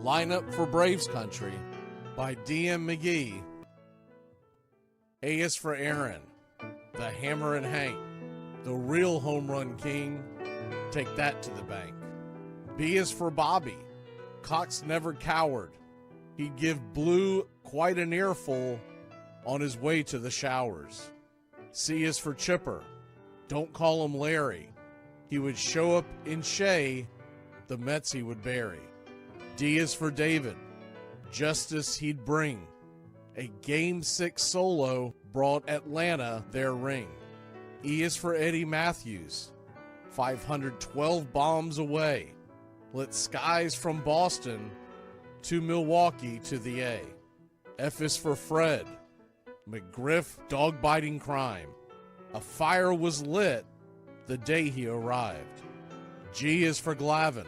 Lineup for Braves Country by D.M. McGee. A is for Aaron, the Hammer and Hank, the real home run king. Take that to the bank. B is for Bobby. Cox never cowered. He'd give Blue quite an earful on his way to the showers. C is for Chipper. Don't call him Larry. He would show up in Shea, the Mets he would bury. D is for David. Justice he'd bring. A Game 6 solo brought Atlanta their ring. E is for Eddie Matthews. 512 bombs away. Lit skies from Boston to Milwaukee to the A. F is for Fred. McGriff dog-biting crime. A fire was lit the day he arrived. G is for Glavine.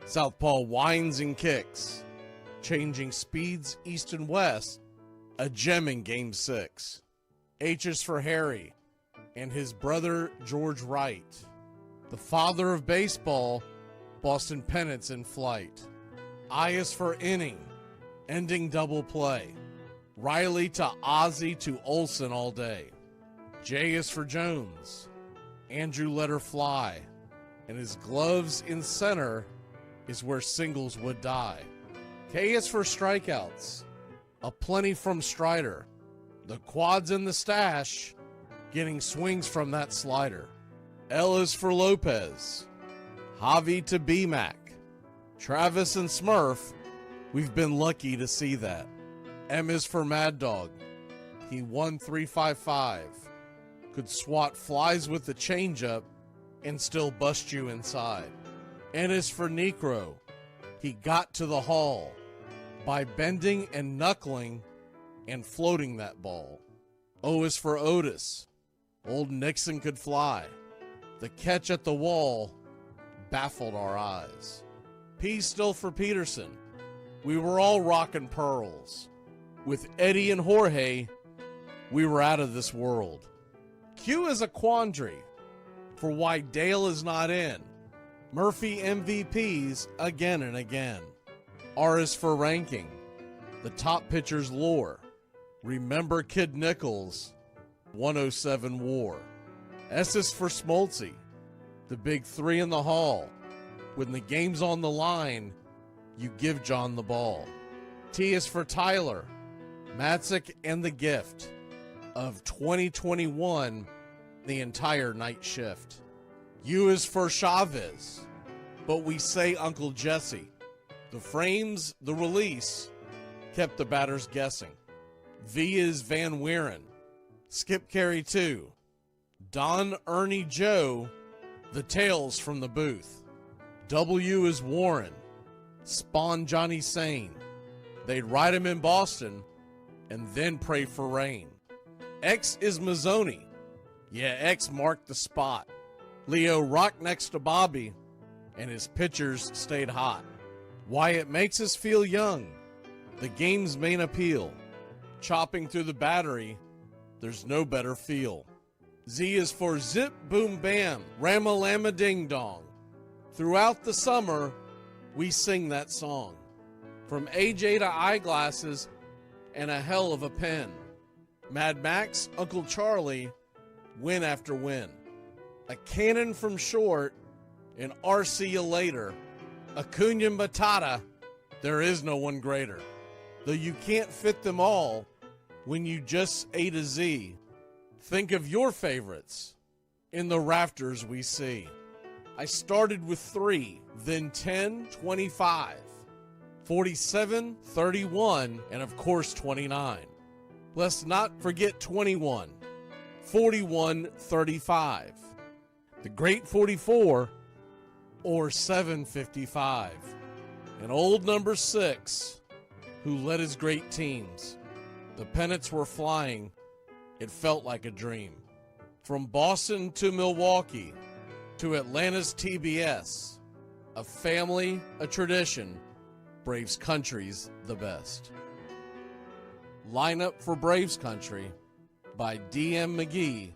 Southpaw winds and kicks, changing speeds east and west, a gem in Game 6. H is for Harry and his brother George Wright, the father of baseball, Boston pennants in flight. I is for inning, ending double play, Riley to Ozzie to Olsen all day. J is for Jones. Andrew let her fly, and his gloves in center is where singles would die. K is for strikeouts, a plenty from Strider. The quads in the stash, getting swings from that slider. L is for Lopez. Javi to B-Mac. Travis and Smurf, we've been lucky to see that. M is for Mad Dog. He won 355. Could swat flies with the changeup and still bust you inside. N is for Necro. He got to the hall by bending and knuckling and floating that ball. O is for Otis. Old Nixon could fly. The catch at the wall baffled our eyes. P still for Peterson. We were all rockin' pearls. With Eddie and Jorge, we were out of this world. Q is a quandary for why Dale is not in. Murphy MVPs again and again. R is for ranking. The top pitchers lore. Remember Kid Nichols, 107 WAR. S is for Smoltzy. The big three in the hall. When the game's on the line, you give John the ball. T is for Tyler. Matzik and the gift of 2021, the entire night shift. U is for Chavez, but we say Uncle Jesse. The frames, the release, kept the batters guessing. V is Van Weeren. Skip Carey 2. Don Ernie Joe, the tales from the booth. W is Warren, spawn Johnny Sane. They'd ride him in Boston and then pray for rain. X is Mazzoni. Yeah, X marked the spot. Leo rocked next to Bobby, and his pitchers stayed hot. Why it makes us feel young, the game's main appeal. Chopping through the battery, there's no better feel. Z is for zip, boom, bam, ram-a-lamma, ding-dong. Throughout the summer, we sing that song. From AJ to eyeglasses and a hell of a pen. Mad Max, Uncle Charlie, win after win. A cannon from short, and RC you later. Acuna Matata, there is no one greater. Though you can't fit them all when you just A to Z. Think of your favorites in the rafters we see. I started with 3, then 10, 25, 47, 31, and of course 29. Let's not forget 21, 41, 35, the great 44, or 755, and old number 6, who led his great teams. The pennants were flying. It felt like a dream. From Boston to Milwaukee to Atlanta's TBS, a family, a tradition, Braves country's the best. Line Up for Braves Country by D.M. McGee.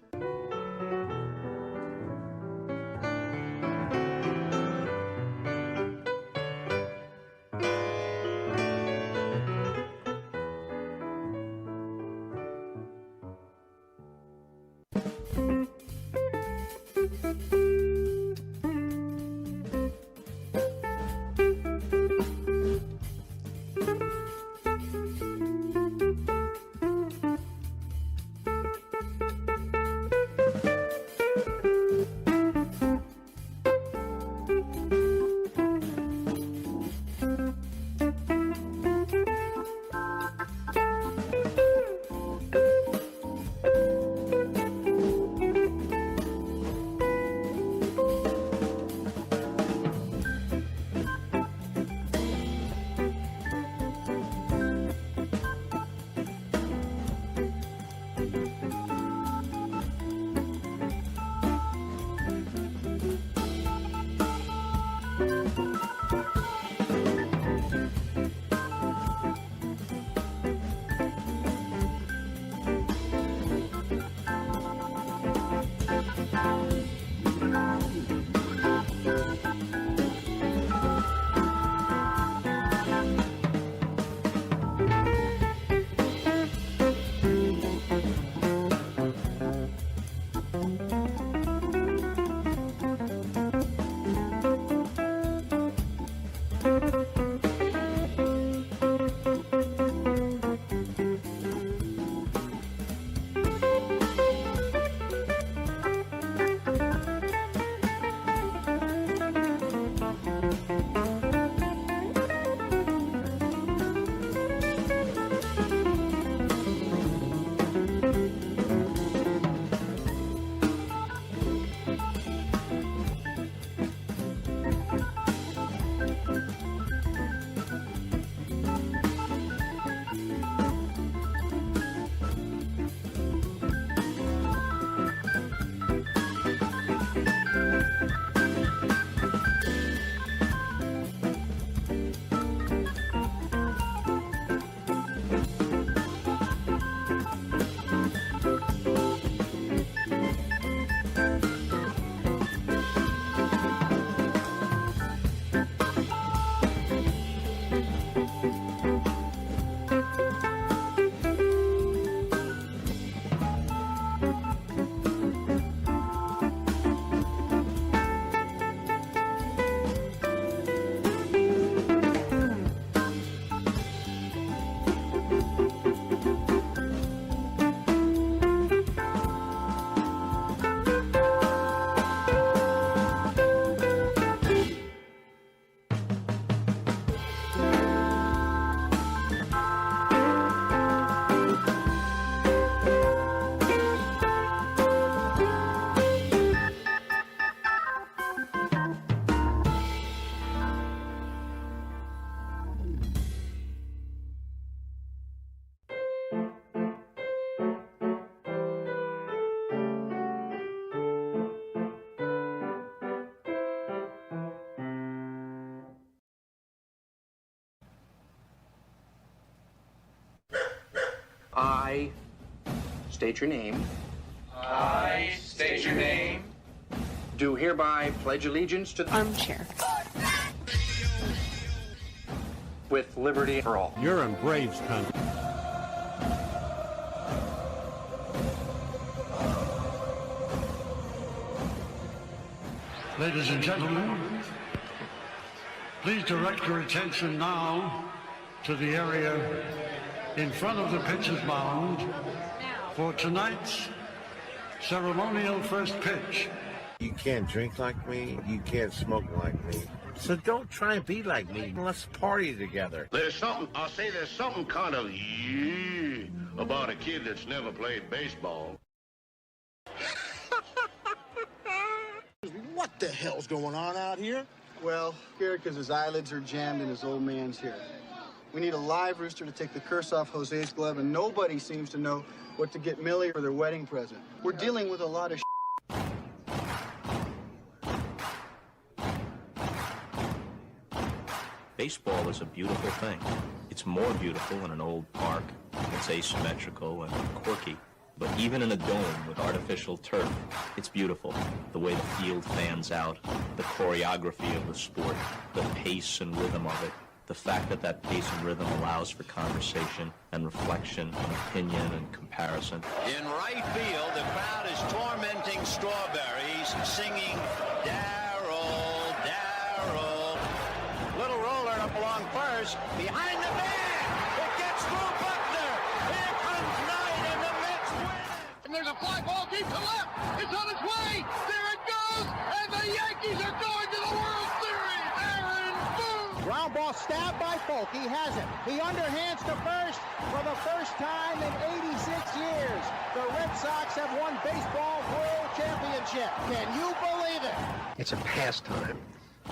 I state your name. I state your name. Do hereby pledge allegiance to the armchair. With liberty for all. You're in Braves country. Ladies and gentlemen, please direct your attention now to the area in front of the pitcher's mound for tonight's ceremonial first pitch. You can't drink like me. You can't smoke like me. So don't try and be like me. Let's party together. There's something kind of about a kid that's never played baseball. What the hell's going on out here? Well, scared because his eyelids are jammed and his old man's here. We need a live rooster to take the curse off Jose's glove, and nobody seems to know what to get Millie for their wedding present. We're dealing with a lot of Baseball is a beautiful thing. It's more beautiful in an old park. It's asymmetrical and quirky. But even in a dome with artificial turf, it's beautiful. The way the field fans out, the choreography of the sport, the pace and rhythm of it, the fact that that pace and rhythm allows for conversation and reflection and opinion and comparison. In right field, the crowd is tormenting Strawberries, singing Darryl, Darryl. Little roller up along first, behind the man. It gets through Buckner. Here comes Knight, and the Mets win. And there's a fly ball deep to left. It's on its way. There it goes, and the Yankees are going to the World Series. Aaron Boone. Ground ball stabbed by Folk. He has it. He underhands to first for the first time in 86 years. The Red Sox have won baseball world championship. Can you believe it? It's a pastime,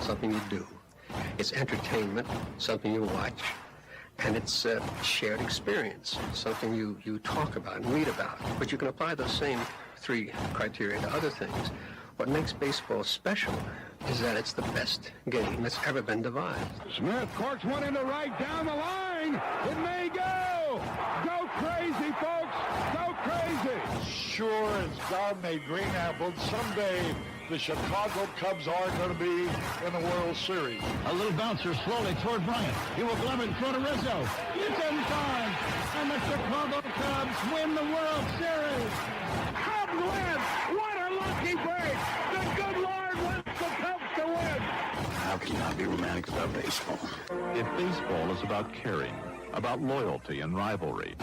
something you do. It's entertainment, something you watch. And it's a shared experience, something you talk about and read about. But you can apply those same three criteria to other things. What makes baseball special is that it's the best game that's ever been devised. Smith corks one into right down the line. It may go. Go crazy, folks. Go crazy. Sure as God made green apples, someday the Chicago Cubs are going to be in the World Series. A little bouncer slowly toward Bryant. He will glove it in front of Rizzo. It's in time. And the Chicago Cubs win the World Series. Cubs win. What a lucky break. The good Lord wants the Cubs to win. How can you not be romantic about baseball? If baseball is about caring, about loyalty and rivalry.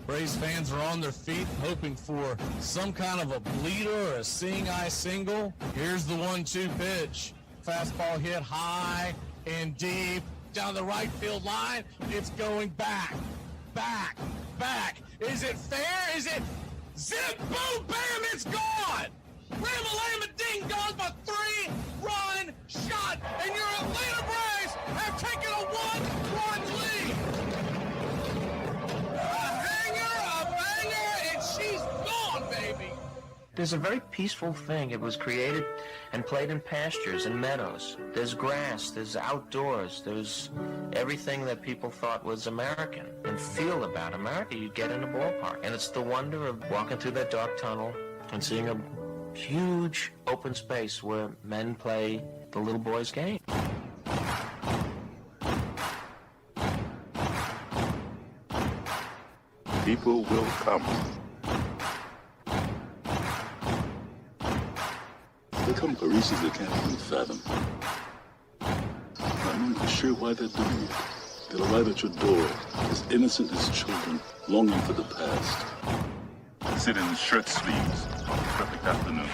Braves fans are on their feet hoping for some kind of a bleeder or a seeing-eye single. Here's the 1-2 pitch. Fastball hit high and deep down the right field line. It's going back, back, back. Is it fair? Is it zip, boom, bam, it's gone. Ram-a-lam-a ding dong, a 3-run shot, and your Atlanta Braves have taken a 1-run lead. She's gone, baby! There's a very peaceful thing. It was created and played in pastures and meadows. There's grass, there's outdoors, there's everything that people thought was American and feel about America you get in a ballpark. And it's the wonder of walking through that dark tunnel and seeing a huge open space where men play the little boy's game. People will come. They come for reasons they can't even fathom. Not knowing for sure why they're doing it. They'll arrive at your door, as innocent as children, longing for the past. Sit in shirt sleeves on a perfect afternoon.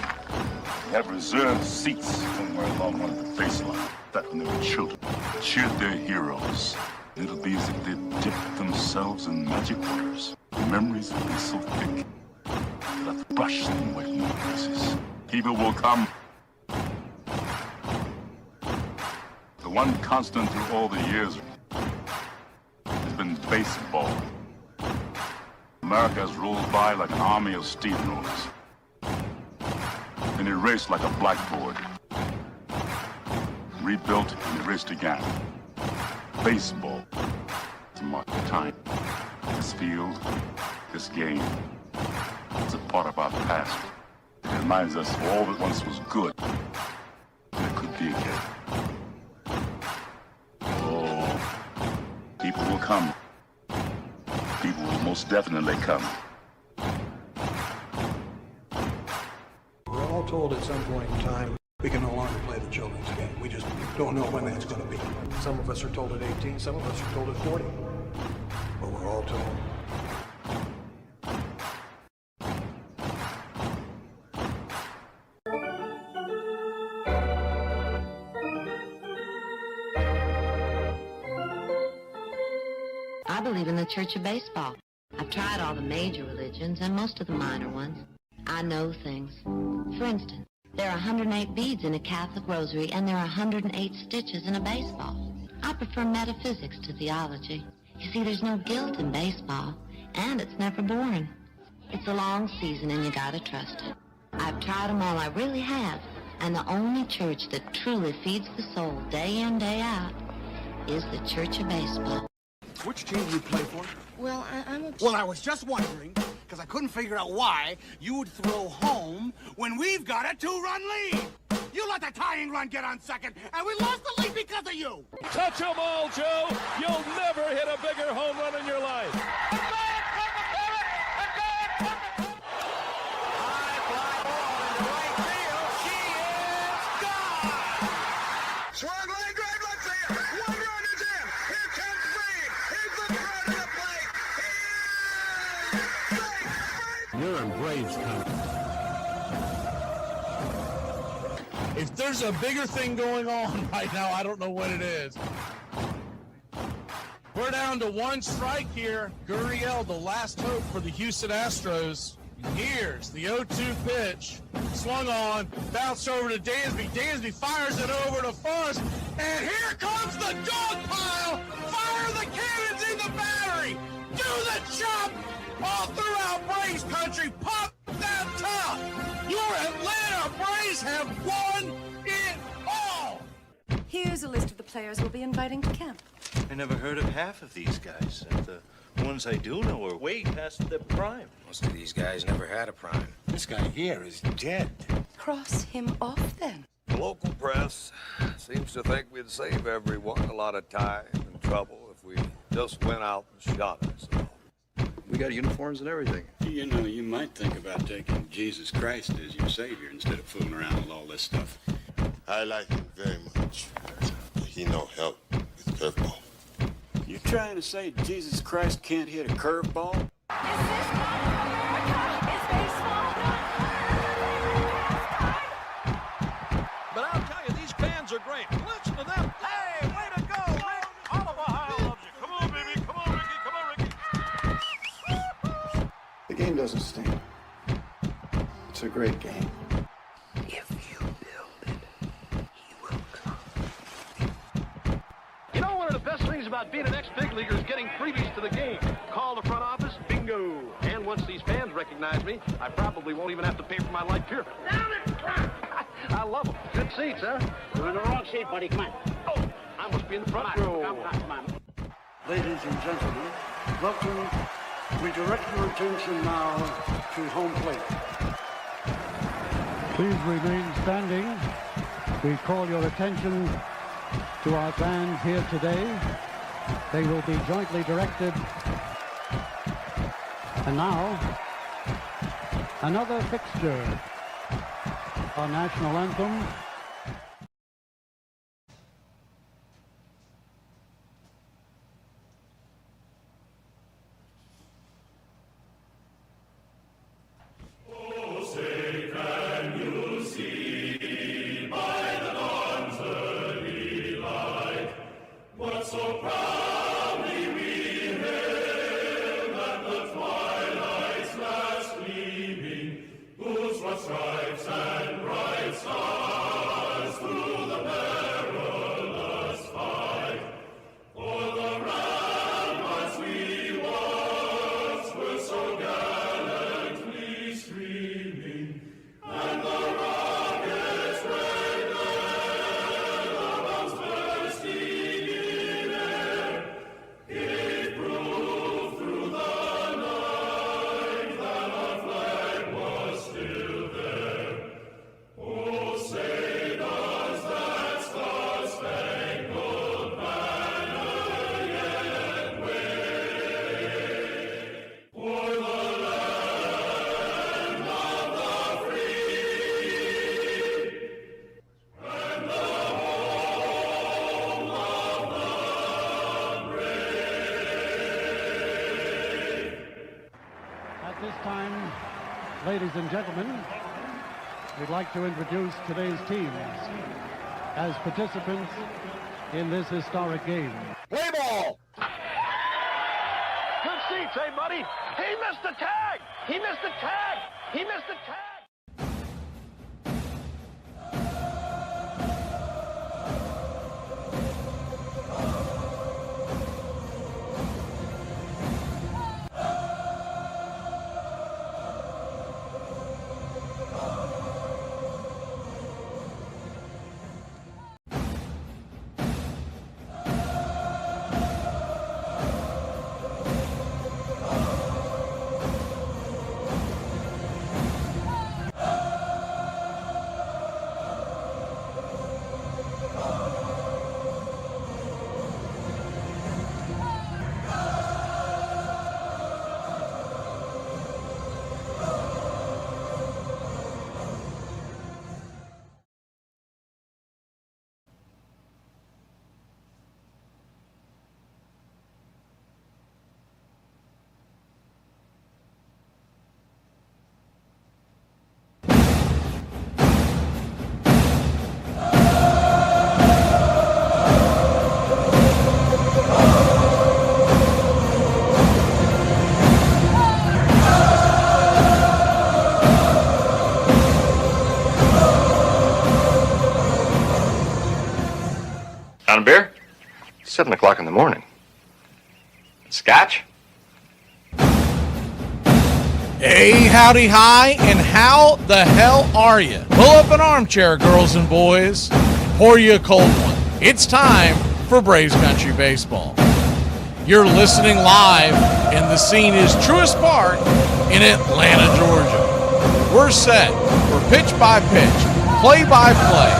They have reserved seats somewhere along one of the baselines. That when they were children, cheered their heroes. It'll be as if they'd dipped themselves in magic waters. The memories will be so thick, they'll have to brush them away from their faces. People will come. The one constant through all the years has been baseball. America has rolled by like an army of steamrollers, and erased like a blackboard. Rebuilt and erased again. Baseball to mark the time. This field, this game, it's a part of our past. It reminds us of all that once was good. And it could be again. Oh, people will come. People will most definitely come. We're all told at some point in time we can no longer play the children's game. We just don't know when that's going to be. Some of us are told at 18, some of us are told at 40. But we're all told. I believe in the Church of Baseball. I've tried all the major religions and most of the minor ones. I know things. For instance, there are 108 beads in a Catholic rosary, and there are 108 stitches in a baseball. I prefer metaphysics to theology. You see, there's no guilt in baseball, and it's never boring. It's a long season, and you gotta trust it. I've tried them all, I really have, and the only church that truly feeds the soul day in, day out is the Church of Baseball. Which team do you play for? Well, Well, I was just wondering, because I couldn't figure out why you would throw home when we've got a 2-run lead. You let the tying run get on second, and we lost the lead because of you. Touch 'em all, Joe. You'll never hit a bigger home run in your life. You're in Braves country. If there's a bigger thing going on right now, I don't know what it is. We're down to one strike here. Gurriel, the last hope for the Houston Astros. Here's the 0-2 pitch. Swung on, bounced over to Dansby. Dansby fires it over to Forrest. And here comes the dog pile. Fire the cannons in the battery. Do the chop. All throughout Braves country, pop that top! Your Atlanta Braves have won it all! Here's a list of the players we'll be inviting to camp. I never heard of half of these guys. And the ones I do know are way past their prime. Most of these guys never had a prime. This guy here is dead. Cross him off, then. The local press seems to think we'd save everyone a lot of time and trouble if we just went out and shot ourselves. We got uniforms and everything. You know, you might think about taking Jesus Christ as your savior instead of fooling around with all this stuff. I like him very much. He no help with curveball. You trying to say Jesus Christ can't hit a curveball? But I'll tell you, these fans are great. Listen to them. Hey, way to go, Rick. Oliver High loves you. Come on, baby. Come on, Ricky. Come on, Ricky. The game doesn't stink. It's a great game. You know, one of the best things about being an ex-big leaguer is getting freebies to the game. Call the front office, bingo. And once these fans recognize me, I probably won't even have to pay for my light pure. I love them. Good seats, huh? You're in the wrong seat, buddy. Come on. Oh, I must be in the front row. Come on. Ladies and gentlemen, welcome. We direct your attention now to home plate. Please remain standing. We call your attention to our bands here today. They will be jointly directed. And now, another fixture. Our national anthem. time, ladies and gentlemen, we'd like to introduce today's teams as participants in this historic game. Play ball! Good seats, hey, buddy. He missed the tag! He missed the tag! He missed the tag! On a beer? 7 o'clock in the morning. Scotch? Hey, howdy, hi, and how the hell are you? Pull up an armchair, girls and boys. Pour you a cold one. It's time for Braves Country Baseball. You're listening live, and the scene is Truist Park in Atlanta, Georgia. We're set for pitch-by-pitch, play-by-play,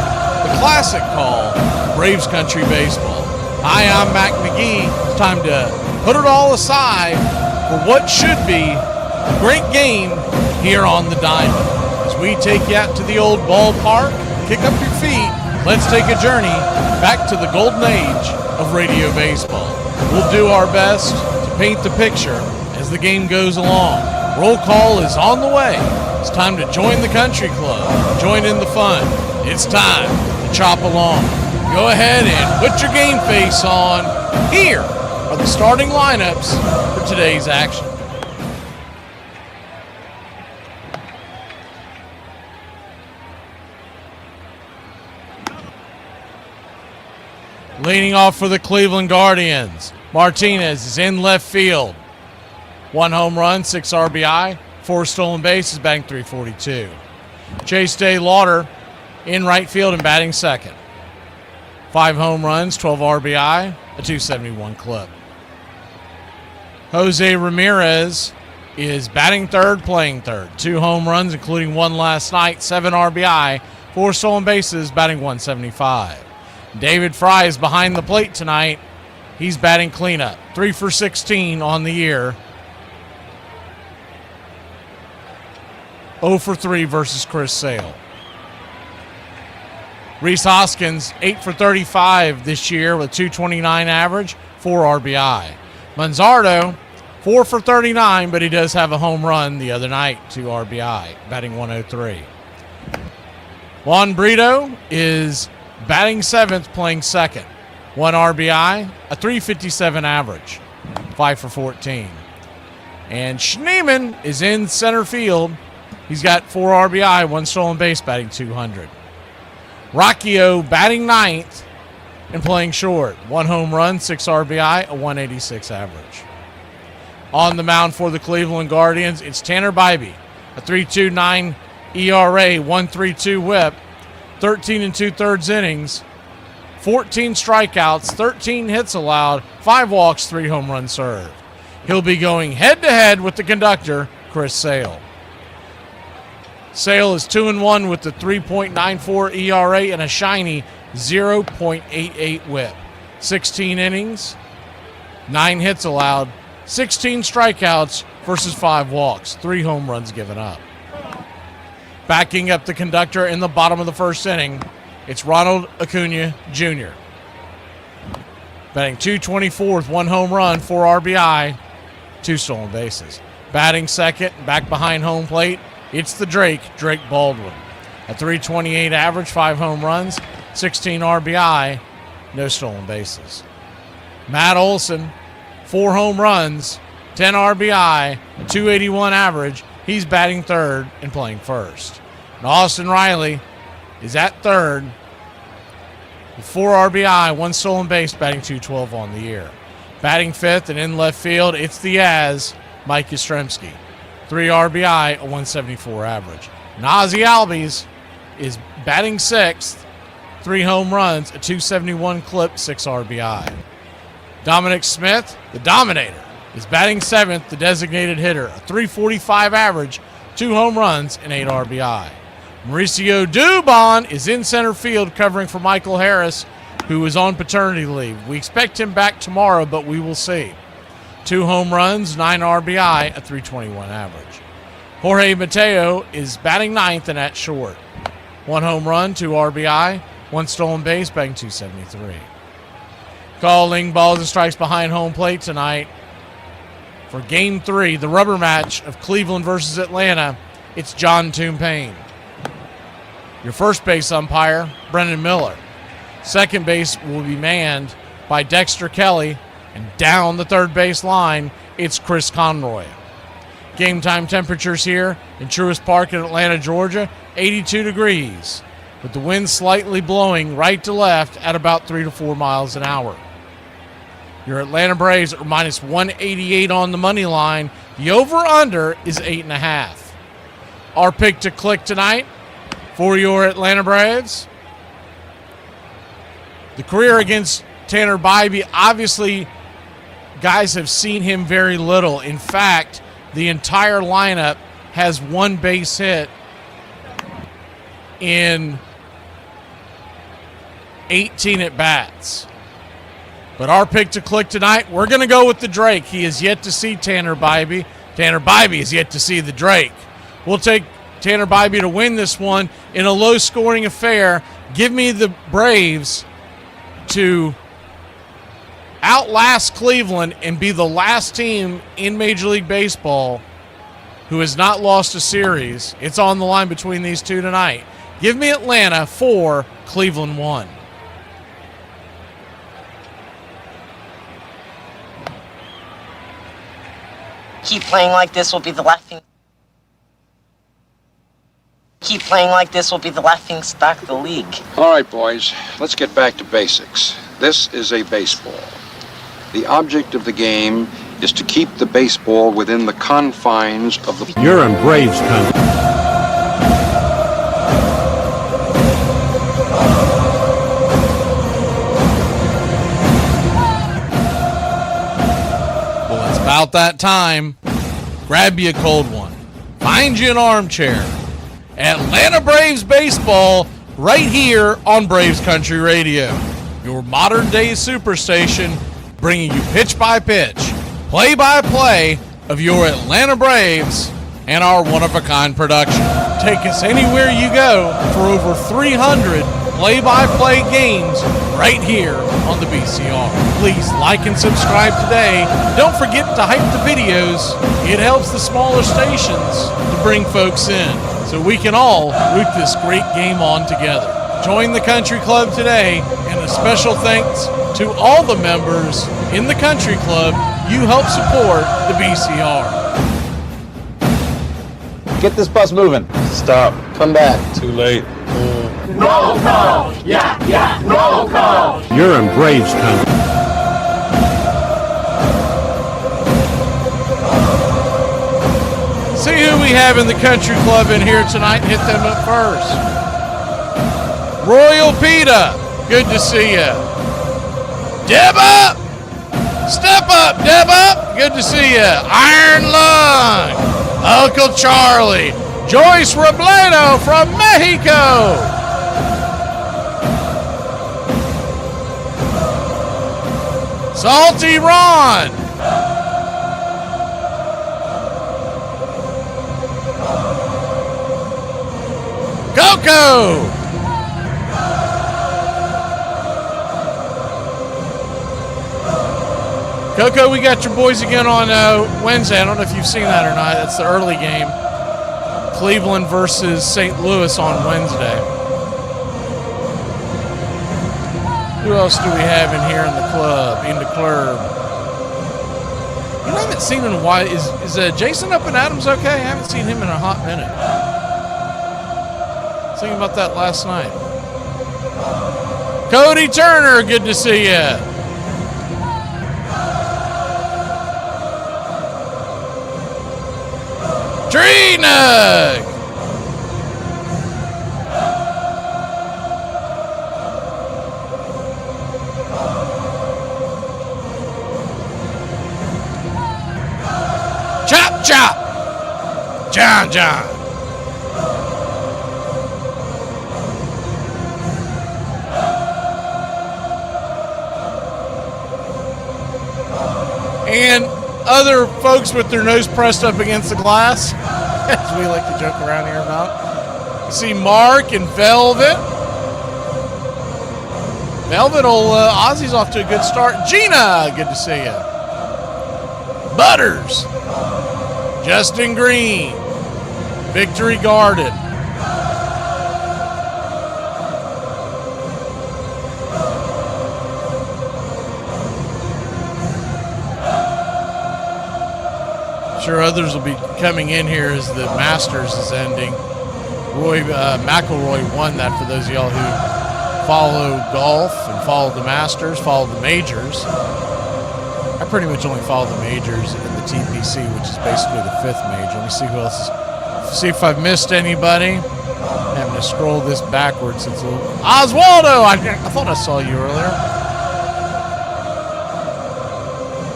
the classic call, Braves Country Baseball. Hi, I'm Mac McGee. It's time to put it all aside for what should be a great game here on the Diamond. As we take you out to the old ballpark, kick up your feet, let's take a journey back to the golden age of radio baseball. We'll do our best to paint the picture as the game goes along. Roll call is on the way. It's time to join the country club, join in the fun. It's time to chop along. Go ahead and put your game face on. Here are the starting lineups for today's action. Leading off for the Cleveland Guardians, Martinez is in left field. 1 home run, 6 RBI, 4 stolen bases, batting .342. Chase Day Lauder in right field and batting second. 5 home runs, 12 RBI, a .271 clip. Jose Ramirez is batting third, playing third. 2 home runs, including 1 last night, 7 RBI, 4 stolen bases, batting .175. David Fry is behind the plate tonight. He's batting cleanup. 3 for 16 on the year. 0 for 3 versus Chris Sale. Rhys Hoskins, 8 for 35 this year with .229 average, 4 RBI. Manzardo, 4 for 39, but he does have a home run the other night, 2 RBI, batting .103. Juan Brito is batting 7th, playing second. 1 RBI, a .357 average, 5 for 14. And Schneemann is in center field. He's got 4 RBI, 1 stolen base, batting .200. Rocchio batting 9th and playing short. 1 home run, 6 RBI, a .186 average. On the mound for the Cleveland Guardians, it's Tanner Bybee, a .329 ERA, 1.32 whip, 13 2/3 innings, 14 strikeouts, 13 hits allowed, 5 walks, 3 home runs served. He'll be going head-to-head with the conductor, Chris Sale. Sale is 2-1 with the 3.94 ERA and a shiny 0.88 whip. 16 innings, 9 hits allowed, 16 strikeouts versus 5 walks, 3 home runs given up. Backing up the conductor in the bottom of the first inning, it's Ronald Acuna Jr. Batting .224 with 1 home run, 4 RBI, 2 stolen bases. Batting second, back behind home plate, it's the Drake Baldwin. A .328 average, 5 home runs, 16 RBI, no stolen bases. Matt Olson, 4 home runs, 10 RBI, a .281 average. He's batting third and playing first. And Austin Riley is at third with 4 RBI, 1 stolen base, batting .212 on the year. Batting fifth and in left field, it's the Mike Yastrzemski. 3 RBI, a .174 average. Nazi Albies is batting sixth, 3 home runs, a .271 clip, 6 RBI. Dominic Smith, the Dominator, is batting seventh, the designated hitter, a .345 average, 2 home runs, and 8 RBI. Mauricio Dubon is in center field covering for Michael Harris, who is on paternity leave. We expect him back tomorrow, but we will see. 2 home runs, 9 RBI, a .321 average. Jorge Mateo is batting ninth and at short. 1 home run, 2 RBI, 1 stolen base, batting .273. Calling balls and strikes behind home plate tonight for Game 3, the rubber match of Cleveland versus Atlanta. It's John Toon-Payne. Your first base umpire, Brendan Miller. Second base will be manned by Dexter Kelly. And down the third base line, it's Chris Conroy. Game time temperatures here in Truist Park in Atlanta, Georgia, 82 degrees, with the wind slightly blowing right to left at about 3 to 4 miles an hour. Your Atlanta Braves are minus 188 on the money line. The over-under is 8.5. Our pick to click tonight for your Atlanta Braves. The career against Tanner Bybee, obviously, guys have seen him very little. In fact, the entire lineup has 1 base hit in 18 at-bats. But our pick to click tonight, we're going to go with the Drake. He is yet to see Tanner Bybee. Tanner Bybee is yet to see the Drake. We'll take Tanner Bybee to win this one in a low-scoring affair. Give me the Braves to outlast Cleveland and be the last team in Major League Baseball who has not lost a series. It's on the line between these two tonight. Give me Atlanta 4, Cleveland 1. Keep playing like this will be the laughing. Keep playing like this will be the laughing stock of the league. All right, boys, let's get back to basics. This is a baseball. The object of the game is to keep the baseball within the confines of the... You're in Braves country. Well, it's about that time. Grab you a cold one. Find you an armchair. Atlanta Braves baseball right here on Braves Country Radio. Your modern-day superstation, bringing you pitch-by-pitch, play-by-play of your Atlanta Braves and our one-of-a-kind production. Take us anywhere you go for over 300 play-by-play games right here on the BCR. Please like and subscribe today. Don't forget to hype the videos. It helps the smaller stations to bring folks in so we can all root this great game on together. Join the Country Club today, and a special thanks to all the members in the Country Club. You help support the BCR. Get this bus moving. Stop. Come back. Too late. Roll call! Yeah, roll call! You're in Braves country. See who we have in the Country Club in here tonight. Hit them up first. Royal Pita, good to see you. Deb up! Step up, Deb up! Good to see you. Iron Lung, Uncle Charlie, Joyce Robledo from Mexico. Salty Ron. Coco. Coco, we got your boys again on Wednesday. I don't know if you've seen that or not. That's the early game. Cleveland versus St. Louis on Wednesday. Who else do we have in here in the club? You know, I haven't seen him in a while. Is Jason Up and Adams okay? I haven't seen him in a hot minute. I was thinking about that last night. Cody Turner, good to see you. Tree Nug. Chop, chop. John. And other folks with their nose pressed up against the glass, as we like to joke around here about. You see Mark and Velvet. Ozzy's off to a good start. Gina, good to see you. Butters. Justin Green. Victory Garden. Sure, others will be coming in here as the Masters is ending. Roy McIlroy won that, for those of y'all who follow golf and follow the Masters, follow the majors. I pretty much only follow the majors and the TPC, which is basically the 5th major. Let me see who else is. See if I've missed anybody. I'm having to scroll this backwards. It's a little... Oswaldo! I thought I saw you earlier.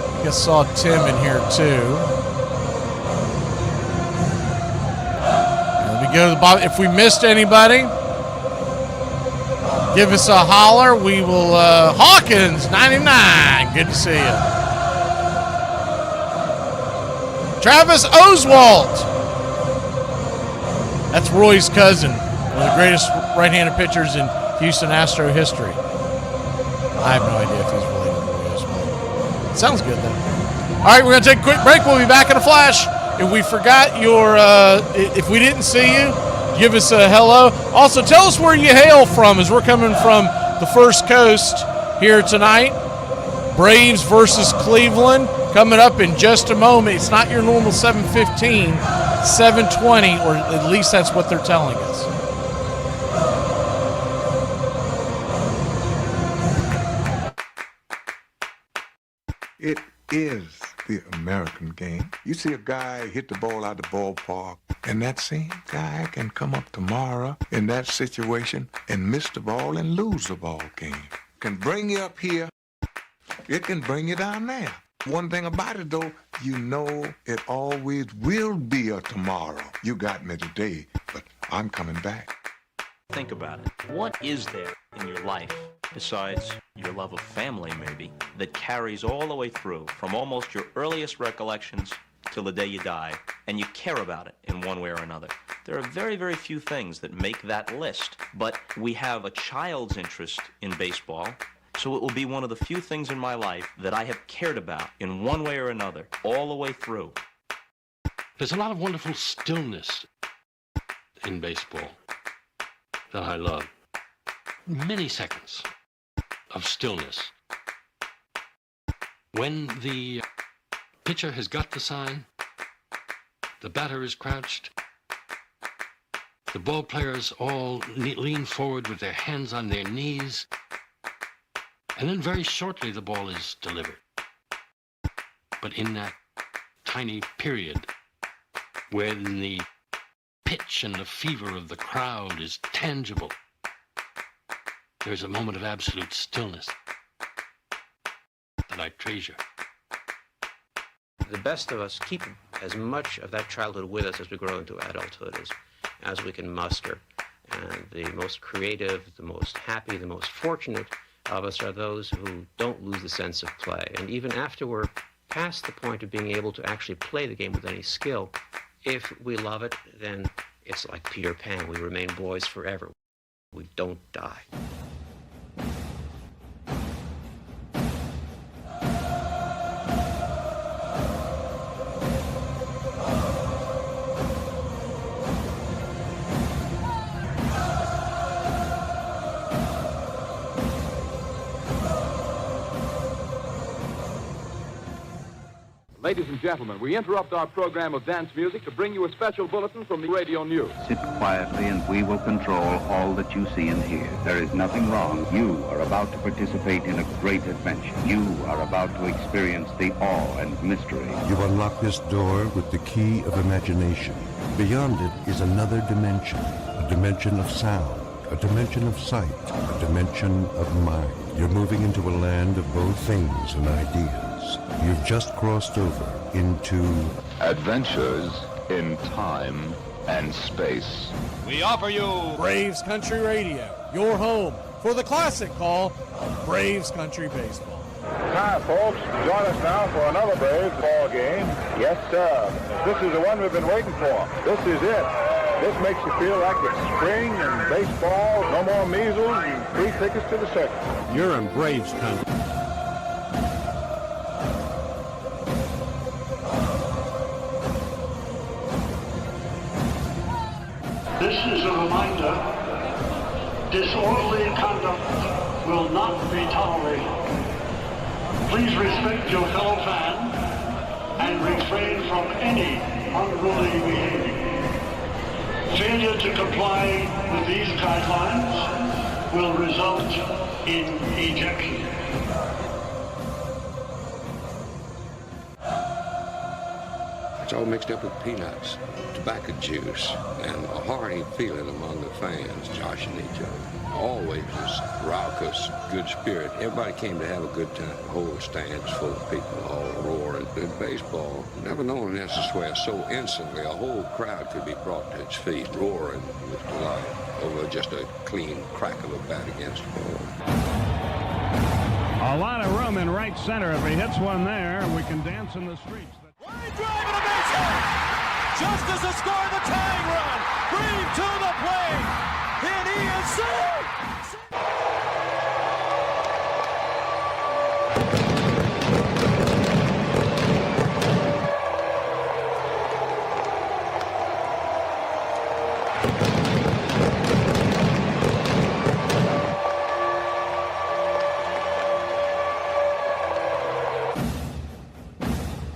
I think I saw Tim in here too. Go to the bottom. If we missed anybody, give us a holler. We will. Hawkins 99. Good to see you. Travis Oswalt. That's Roy's cousin, one of the greatest right-handed pitchers in Houston Astro history. I have no idea if he's related to Roy Oswalt. Sounds good though. All right, we're gonna take a quick break. We'll be back in a flash. If we forgot your, if we didn't see you, give us a hello. Also, tell us where you hail from, as we're coming from the First Coast here tonight. Braves versus Cleveland coming up in just a moment. It's not your normal 7:15, 7:20, or at least that's what they're telling us. It is the American game. You see a guy hit the ball out the ballpark, and that same guy can come up tomorrow in that situation and miss the ball and lose the ball game. Can bring you up here, it can bring you down there. One thing about it, though, you know it always will be a tomorrow. You got me today, but I'm coming back. Think about it. What is there in your life, besides your love of family maybe, that carries all the way through from almost your earliest recollections till the day you die, and you care about it in one way or another? There are very, very few things that make that list, but we have a child's interest in baseball, so it will be one of the few things in my life that I have cared about in one way or another all the way through. There's a lot of wonderful stillness in baseball that I love. Many seconds of stillness. When the pitcher has got the sign, the batter is crouched, the ball players all lean forward with their hands on their knees, and then very shortly the ball is delivered. But in that tiny period when the pitch and the fever of the crowd is tangible, there's a moment of absolute stillness that I treasure. The best of us keep as much of that childhood with us as we grow into adulthood as we can muster. And the most creative, the most happy, the most fortunate of us are those who don't lose the sense of play. And even after we're past the point of being able to actually play the game with any skill, if we love it, then it's like Peter Pan. We remain boys forever. We don't die. Ladies and gentlemen, we interrupt our program of dance music to bring you a special bulletin from the radio news. Sit quietly and we will control all that you see and hear. There is nothing wrong. You are about to participate in a great adventure. You are about to experience the awe and mystery. You unlock this door with the key of imagination. Beyond it is another dimension, a dimension of sound, a dimension of sight, a dimension of mind. You're moving into a land of both things and ideas. You've just crossed over into Adventures in Time and Space. We offer you Braves Country Radio, your home for the classic call of Braves Country Baseball. Hi, folks. Join us now for another Braves ball game. Yes, sir. This is the one we've been waiting for. This is it. This makes you feel like it's spring and baseball, no more measles, and free tickets to the circus. You're in Braves country. This is a reminder, disorderly conduct will not be tolerated. Please respect your fellow fan and refrain from any unruly behavior. Failure to comply with these guidelines will result in ejection. It's all mixed up with peanuts, tobacco juice, and a hearty feeling among the fans joshing each other. Always this raucous, good spirit. Everybody came to have a good time. The whole stands full of people all roaring. In baseball, never known an instance where so instantly a whole crowd could be brought to its feet, roaring with delight over just a clean crack of a bat against the ball. A lot of room in right center. If he hits one there, we can dance in the streets. Line drive and a base hit. Just as they score the tying run. Green to the plate. And he is saved.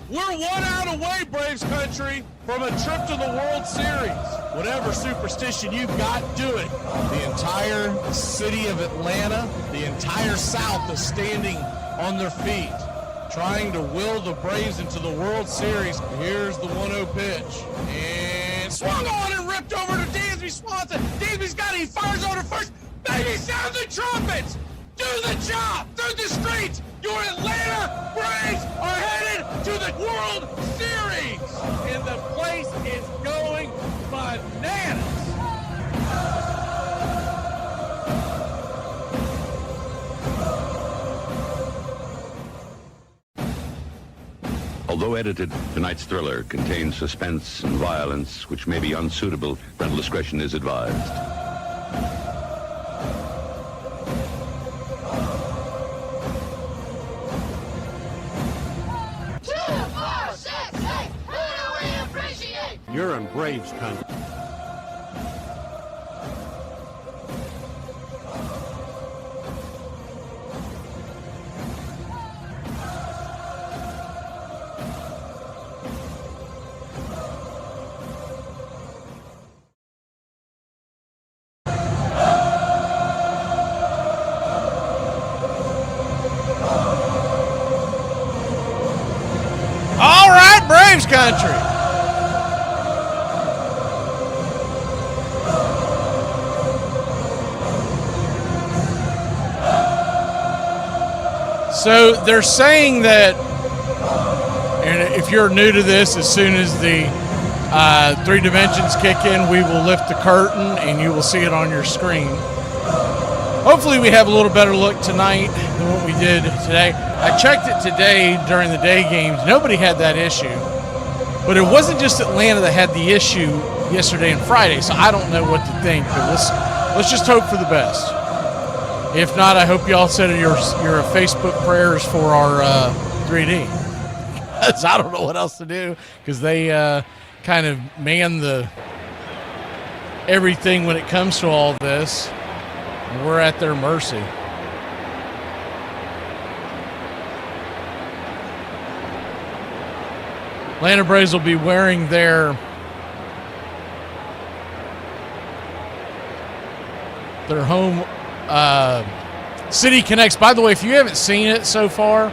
We're 1 out away, Braves country, from a trip to the World Series. Whatever superstition you've got, do it. The entire city of Atlanta, the entire South is standing on their feet, trying to will the Braves into the World Series. Here's the 1-0 pitch. And swung on and ripped over to Dansby Swanson. Dansby's got it. He fires over first. Baby, sound the trumpets. Do the job through the streets. Your Atlanta Braves are headed to the World Series. And the place is going bananas. Although edited, tonight's thriller contains suspense and violence which may be unsuitable. Parental discretion is advised. You're in Braves country. All right, Braves country. So they're saying that, and if you're new to this, as soon as the 3 dimensions kick in, we will lift the curtain and you will see it on your screen. Hopefully we have a little better look tonight than what we did today. I checked it today during the day games. Nobody had that issue. But it wasn't just Atlanta that had the issue yesterday and Friday, so I don't know what to think. But let's just hope for the best. If not, I hope y'all said your Facebook prayers for our 3D. Because I don't know what else to do, because they kind of man everything when it comes to all this. And we're at their mercy. Atlanta Braves will be wearing their home City Connects. By the way, if you haven't seen it so far,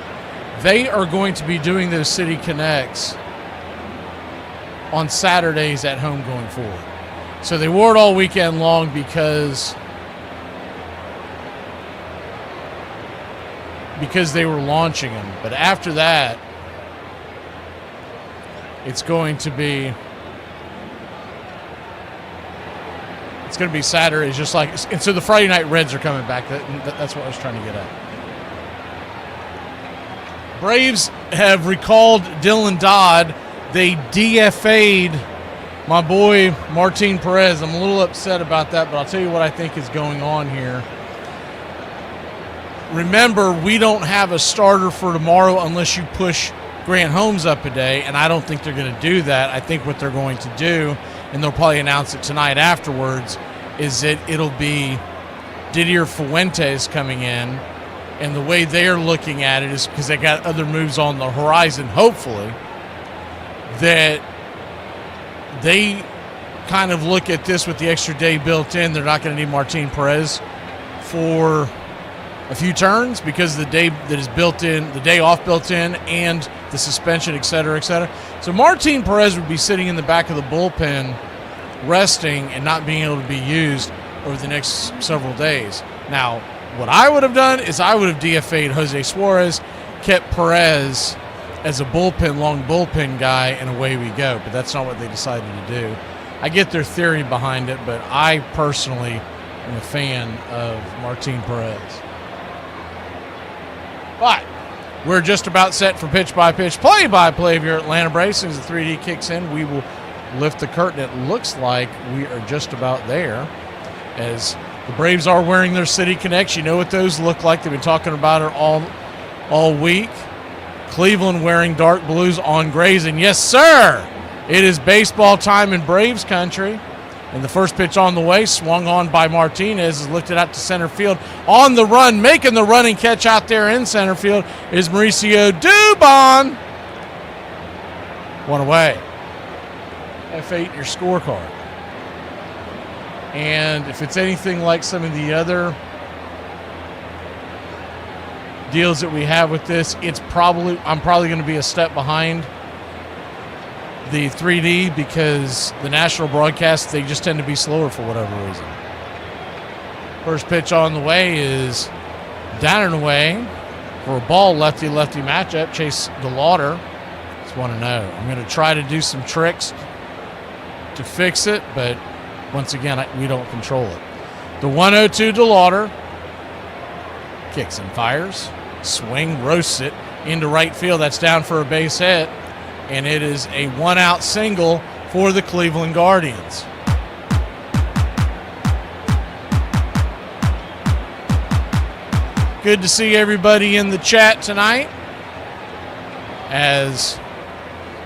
they are going to be doing those City Connects on Saturdays at home going forward. So they wore it all weekend long because they were launching them. But after that, it's going to be Saturdays, just like, and so the Friday night Reds are coming back. That's what I was trying to get at. Braves have recalled Dylan Dodd. They DFA'd my boy Martin Perez. I'm a little upset about that, but I'll tell you what I think is going on here. Remember, we don't have a starter for tomorrow unless you push Grant Holmes up a day, and I don't think they're going to do that. I think what they're going to do, and they'll probably announce it tonight afterwards, is that it'll be Didier Fuentes coming in, and the way they're looking at it is because they got other moves on the horizon, hopefully, that they kind of look at this with the extra day built in. They're not going to need Martin Perez for a few turns because the day that is built in, the day off built in, and the suspension, et cetera, et cetera. So Martin Perez would be sitting in the back of the bullpen resting and not being able to be used over the next several days. Now, what I would have done is I would have DFA'd Jose Suarez, kept Perez as a long bullpen guy, and away we go. But that's not what they decided to do. I get their theory behind it, but I personally am a fan of Martin Perez. But we're just about set for pitch-by-pitch, play-by-play of your Atlanta Braves. As the 3D kicks in, we will lift the curtain. It looks like we are just about there, as the Braves are wearing their City Connects. You know what those look like. They've been talking about it all week. Cleveland wearing dark blues on grays. And yes, sir, it is baseball time in Braves country. And the first pitch on the way, swung on by Martinez, is lifted out to center field. On the run, making the running catch out there in center field is Mauricio Dubon. One away. F8 in your scorecard. And if it's anything like some of the other deals that we have with this, I'm probably going to be a step behind the 3D because the national broadcasts, they just tend to be slower for whatever reason. First pitch on the way is down and away for a ball, lefty-lefty matchup. Chase DeLauder. It's 1-0. I'm going to try to do some tricks to fix it, but once again, we don't control it. The 1-0 to DeLauder. Kicks and fires. Swing, roasts it into right field. That's down for a base hit. And it is a one-out single for the Cleveland Guardians. Good to see everybody in the chat tonight. As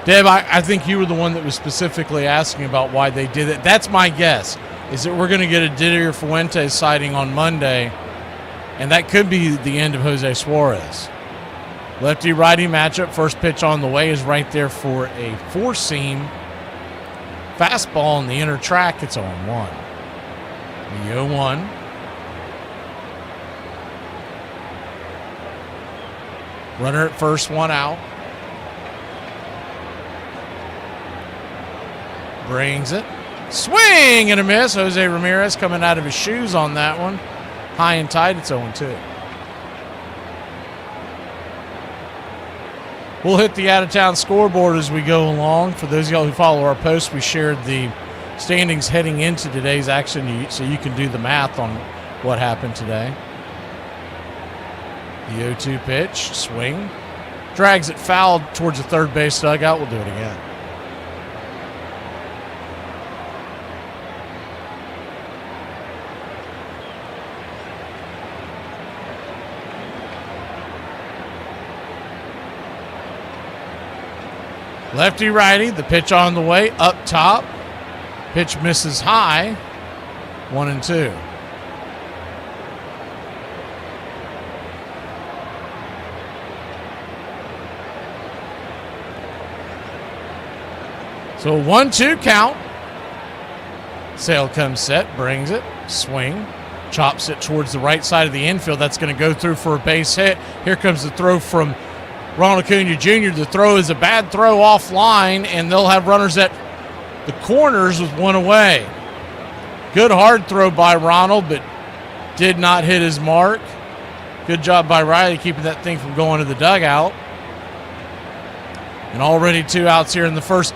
Deb, I think you were the one that was specifically asking about why they did it. That's my guess, is that we're going to get a Didier Fuentes sighting on Monday, and that could be the end of Jose Suarez. Lefty-righty matchup. First pitch on the way is right there for a four-seam fastball in the inner track. It's 0-1. The 0-1. Runner at first, one out. Brings it. Swing and a miss. Jose Ramirez coming out of his shoes on that one. High and tight. It's 0-2. We'll hit the out-of-town scoreboard as we go along. For those of y'all who follow our posts, we shared the standings heading into today's action, so you can do the math on what happened today. The 0-2 pitch, swing, drags it foul towards the third base dugout. We'll do it again. Lefty-righty, the pitch on the way, up top. Pitch misses high, 1-2. So a 1-2 count. Sale comes set, brings it, swing, chops it towards the right side of the infield. That's going to go through for a base hit. Here comes the throw from Ronald Acuna Jr. The throw is a bad throw offline, and they'll have runners at the corners with one away. Good hard throw by Ronald, but did not hit his mark. Good job by Riley keeping that thing from going to the dugout. And already 2 outs here in the first.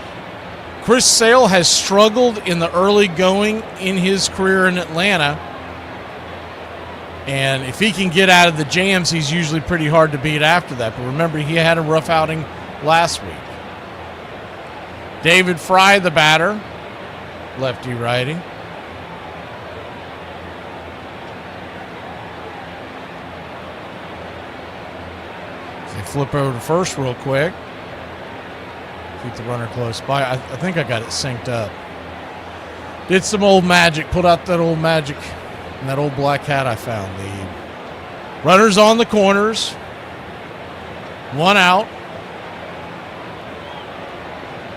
Chris Sale has struggled in the early going in his career in Atlanta. And if he can get out of the jams, he's usually pretty hard to beat after that. But remember, he had a rough outing last week. David Fry, the batter. Lefty-righty. They flip over to first real quick. Keep the runner close by. I think I got it synced up. Did some old magic. Pulled out that old magic and that old black hat I found. The runners on the corners. 1 out.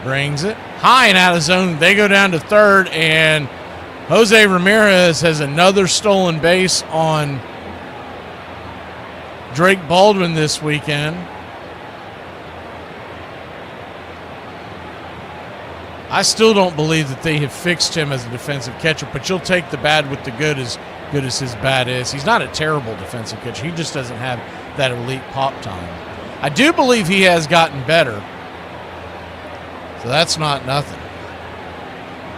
Brings it. High and out of zone. They go down to third, and Jose Ramirez has another stolen base on Drake Baldwin this weekend. I still don't believe that they have fixed him as a defensive catcher, but you'll take the bad with the good as his bad is. He's not a terrible defensive catcher. He just doesn't have that elite pop time. I do believe he has gotten better. So that's not nothing.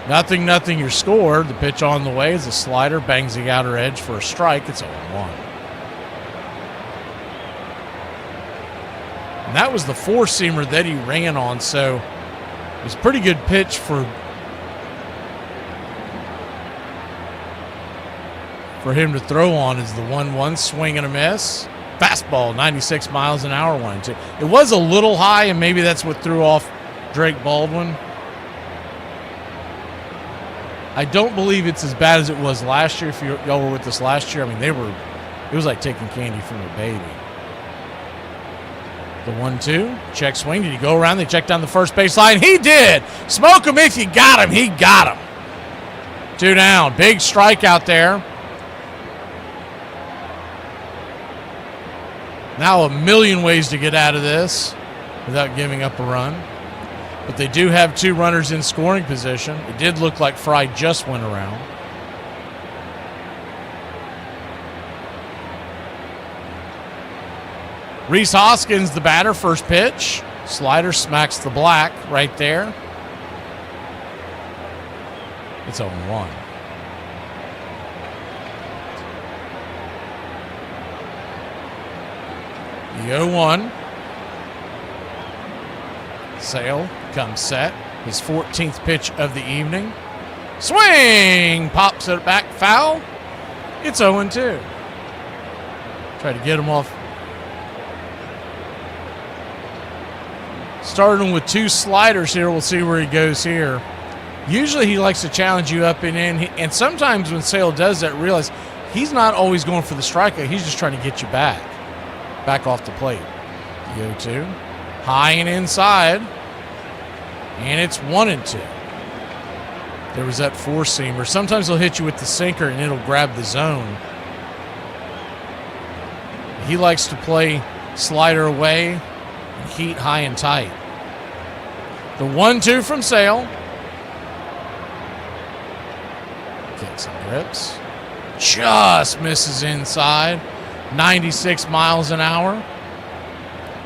Nothing, your score. The pitch on the way is a slider, bangs the outer edge for a strike. It's 0-1. And that was the four-seamer that he ran on, so it was a pretty good pitch for him to throw on. Is the 1-1 swing and a miss. Fastball, 96 miles an hour, 1-2. It was a little high, and maybe that's what threw off Drake Baldwin. I don't believe it's as bad as it was last year. If y'all were with us last year, I mean, it was like taking candy from a baby. The 1-2, check swing. Did he go around? They checked down the first base line. He did. Smoke him if you got him. He got him. 2 down. Big strike out there. Now a million ways to get out of this without giving up a run. But they do have 2 runners in scoring position. It did look like Fry just went around. Rhys Hoskins, the batter, first pitch. Slider smacks the black right there. It's 0-1. The 0-1. Sale comes set. His 14th pitch of the evening. Swing! Pops it back foul. It's 0-2. Try to get him off. Starting with 2 sliders here. We'll see where he goes here. Usually he likes to challenge you up and in. And sometimes when Sale does that, realize he's not always going for the strikeout. He's just trying to get you back off the plate. The 0-2. High and inside. And it's 1-2. There was that four-seamer. Sometimes he'll hit you with the sinker and it'll grab the zone. He likes to play slider away and heat high and tight. The 1-2 from Sale. Kicks and grips. Just misses inside. 96 miles an hour.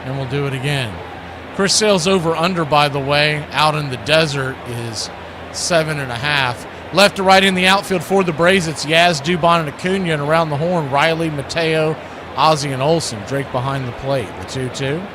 And we'll do it again. Chris Sale's over-under, by the way, out in the desert is 7.5. Left to right in the outfield for the Braves, it's Yaz, Dubon, and Acuna, and around the horn, Riley, Mateo, Ozzie, and Olsen. Drake behind the plate. The 2-2.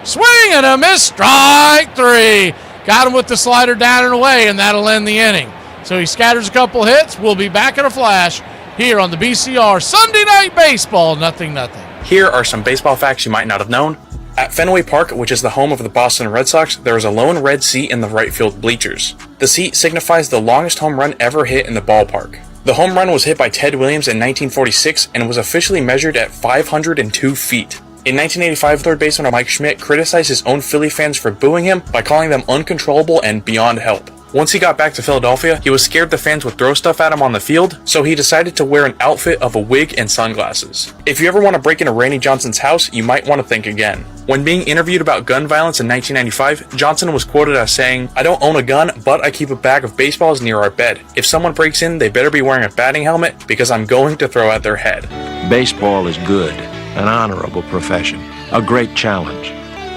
Swing and a miss. Strike 3. Got him with the slider down and away, and that'll end the inning. So he scatters a couple hits. We'll be back in a flash here on the BCR Sunday Night Baseball. 0-0. Here are some baseball facts you might not have known. At Fenway Park, which is the home of the Boston Red Sox, there is a lone red seat in the right field bleachers. The seat signifies the longest home run ever hit in the ballpark. The home run was hit by Ted Williams in 1946 and was officially measured at 502 feet. In 1985, third baseman Mike Schmidt criticized his own Philly fans for booing him by calling them uncontrollable and beyond help. Once he got back to Philadelphia, he was scared the fans would throw stuff at him on the field, so he decided to wear an outfit of a wig and sunglasses. If you ever want to break into Randy Johnson's house, you might want to think again. When being interviewed about gun violence in 1995, Johnson was quoted as saying, "I don't own a gun, but I keep a bag of baseballs near our bed. If someone breaks in, they better be wearing a batting helmet because I'm going to throw at their head." Baseball is good, an honorable profession, a great challenge.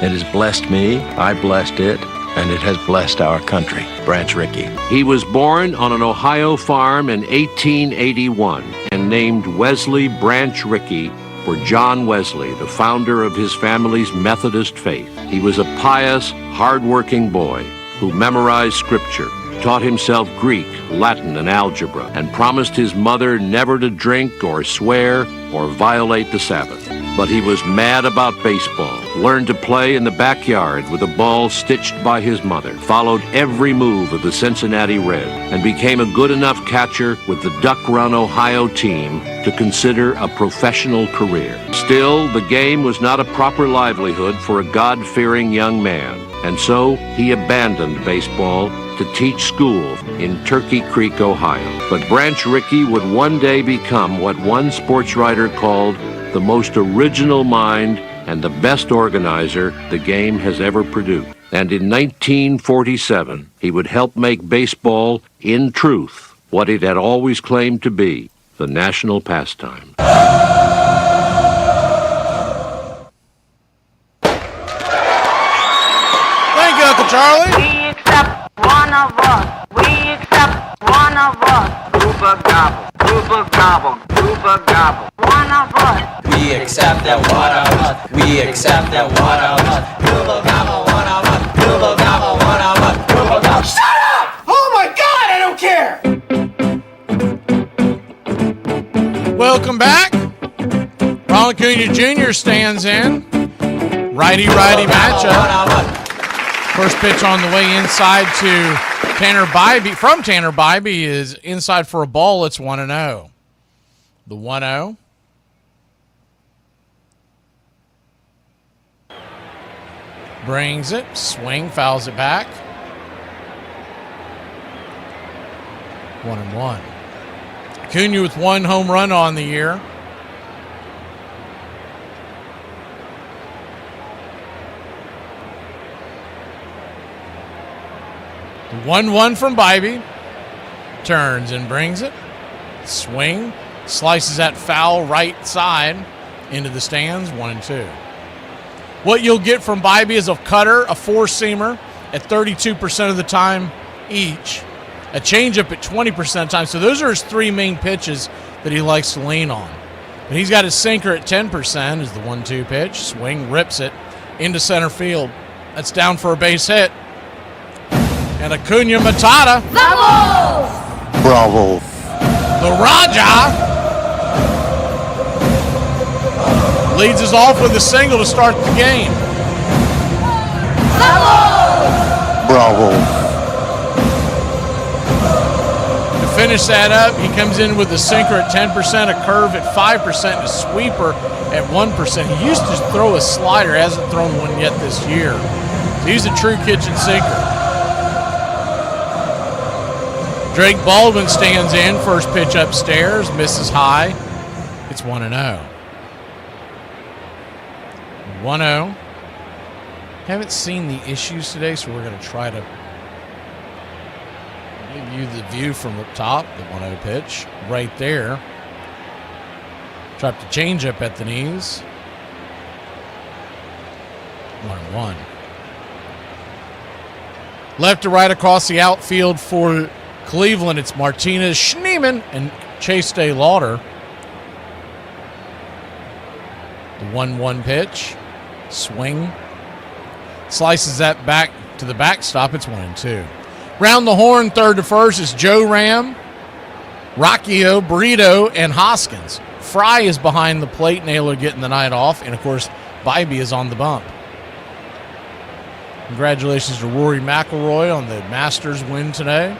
It has blessed me, I blessed it, and it has blessed our country. Branch Rickey. He was born on an Ohio farm in 1881 and named Wesley Branch Rickey for John Wesley, the founder of his family's Methodist faith. He was a pious, hard-working boy who memorized scripture, taught himself Greek, Latin, and algebra, and promised his mother never to drink or swear or violate the Sabbath. But he was mad about baseball, learned to play in the backyard with a ball stitched by his mother, followed every move of the Cincinnati Reds, and became a good enough catcher with the Duck Run, Ohio team to consider a professional career. Still, the game was not a proper livelihood for a God-fearing young man, and so he abandoned baseball to teach school in Turkey Creek, Ohio. But Branch Rickey would one day become what one sports writer called the most original mind and the best organizer the game has ever produced. And in 1947, he would help make baseball, in truth, what it had always claimed to be, the national pastime. Thank you, Uncle Charlie. We accept one of us. We accept one of us. Gooba gobble, gooba gobble, gooba gobble. One of us. We accept that one of us. We accept that one of us. Gooba gobble, one of us. Gooba gobble, one of us. Gooba gobble. Shut up! Oh my God, I don't care. Welcome back. Ronald Acuna Jr. stands in. Righty-righty matchup. First pitch on the way inside to Tanner Bybee. From Tanner Bybee is inside for a ball. It's 1-0. The 1-0. Brings it. Swing. Fouls it back. 1-1. Acuna with one home run on the year. The 1-1 from Bybee. Turns and brings it. Swing. Slices that foul right side into the stands. 1-2. What you'll get from Bybee is a cutter, a four-seamer at 32% of the time each, a changeup at 20% of the time. So those are his three main pitches that he likes to lean on. But he's got his sinker at 10% is the 1-2 pitch. Swing, rips it into center field. That's down for a base hit. And Acuna Matata. Bravo. The Raja leads us off with a single to start the game. Bravo. To finish that up, he comes in with a sinker at 10%, a curve at 5%, and a sweeper at 1%. He used to throw a slider, hasn't thrown one yet this year. So he's a true kitchen sinker. Drake Baldwin stands in, first pitch upstairs, misses high. It's 1-0. 1-0. Haven't seen the issues today, so we're going to try to give you the view from the top. The 1-0 pitch right there. Dropped a changeup at the knees. 1-1. Left to right across the outfield for Cleveland, it's Martinez, Schneemann, and Chase Day Lauder. The 1-1 pitch. Swing. Slices that back to the backstop. It's 1-2. Round the horn, third to first is Joe Ram, Rocchio, Burrito, and Hoskins. Fry is behind the plate. Naylor getting the night off. And, of course, Bybee is on the bump. Congratulations to Rory McIlroy on the Masters win today.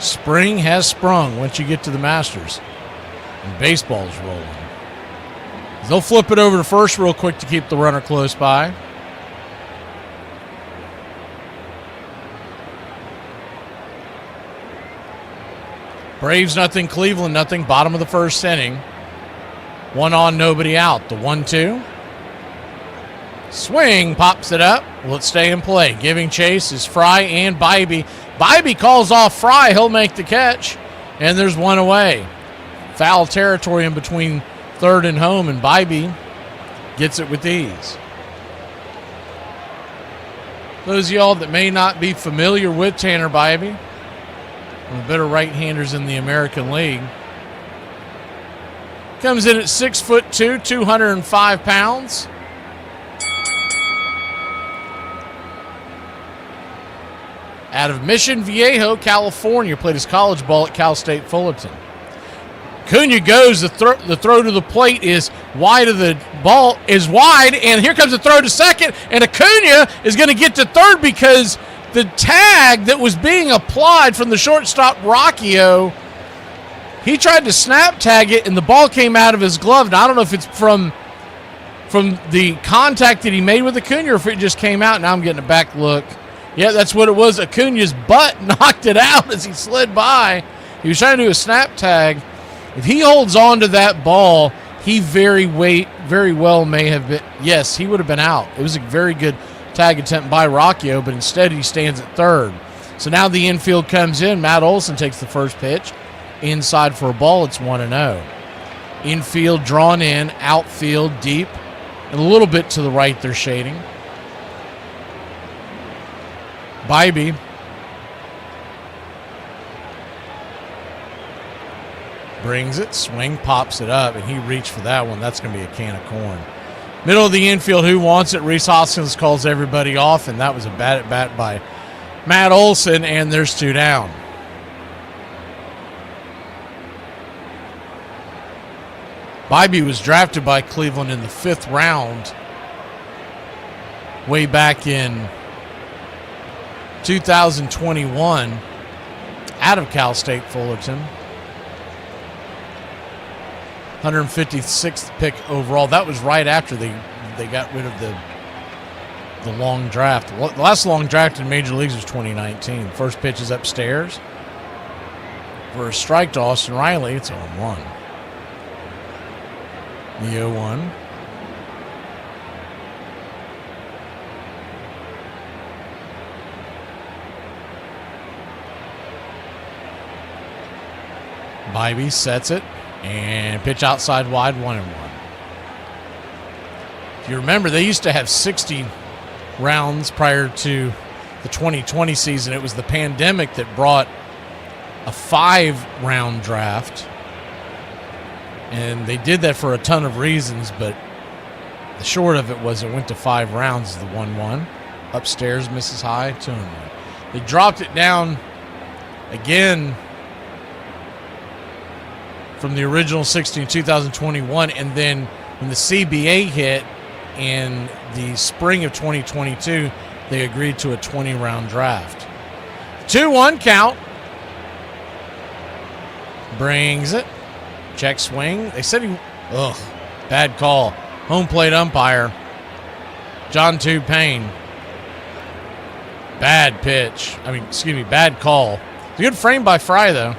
Spring has sprung once you get to the Masters. And baseball's rolling. They'll flip it over to first real quick to keep the runner close by. Braves nothing, Cleveland nothing. Bottom of the first inning. 1 on, nobody out. The 1-2. Swing, pops it up. Will it stay in play? Giving chase is Fry and Bybee. Bybee calls off Fry. He'll make the catch. And there's one away. Foul territory in between third and home, and Bybee gets it with ease. Those of y'all that may not be familiar with Tanner Bybee, one of the better right-handers in the American League, comes in at 6'2", 205 pounds. Out of Mission Viejo, California, played his college ball at Cal State Fullerton. Cunha goes, the throw to the plate is wide of the ball, is wide, and here comes the throw to second, and Acuna is going to get to third because the tag that was being applied from the shortstop, Rocchio, he tried to snap tag it, and the ball came out of his glove. Now, I don't know if it's from the contact that he made with Acuna or if it just came out. Now I'm getting a back look. Yeah, that's what it was. Acuna's butt knocked it out as he slid by. He was trying to do a snap tag. If he holds on to that ball, he very well may have been. Yes, he would have been out. It was a very good tag attempt by Rocchio, but instead he stands at third. So now the infield comes in. Matt Olson takes the first pitch. Inside for a ball, it's 1-0. Infield drawn in, outfield deep, and a little bit to the right they're shading. Bybee brings it, swing, pops it up, and he reached for that one. That's going to be a can of corn. Middle of the infield, who wants it? Reese Hoskins calls everybody off, and that was a bad at bat by Matt Olson, and there's 2 down. Bybee was drafted by Cleveland in the 5th round way back in 2021 out of Cal State Fullerton. 156th pick overall. That was right after they got rid of the long draft. The last long draft in Major Leagues was 2019. First pitch is upstairs. For a strike to Austin Riley, it's 0-1. The 0-1. Bybee sets it and pitch outside wide, 1-1. If you remember, they used to have 60 rounds prior to the 2020 season. It was the pandemic that brought a 5-round draft. And they did that for a ton of reasons, but the short of it was it went to 5 rounds, the 1-1. Upstairs, misses high, 2-1. They dropped it down again from the original 60 in 2021, and then when the CBA hit in the spring of 2022, they agreed to a 20-round draft. 2-1 count. Brings it. Check swing. They said bad call. Home plate umpire, John Tube Payne. Bad pitch. Bad call. It's a good frame by Fry, though.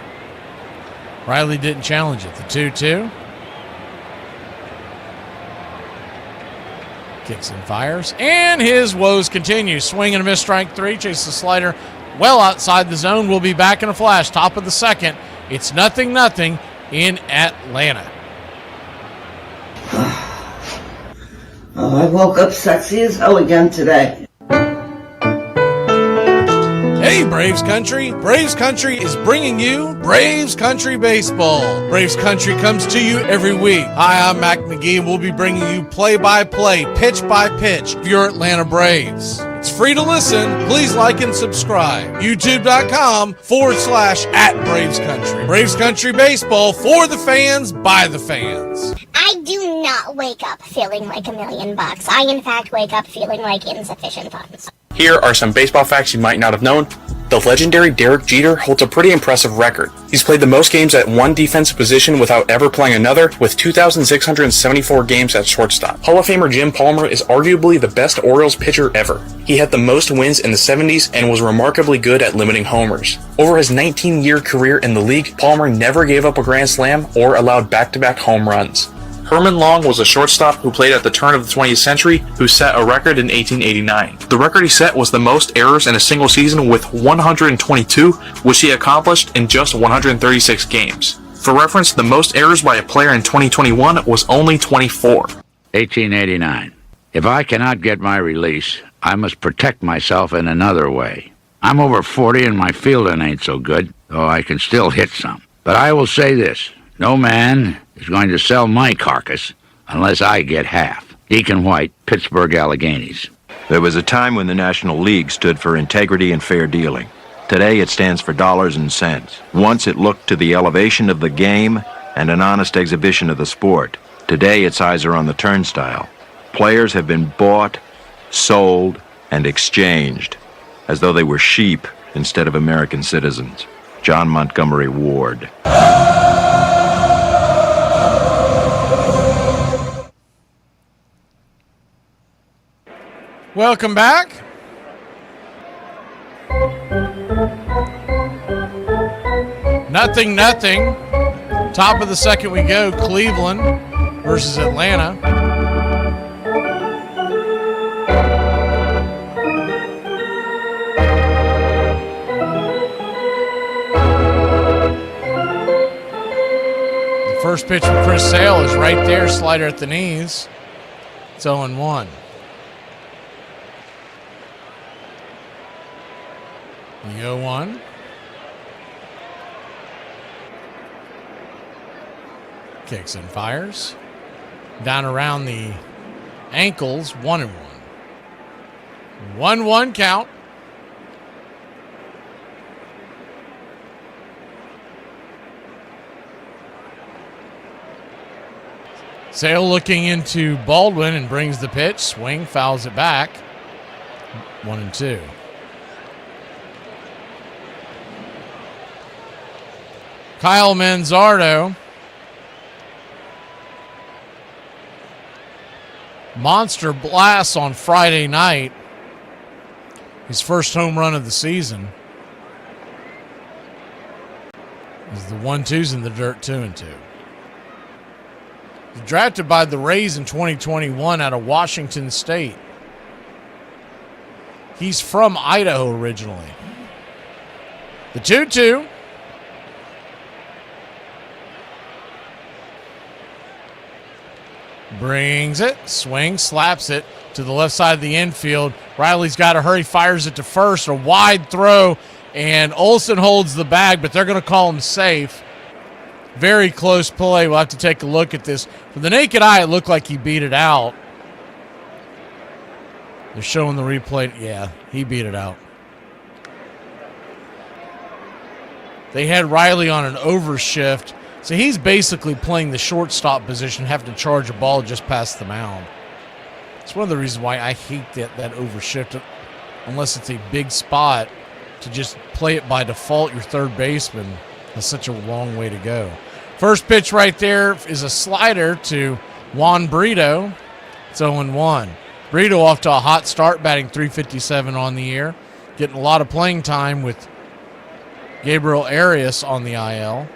Riley didn't challenge it. The 2-2. Kicks and fires. And his woes continue. Swing and a miss, strike 3. Chases the slider well outside the zone. We'll be back in a flash. Top of the second. It's 0-0 in Atlanta. I woke up sexy as hell again today. Hey, Braves Country! Braves Country is bringing you Braves Country Baseball. Braves Country comes to you every week. Hi, I'm Mac McGee, and we'll be bringing you play-by-play, pitch-by-pitch of your Atlanta Braves. It's free to listen. Please like and subscribe. YouTube.com/@BravesCountry. Braves Country Baseball for the fans, by the fans. I do not wake up feeling like $1,000,000. I, in fact, wake up feeling like insufficient funds. Here are some baseball facts you might not have known. the legendary Derek Jeter holds a pretty impressive record. He's played the most games at one defensive position without ever playing another, with 2,674 games at shortstop. Hall of Famer Jim Palmer is arguably the best Orioles pitcher ever. He had the most wins in the 70s and was remarkably good at limiting homers. Over his 19-year career in the league, Palmer never gave up a grand slam or allowed back-to-back home runs. Herman Long was a shortstop who played at the turn of the 20th century who set a record in 1889. The record he set was the most errors in a single season with 122, which he accomplished in just 136 games. For reference, the most errors by a player in 2021 was only 24. 1889. If I cannot get my release, I must protect myself in another way. I'm over 40 and my fielding ain't so good, though I can still hit some. But I will say this, no man is going to sell my carcass unless I get half. Deacon White, Pittsburgh Alleghenies. There was a time when the National League stood for integrity and fair dealing. Today it stands for dollars and cents. Once it looked to the elevation of the game and an honest exhibition of the sport. Today its eyes are on the turnstile. Players have been bought, sold, and exchanged as though they were sheep instead of American citizens. John Montgomery Ward. Welcome back. Nothing. Top of the second we go. Cleveland versus Atlanta. The first pitch from Chris Sale is right there. Slider at the knees. It's 0-1. The 0-1. Kicks and fires. Down around the ankles, 1-1. 1-1 count. Sale looking into Baldwin and brings the pitch. Swing, fouls it back. 1-2. Kyle Manzardo. Monster blast on Friday night. His first home run of the season. Is the 1-2s in the dirt, 2-2. He's drafted by the Rays in 2021 out of Washington State. He's from Idaho originally. The 2-2. Brings it, swings, slaps it to the left side of the infield. Riley's got to hurry, fires it to first, a wide throw, and Olsen holds the bag, but they're going to call him safe. Very close play. We'll have to take a look at this. From the naked eye, it looked like he beat it out. They're showing the replay. Yeah, he beat it out. They had Riley on an overshift. So he's basically playing the shortstop position, having to charge a ball just past the mound. It's one of the reasons why I hate that overshift, unless it's a big spot, to just play it by default, your third baseman. That's such a long way to go. First pitch right there is a slider to Juan Brito. It's 0-1. Brito off to a hot start, batting .357 on the year. Getting a lot of playing time with Gabriel Arias on the IL.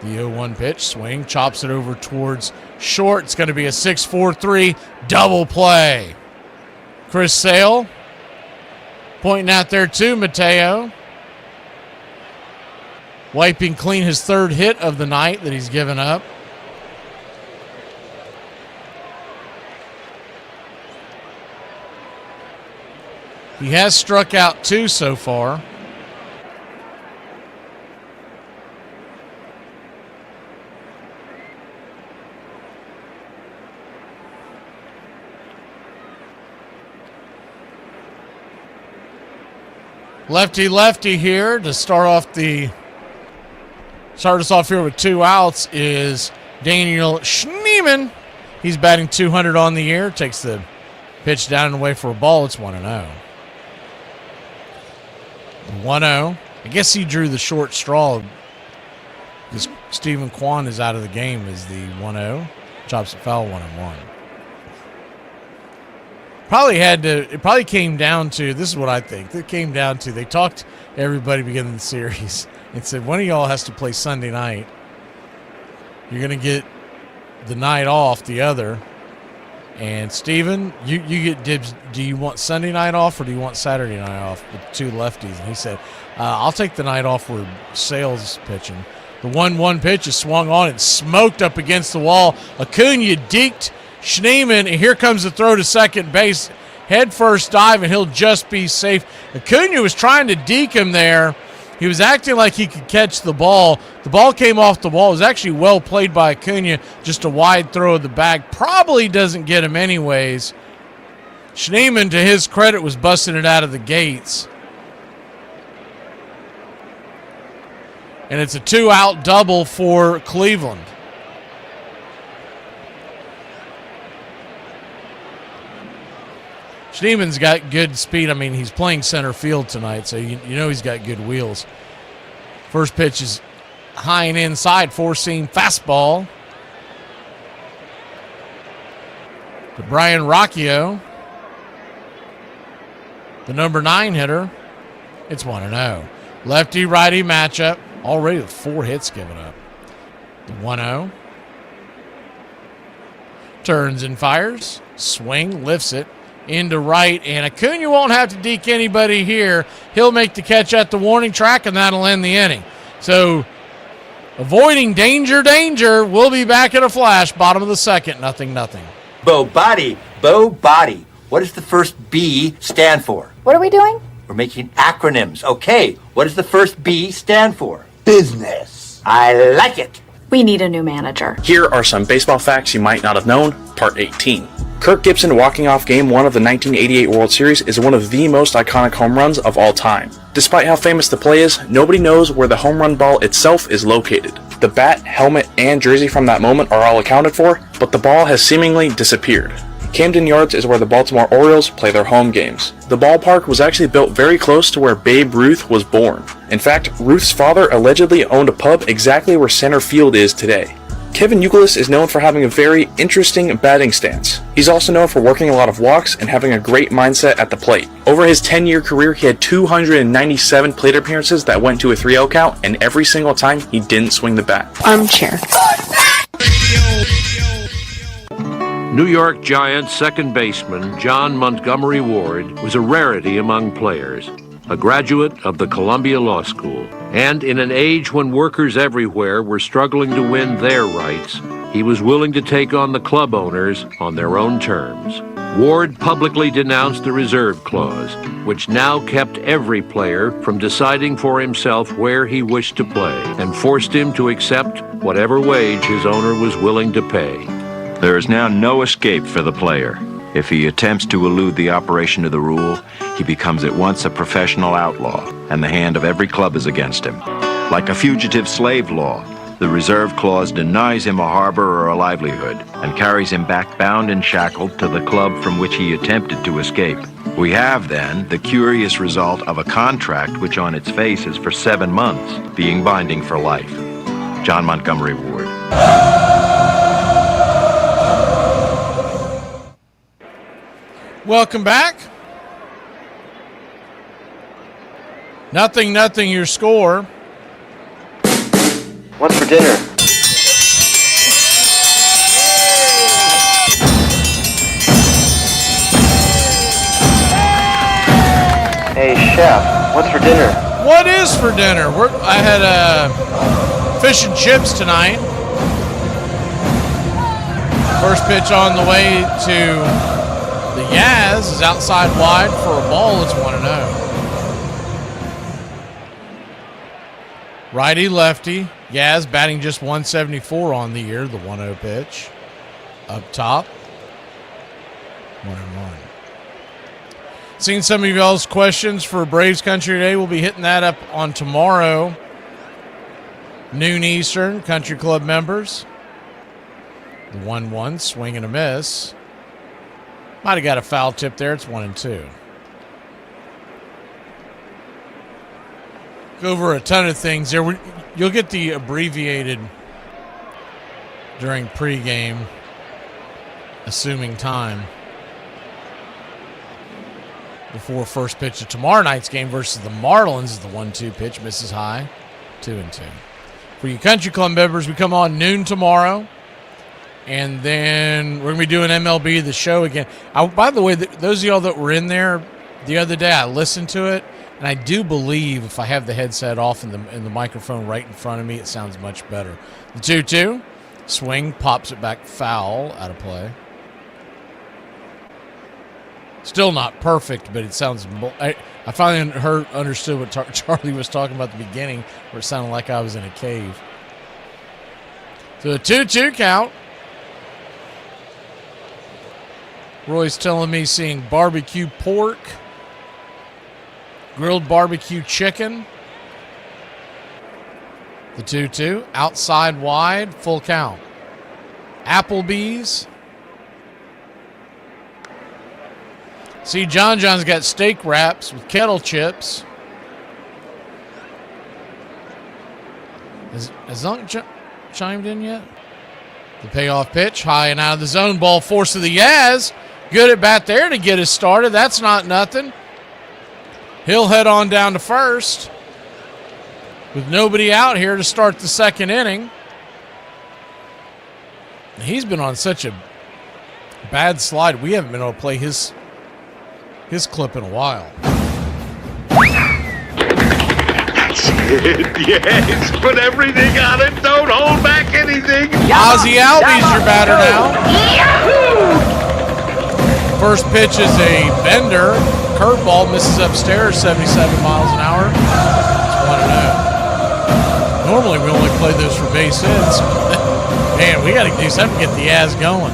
The 0-1 pitch, swing, chops it over towards short. It's going to be a 6-4-3 double play. Chris Sale pointing out there too, Mateo. Wiping clean his third hit of the night that he's given up. He has struck out 2 so far. Lefty here to start us off here with 2 outs is Daniel Schneemann. He's batting .200 on the year. Takes the Pitch down and away for a ball. It's 1-0. 1-0. I guess he drew the short straw because Stephen Kwan is out of the game as the 1-0. Chops it foul, 1-1. It probably came down to, this is what I think. It came down to, they talked to everybody beginning the series and said, one of y'all has to play Sunday night. You're going to get the night off, the other. And Steven, you get dibs. Do you want Sunday night off or do you want Saturday night off with two lefties? And he said, I'll take the night off where Sale's pitching. The 1-1 pitch is swung on and smoked up against the wall. Acuna deked Schneemann, and here comes the throw to second base. Head first dive, and he'll just be safe. Acuna was trying to deke him there. He was acting like he could catch the ball. The ball came off the wall. It was actually well played by Acuna. Just a wide throw of the bag. Probably doesn't get him anyways. Schneemann, to his credit, was busting it out of the gates. And it's a 2-out double for Cleveland. Schneemann's got good speed. I mean, he's playing center field tonight, so you know he's got good wheels. First pitch is high and inside, four-seam fastball to Brian Rocchio, the number 9 hitter. It's 1-0. Lefty-righty matchup, already with 4 hits given up. The 1-0. Turns and fires. Swing, lifts it into right, and Acuna won't have to deke anybody here. He'll make the catch at the warning track, and that'll end the inning. So, avoiding danger. We'll be back in a flash. Bottom of the second, 0-0. Bo Body. What does the first B stand for? What are we doing? We're making acronyms. Okay, what does the first B stand for? Business. I like it. We need a new manager. Here are some baseball facts you might not have known. Part 18. Kirk Gibson walking off Game 1 of the 1988 World Series is one of the most iconic home runs of all time. Despite how famous the play is, nobody knows where the home run ball itself is located. The bat, helmet, and jersey from that moment are all accounted for, but the ball has seemingly disappeared. Camden Yards is where the Baltimore Orioles play their home games. The ballpark was actually built very close to where Babe Ruth was born. In fact, Ruth's father allegedly owned a pub exactly where center field is today. Kevin Youkilis is known for having a very interesting batting stance. He's also known for working a lot of walks and having a great mindset at the plate. Over his 10-year career, he had 297 plate appearances that went to a 3-0 count, and every single time he didn't swing the bat. Armchair. New York Giants second baseman John Montgomery Ward was a rarity among players, a graduate of the Columbia Law School. And in an age when workers everywhere were struggling to win their rights, he was willing to take on the club owners on their own terms. Ward publicly denounced the reserve clause, which now kept every player from deciding for himself where he wished to play, and forced him to accept whatever wage his owner was willing to pay. There is now no escape for the player. If he attempts to elude the operation of the rule, he becomes at once a professional outlaw, and the hand of every club is against him. Like a fugitive slave law, the reserve clause denies him a harbor or a livelihood, and carries him back bound and shackled to the club from which he attempted to escape. We have, then, the curious result of a contract which on its face is for 7 months, being binding for life. John Montgomery Ward. Welcome back. 0-0 your score. What's for dinner? Hey, chef, what's for dinner? What is for dinner? I had fish and chips tonight. First pitch on the way to the Yaz is outside wide for a ball. It's 1-0. Righty, lefty. Yaz batting just 174 on the year. The 1-0 pitch. Up top. 1-1. Seen some of y'all's questions for Braves Country today. We'll be hitting that up on tomorrow. Noon Eastern, Country Club members. The 1-1, swing and a miss. Might have got a foul tip there. It's 1-2. Go over a ton of things there. You'll get the abbreviated during pregame, assuming time, before first pitch of tomorrow night's game versus the Marlins. The 1-2 pitch misses high, 2-2. For you country club members, we come on noon tomorrow, and then we're gonna be doing MLB The Show again. By the way, those of y'all that were in there the other day, I listened to it, and I do believe if I have the headset off and the microphone right in front of me, it sounds much better. The 2-2 swing, pops it back, foul, out of play. Still not perfect, but it sounds. I finally understood what Charlie was talking about at the beginning, where it sounded like I was in a cave. So a 2-2 count. Roy's telling me seeing barbecue pork, grilled barbecue chicken. The 2-2, outside wide, full count. Applebee's. See, John's got steak wraps with kettle chips. Has Unc chimed in yet? The payoff pitch, high and out of the zone. Ball force to the Yaz. Good at bat there to get us started. That's not nothing. He'll head on down to first with nobody out here to start the second inning. He's been on such a bad slide. We haven't been able to play his clip in a while. That's it. Yes, put everything on it. Don't hold back anything. Ozzy Albies your batter now. First pitch is a bender. Curveball misses upstairs, 77 miles an hour. It's 1-0. Normally we only play those for base hits. Man, we got to do something to get the ass going.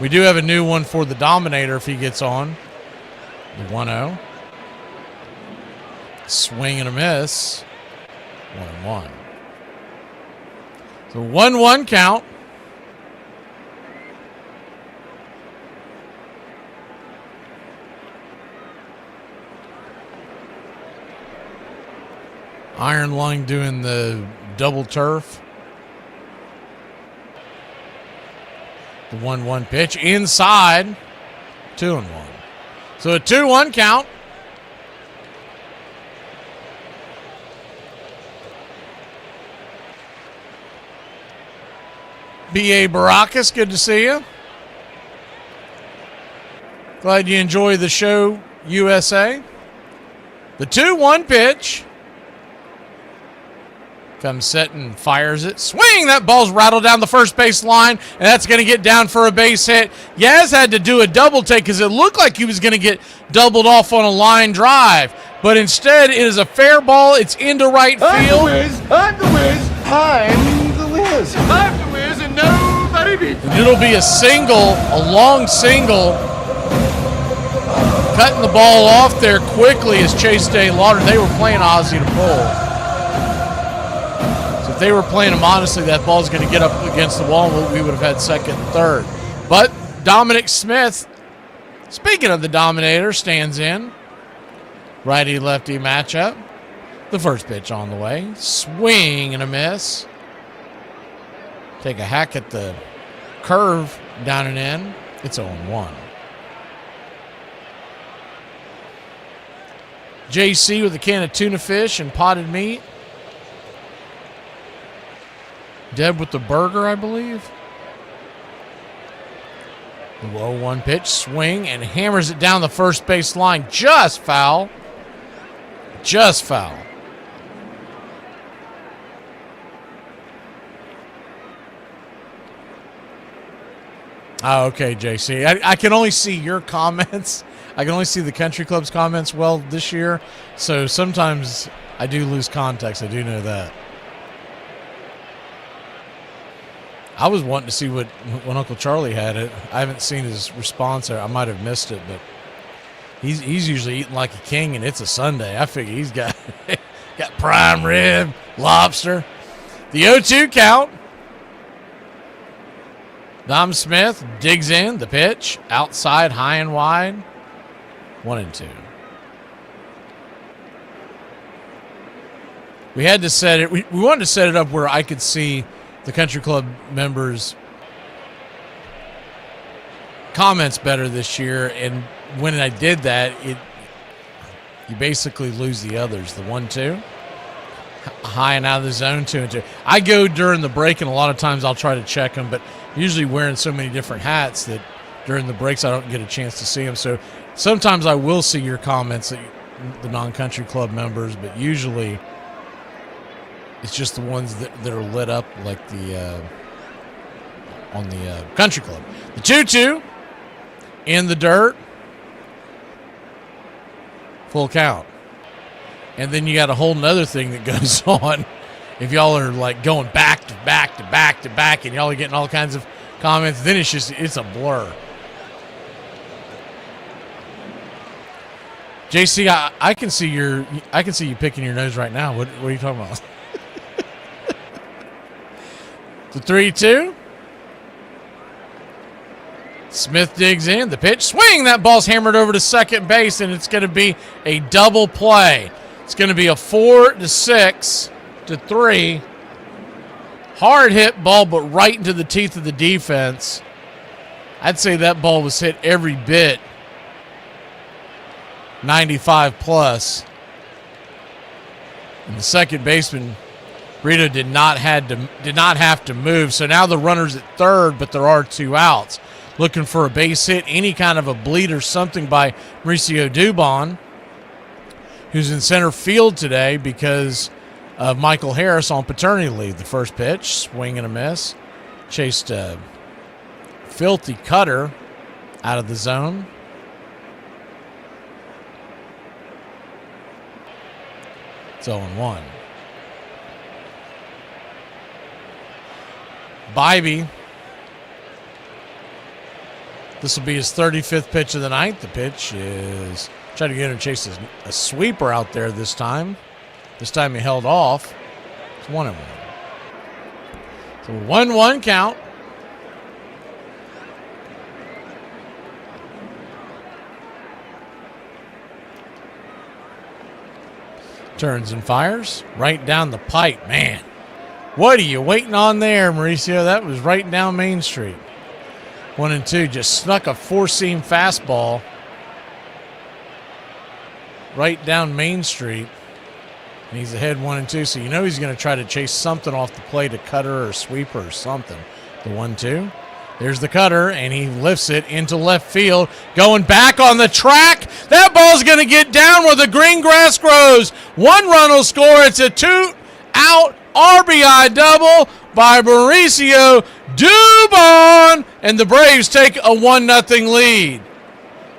We do have a new one for the Dominator if he gets on. The 1-0. Swing and a miss. 1-1. So 1-1 count. Iron Lung doing the double turf. The 1-1 pitch inside. 2-1. So a 2-1 count. B.A. Baracus, good to see you. Glad you enjoy the show, USA. The 2-1 pitch. Comes set and fires it. Swing! That ball's rattled down the first base line, and that's going to get down for a base hit. Yaz had to do a double take because it looked like he was going to get doubled off on a line drive. But instead, it is a fair ball. It's into right field. I'm the Wiz. I'm the Wiz, and nobody beats me. It'll be a single, a long single. Cutting the ball off there quickly is Chase Day Lauder. They were playing Ozzy to pull. If they were playing him honestly, that ball's going to get up against the wall, and we would have had second and third. But Dominic Smith, speaking of the Dominator, stands in. Righty-lefty matchup. The first pitch on the way. Swing and a miss. Take a hack at the curve, down and in. It's 0-1. JC with a can of tuna fish and potted meat. Deb with the burger, I believe. The 0-1 pitch, swing, and hammers it down the first base line. Just foul. Just foul. Oh, okay, JC. I can only see your comments. I can only see the country club's comments well this year. So sometimes I do lose context. I do know that. I was wanting to see when Uncle Charlie had it. I haven't seen his response. I might have missed it, but he's usually eating like a king, and it's a Sunday. I figure he's got prime rib, lobster. The 0-2 count. Dom Smith digs in the pitch. Outside, high and wide. 1-2. We had to set it. We wanted to set it up where I could see the country club members' comments better this year, and when I did that, you basically lose the others. The 1-2, high and out of the zone, 2-2. I go during the break, and a lot of times I'll try to check them, but usually wearing so many different hats that during the breaks I don't get a chance to see them. So sometimes I will see your comments, the non-country club members, but usually it's just the ones that are lit up like the on the country club. The 2-2 in the dirt. Full count. And then you got a whole nother thing that goes on. If y'all are like going back to back to back to back and y'all are getting all kinds of comments, then it's a blur. JC, I can see you picking your nose right now. What are you talking about? The 3-2. Smith digs in. The pitch. Swing. That ball's hammered over to second base, and it's going to be a double play. It's going to be a 4-6-3. Hard hit ball, but right into the teeth of the defense. I'd say that ball was hit every bit 95 plus. And the second baseman, Brito, did not have to move. So now the runner's at third, but there are 2 outs. Looking for a base hit, any kind of a bleed or something by Mauricio Dubon, who's in center field today because of Michael Harris on paternity leave. The first pitch, swing and a miss. Chased a filthy cutter out of the zone. It's 0-1. Bybee. This will be his 35th pitch of the night. The pitch is trying to get him and chase a sweeper out there this time. This time he held off. It's 1-1. So 1-1 count. Turns and fires right down the pipe. Man, what are you waiting on there, Mauricio? That was right down Main Street. 1-2, just snuck a four-seam fastball right down Main Street. And he's ahead 1-2, so you know he's going to try to chase something off the plate, a cutter or a sweeper or something. The 1-2. There's the cutter, and he lifts it into left field. Going back on the track. That ball's going to get down where the green grass grows. 1 run will score. It's a 2-out RBI double by Mauricio Dubon, and the Braves take a 1-0 lead.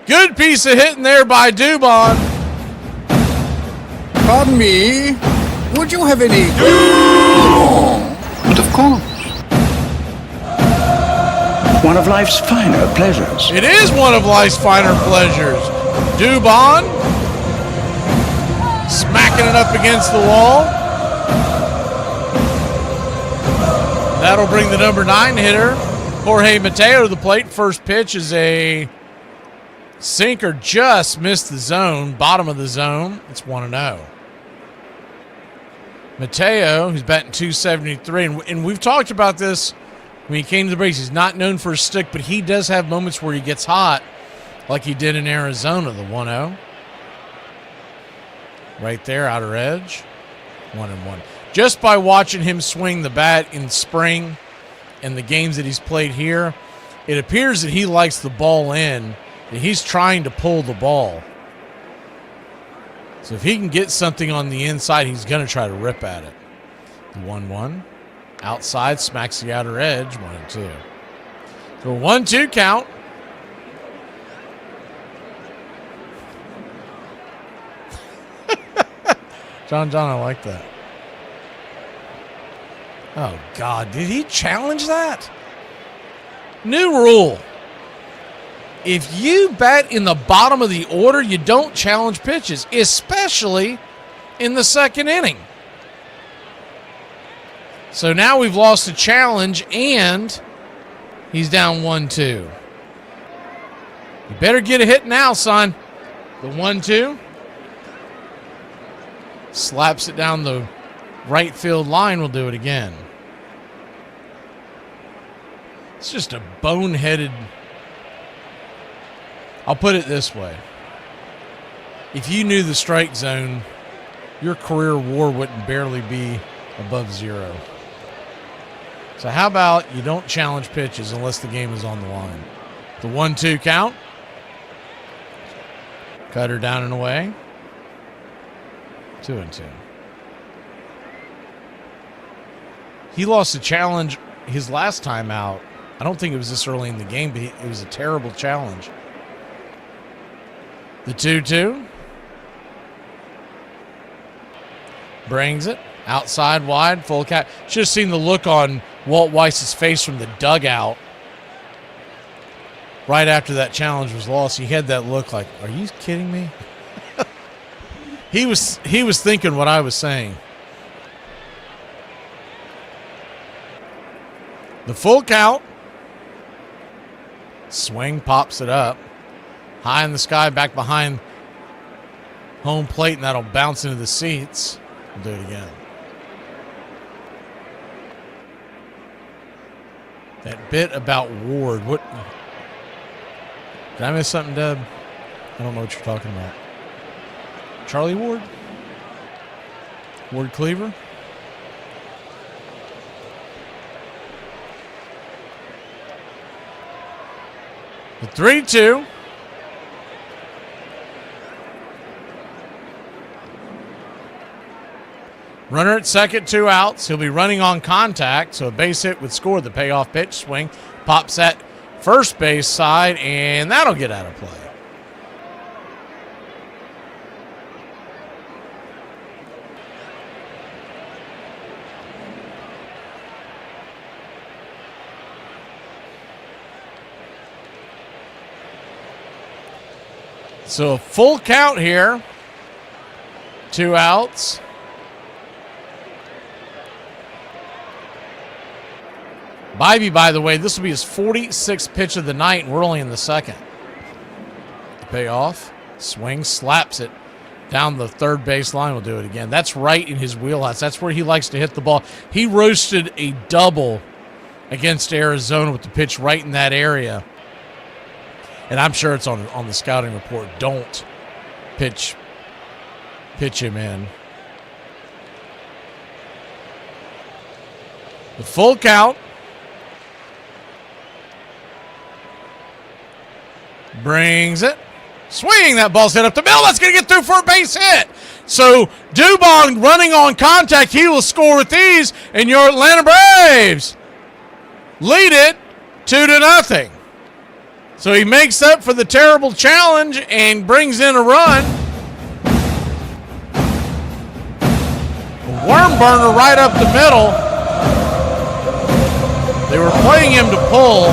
Good piece of hitting there by Dubon. Pardon me, would you have any? But of course. One of life's finer pleasures. It is one of life's finer pleasures. Dubon smacking it up against the wall. That'll bring the number 9 hitter, Jorge Mateo, to the plate. First pitch is a sinker, just missed the zone, bottom of the zone. It's 1-0. Mateo, who's batting .273, and we've talked about this when he came to the Braves. He's not known for his stick, but he does have moments where he gets hot, like he did in Arizona. The 1-0. Right there, outer edge. 1-1. Just by watching him swing the bat in spring and the games that he's played here, it appears that he likes the ball in, and he's trying to pull the ball. So if he can get something on the inside, he's going to try to rip at it. The 1-1. Outside, smacks the outer edge. 1-2. So a 1-2 count. John, I like that. Oh, God. Did he challenge that? New rule. If you bat in the bottom of the order, you don't challenge pitches, especially in the second inning. So now we've lost a challenge, and He's down 1-2. You better get a hit now, son. The 1-2. Slaps it down the right field line. Will do it again. It's just a boneheaded. I'll put it this way. If you knew the strike zone, your career WAR wouldn't barely be above 0. So how about you don't challenge pitches unless the game is on the line? The 1-2 count. Cutter down and away. 2-2. He lost a challenge his last time out. I don't think it was this early in the game, but it was a terrible challenge. The 2-2. Brings it. Outside wide. Full count. Should have seen the look on Walt Weiss's face from the dugout right after that challenge was lost. He had that look like, are you kidding me? He was thinking what I was saying. The full count. Swing, pops it up. High in the sky, back behind home plate, and that'll bounce into the seats. We'll do it again. That bit about Ward. What? Did I miss something, Deb? I don't know what you're talking about. Charlie Ward? Ward Cleaver? The 3-2. Runner at second, 2 outs. He'll be running on contact, so a base hit would score. The payoff pitch, swing, pops at first base side, and that'll get out of play. So a full count here. 2 outs. Bybee, by the way, this will be his 46th pitch of the night, and we're only in the second. The payoff. Swing, slaps it down the third base line. We'll do it again. That's right in his wheelhouse. That's where he likes to hit the ball. He roasted a double against Arizona with the pitch right in that area. And I'm sure it's on the scouting report. Don't pitch him in. The full count. Brings it. Swing. That ball's hit up the middle. That's going to get through for a base hit. So Dubon running on contact. He will score with these. And your Atlanta Braves lead it 2-0. So he makes up for the terrible challenge and brings in a run. A worm burner right up the middle. They were playing him to pull.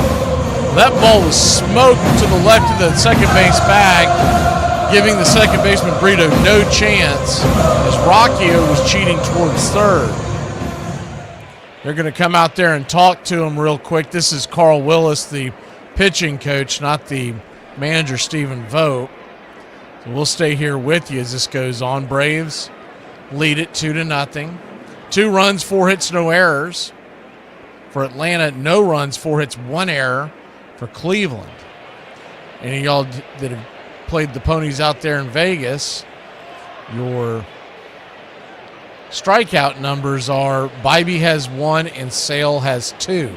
That ball was smoked to the left of the second base bag, giving the second baseman Brito no chance as Rocchio was cheating towards third. They're going to come out there and talk to him real quick. This is Carl Willis, the pitching coach, not the manager, Stephen Vogt. So we'll stay here with you as this goes on. Braves lead it 2-0. 2 runs, 4 hits, no errors. For Atlanta, no runs, 4 hits, 1 error for Cleveland. Any of y'all that have played the ponies out there in Vegas, your strikeout numbers are Bybee has 1 and Sale has 2.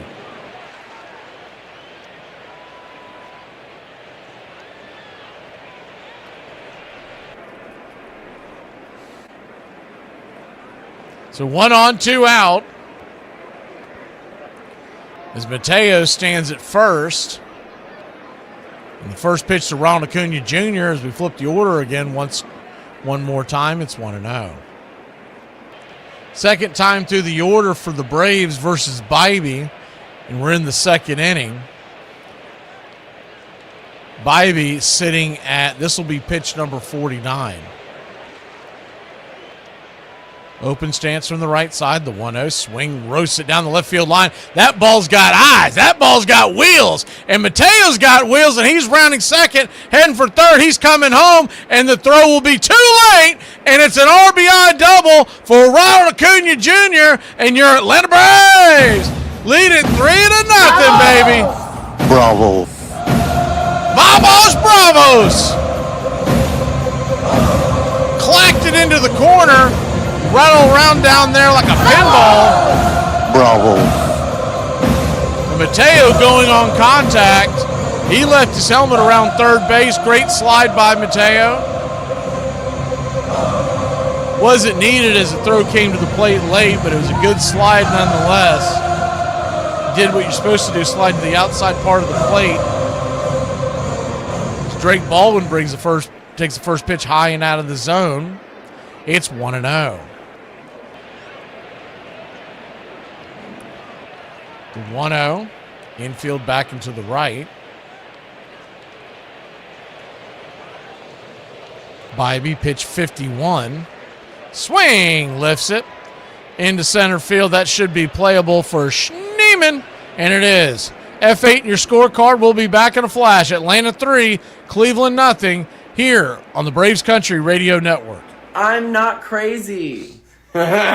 So 1 on, 2 out. As Mateo stands at first. And the first pitch to Ronald Acuna Jr. as we flip the order again one more time, it's 1-0. Second time through the order for the Braves versus Bybee, and we're in the second inning. Bybee sitting at, this will be pitch number 49. Open stance from the right side. The 1-0 swing roasts it down the left field line. That ball's got eyes. That ball's got wheels. And Mateo's got wheels, and he's rounding second, heading for third. He's coming home, and the throw will be too late, and it's an RBI double for Ronald Acuna Jr., and your Atlanta Braves lead it 3-0, baby. Bravo. Vamos, bravos. Clacked it into the corner. Rattle around down there like a pinball. Bravo. And Mateo going on contact. He left his helmet around third base. Great slide by Mateo. Wasn't needed as the throw came to the plate late, but it was a good slide nonetheless. Did what you're supposed to do, slide to the outside part of the plate. Drake Baldwin takes the first pitch high and out of the zone. It's 1-0. The 1-0, infield back into the right. Bybee, pitch 51. Swing, lifts it into center field. That should be playable for Schneeman, and it is. F8 in your scorecard. We'll be back in a flash. Atlanta 3, Cleveland 0, here on the Braves Country Radio Network. I'm not crazy. I'm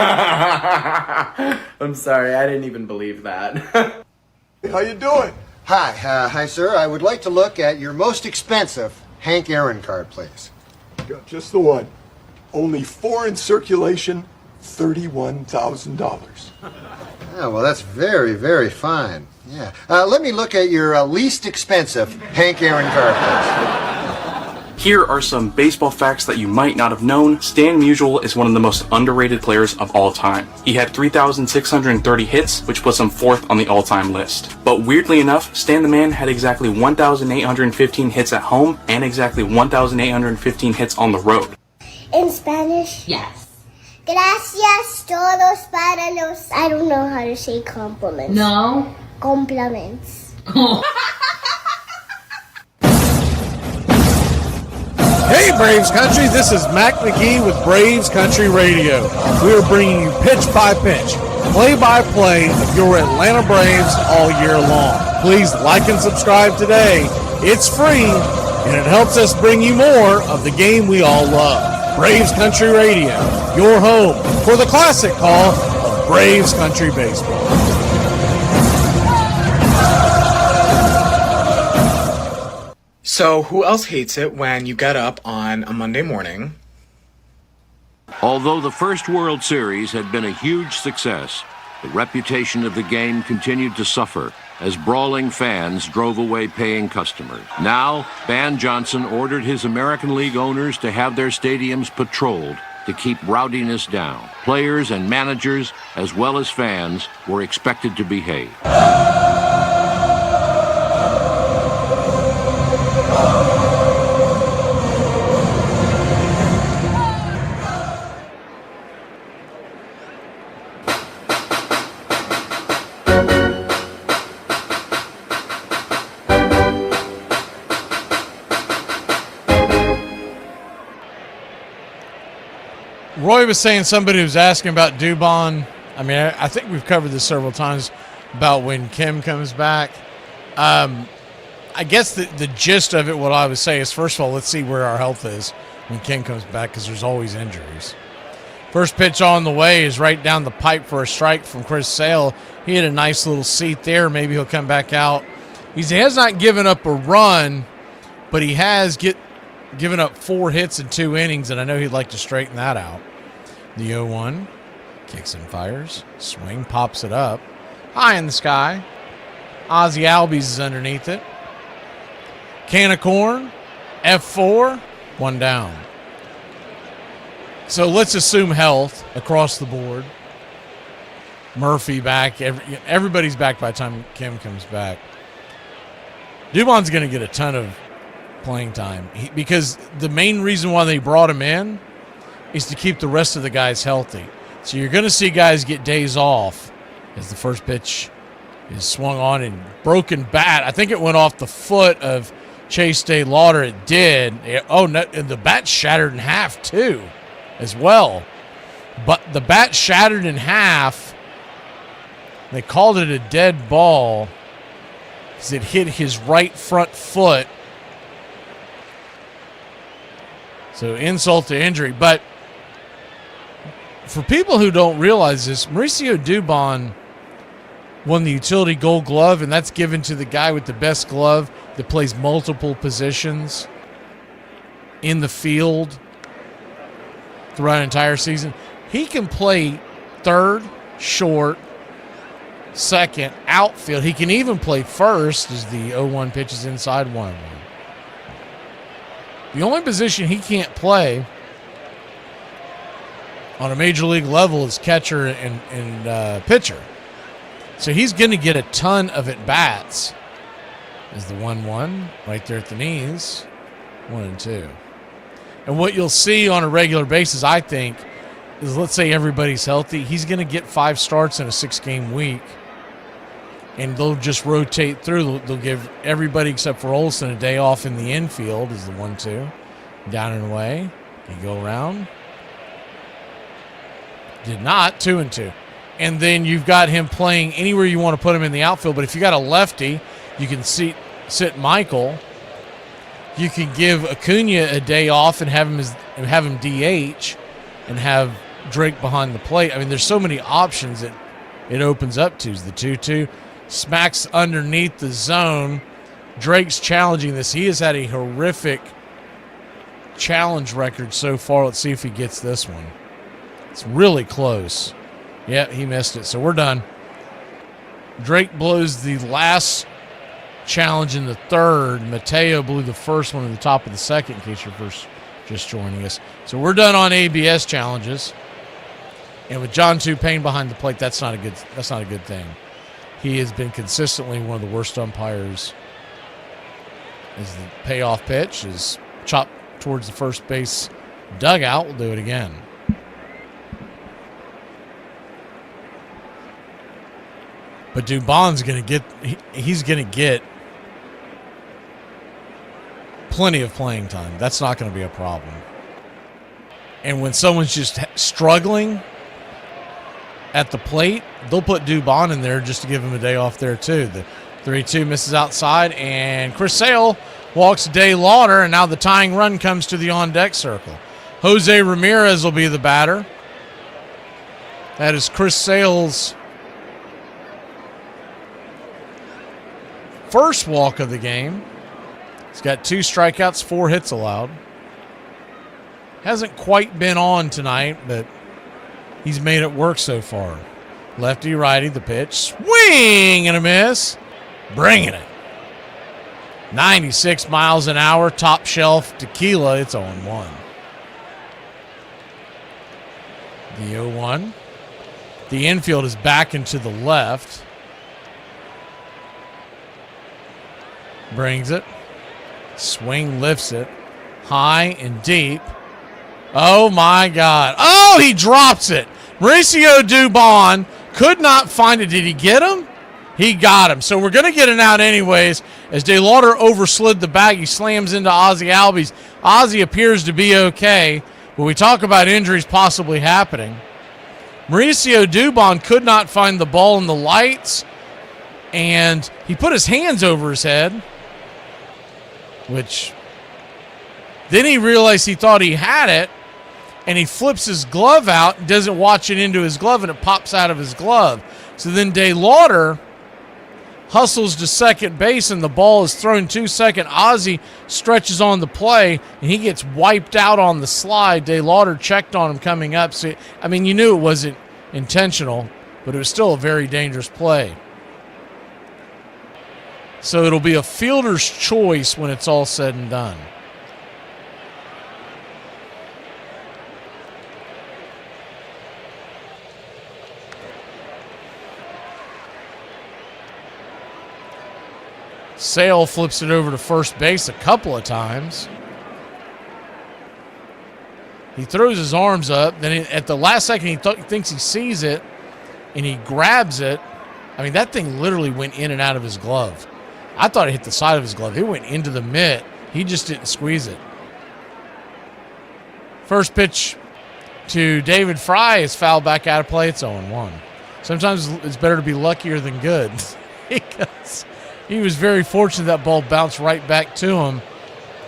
sorry, I didn't even believe that. How you doing? Hi, sir. I would like to look at your most expensive Hank Aaron card, please. Got just the one. Only 4 in circulation, $31,000. Oh, well, that's very, very fine. Yeah. Let me look at your least expensive Hank Aaron card, please. Here are some baseball facts that you might not have known. Stan Musial is one of the most underrated players of all time. He had 3,630 hits, which puts him 4th on the all-time list. But weirdly enough, Stan the Man had exactly 1,815 hits at home and exactly 1,815 hits on the road. In Spanish? Yes. Gracias todos para los... I don't know how to say compliments. No? Compliments. Hey Braves Country, this is Mac McGee with Braves Country Radio. We are bringing you pitch by pitch, play by play of your Atlanta Braves all year long. Please like and subscribe today. It's free and it helps us bring you more of the game we all love. Braves Country Radio, your home for the classic call of Braves Country Baseball. So, who else hates it when you get up on a Monday morning? Although the first World Series had been a huge success, the reputation of the game continued to suffer as brawling fans drove away paying customers. Now, Ban Johnson ordered his American League owners to have their stadiums patrolled to keep rowdiness down. Players and managers, as well as fans, were expected to behave. Roy was saying somebody was asking about Dubon. I mean, I think we've covered this several times about when Kim comes back. I guess the gist of it, what I would say is, first of all, let's see where our health is when Kim comes back because there's always injuries. First pitch on the way is right down the pipe for a strike from Chris Sale. He had a nice little seat there. Maybe he'll come back out. He has not given up a run, but he has given up 4 hits in 2 innings, and I know he'd like to straighten that out. The 0-1, kicks and fires, swing, pops it up, high in the sky. Ozzie Albies is underneath it. Can of corn, F4, 1 down. So let's assume health across the board. Murphy back, everybody's back by the time Kim comes back. Dubon's going to get a ton of playing time because the main reason why they brought him in is to keep the rest of the guys healthy. So you're going to see guys get days off as the first pitch is swung on and broken bat. I think it went off the foot of Chase Day Lauder. It did. And the bat shattered in half too as well. But the bat shattered in half. They called it a dead ball because it hit his right front foot. So insult to injury. But for people who don't realize this, Mauricio Dubon won the utility gold glove, and that's given to the guy with the best glove that plays multiple positions in the field throughout an entire season. He can play third, short, second, outfield. He can even play first as the 0-1 pitches inside 1-1. The only position he can't play on a major league level is catcher and pitcher. So he's going to get a ton of at-bats. Is the 1-1 right there at the knees. 1-2. And what you'll see on a regular basis, I think, is let's say everybody's healthy. He's going to get 5 starts in a 6-game week. And they'll just rotate through. They'll give everybody except for Olsen a day off in the infield is the 1-2. Down and away. You go around. Did not. 2-2. And then you've got him playing anywhere you want to put him in the outfield. But if you got a lefty, you can sit Michael. You can give Acuna a day off and have him DH and have Drake behind the plate. I mean, there's so many options that it opens up to. Is the 2-2 smacks underneath the zone. Drake's challenging this. He has had a horrific challenge record so far. Let's see if he gets this one. It's really close. Yeah, he missed it. So we're done. Drake blows the last challenge in the third. Mateo blew the first one in the top of the second, in case you're just joining us. So we're done on ABS challenges. And with John Tupain behind the plate, that's not a good thing. He has been consistently one of the worst umpires. As the payoff pitch is chopped towards the first base dugout. We'll do it again. But Dubon's going to get, he's going to get plenty of playing time. That's not going to be a problem. And when someone's just struggling at the plate, they'll put Dubon in there just to give him a day off there too. The 3-2 misses outside, and Chris Sale walks Day Lauder, and now the tying run comes to the on-deck circle. Jose Ramirez will be the batter. That is Chris Sale's first walk of the game. He's got 2 strikeouts, 4 hits allowed. Hasn't quite been on tonight, but he's made it work so far. Lefty, righty, the pitch. Swing and a miss. Bringing it. 96 miles an hour, top shelf tequila. It's 0-1. The 0-1. The infield is back into the left. Brings it. Swing, lifts it. High and deep. Oh, my God. Oh, he drops it. Mauricio Dubon could not find it. Did he get him? He got him. So we're going to get an out anyways. As De Lauder overslid the bag, he slams into Ozzie Albies. Ozzie appears to be okay. When we talk about injuries possibly happening, Mauricio Dubon could not find the ball in the lights, and he put his hands over his head, which then he realized he thought he had it, and he flips his glove out and doesn't watch it into his glove, and it pops out of his glove. So then De Lauder hustles to second base, and the ball is thrown 2 second. Ozzie stretches on the play, and he gets wiped out on the slide. De Lauder checked on him coming up. So, I mean, you knew it wasn't intentional, but it was still a very dangerous play. So it'll be a fielder's choice when it's all said and done. Sale flips it over to first base a couple of times. He throws his arms up. Then at the last second, he thinks he sees it, and he grabs it. I mean, that thing literally went in and out of his glove. I thought it hit the side of his glove. It went into the mitt. He just didn't squeeze it. First pitch to David Fry is fouled back out of play. It's 0-1. Sometimes it's better to be luckier than good because he was very fortunate that ball bounced right back to him.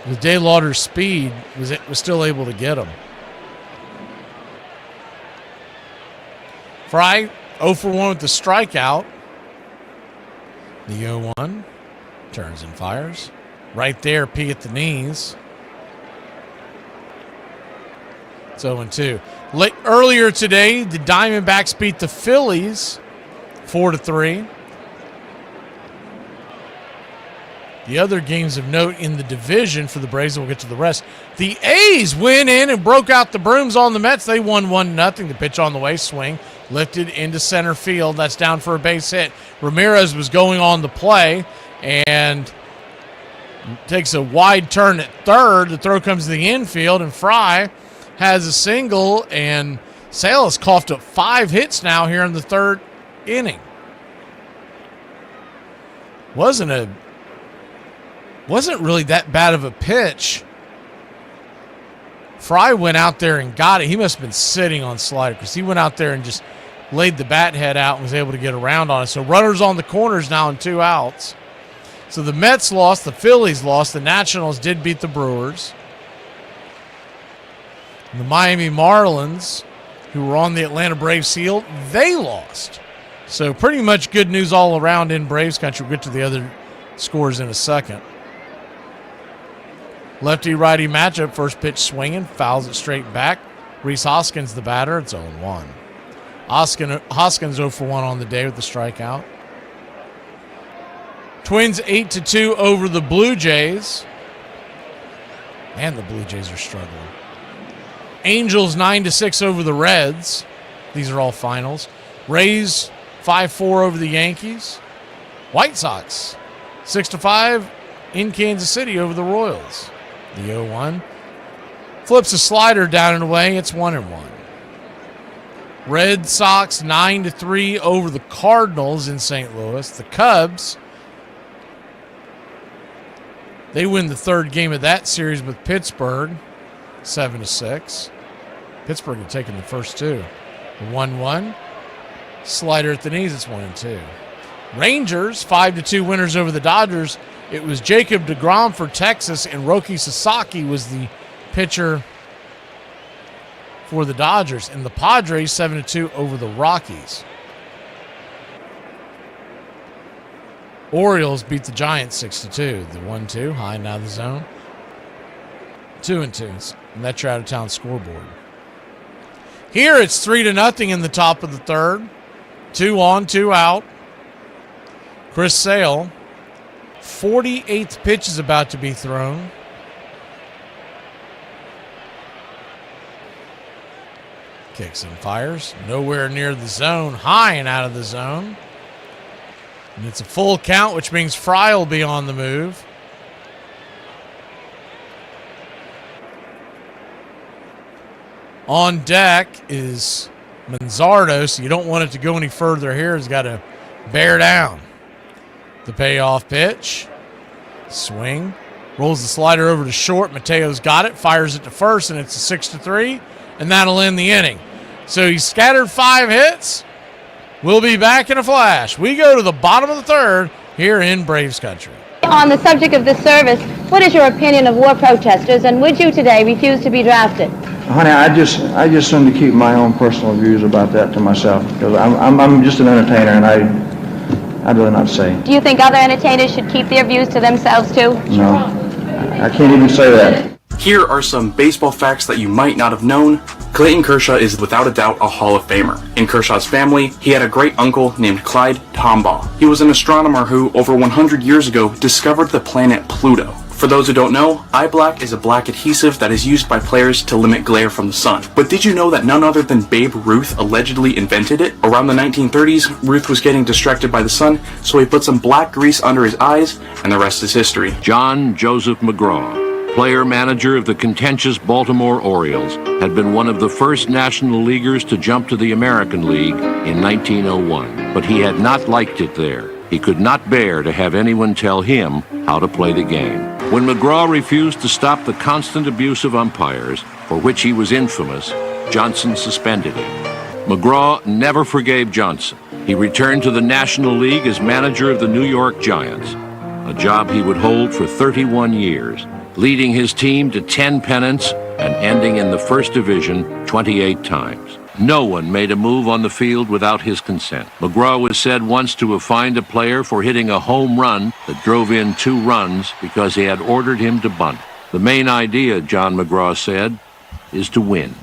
With Daylauder's speed, was still able to get him. Fry 0 for 1 with the strikeout. The 0-1 turns and fires. Right there, P at the knees. It's 0-2. Earlier today, the Diamondbacks beat the Phillies 4-3. The other games of note in the division for the Braves, we'll get to the rest. The A's went in and broke out the brooms on the Mets. They won 1-0. The pitch on the way, swing, lifted into center field. That's down for a base hit. Ramirez was going on the play and takes a wide turn at third. The throw comes to the infield, and Fry has a single, and Sale has coughed up 5 hits now here in the third inning. Wasn't really that bad of a pitch. Fry went out there and got it. He must have been sitting on slider because he went out there and just laid the bat head out and was able to get around on it. So runners on the corners now and 2 outs. So the Mets lost, the Phillies lost, the Nationals did beat the Brewers. And the Miami Marlins, who were on the Atlanta Braves field, they lost. So pretty much good news all around in Braves country. We'll get to the other scores in a second. Lefty-righty matchup, first pitch swinging, fouls it straight back. Rhys Hoskins, the batter, it's 0-1. Hoskins 0 for 1 on the day with the strikeout. Twins 8-2 over the Blue Jays. And the Blue Jays are struggling. Angels 9-6 over the Reds. These are all finals. Rays 5-4 over the Yankees. White Sox 6-5 in Kansas City over the Royals. The 0-1 flips a slider down and away. It's 1-1. Red Sox 9-3 over the Cardinals in St. Louis. The Cubs, they win the third game of that series with Pittsburgh 7-6. Pittsburgh had taken the first 2. 1-1 slider at the knees. It's 1-2. Rangers 5-2 winners over the Dodgers. It was Jacob deGrom for Texas, and Roki Sasaki was the pitcher for the Dodgers. And the Padres 7-2 over the Rockies. Orioles beat the Giants 6-2. The 1-2, high and out of the zone. 2-2. And that's your out-of-town scoreboard. Here it's 3-0 in the top of the third. 2 on, 2 out. Chris Sale, 48th pitch is about to be thrown. Kicks and fires. Nowhere near the zone. High and out of the zone. And it's a full count, which means Fry will be on the move. On deck is Manzardo, so you don't want it to go any further here. He's got to bear down. The payoff pitch. Swing. Rolls the slider over to short. Mateo's got it. Fires it to first, and it's a 6-3. And that'll end the inning. So he scattered 5 hits. We'll be back in a flash. We go to the bottom of the third here in Braves country. On the subject of this service, what is your opinion of war protesters, and would you today refuse to be drafted? Honey, I just seem to keep my own personal views about that to myself, because I'm just an entertainer, and I'd really not say. Do you think other entertainers should keep their views to themselves too? No, I can't even say that. Here are some baseball facts that you might not have known. Clayton Kershaw is without a doubt a Hall of Famer. In Kershaw's family, he had a great uncle named Clyde Tombaugh. He was an astronomer who, over 100 years ago, discovered the planet Pluto. For those who don't know, eye black is a black adhesive that is used by players to limit glare from the sun. But did you know that none other than Babe Ruth allegedly invented it? Around the 1930s, Ruth was getting distracted by the sun, so he put some black grease under his eyes, and the rest is history. John Joseph McGraw, player-manager of the contentious Baltimore Orioles, had been one of the first National Leaguers to jump to the American League in 1901. But he had not liked it there. He could not bear to have anyone tell him how to play the game. When McGraw refused to stop the constant abuse of umpires, for which he was infamous, Johnson suspended him. McGraw never forgave Johnson. He returned to the National League as manager of the New York Giants, a job he would hold for 31 years, leading his team to 10 pennants and ending in the first division 28 times. No one made a move on the field without his consent. McGraw was said once to have fined a player for hitting a home run that drove in 2 runs because he had ordered him to bunt. The main idea, John McGraw said, is to win.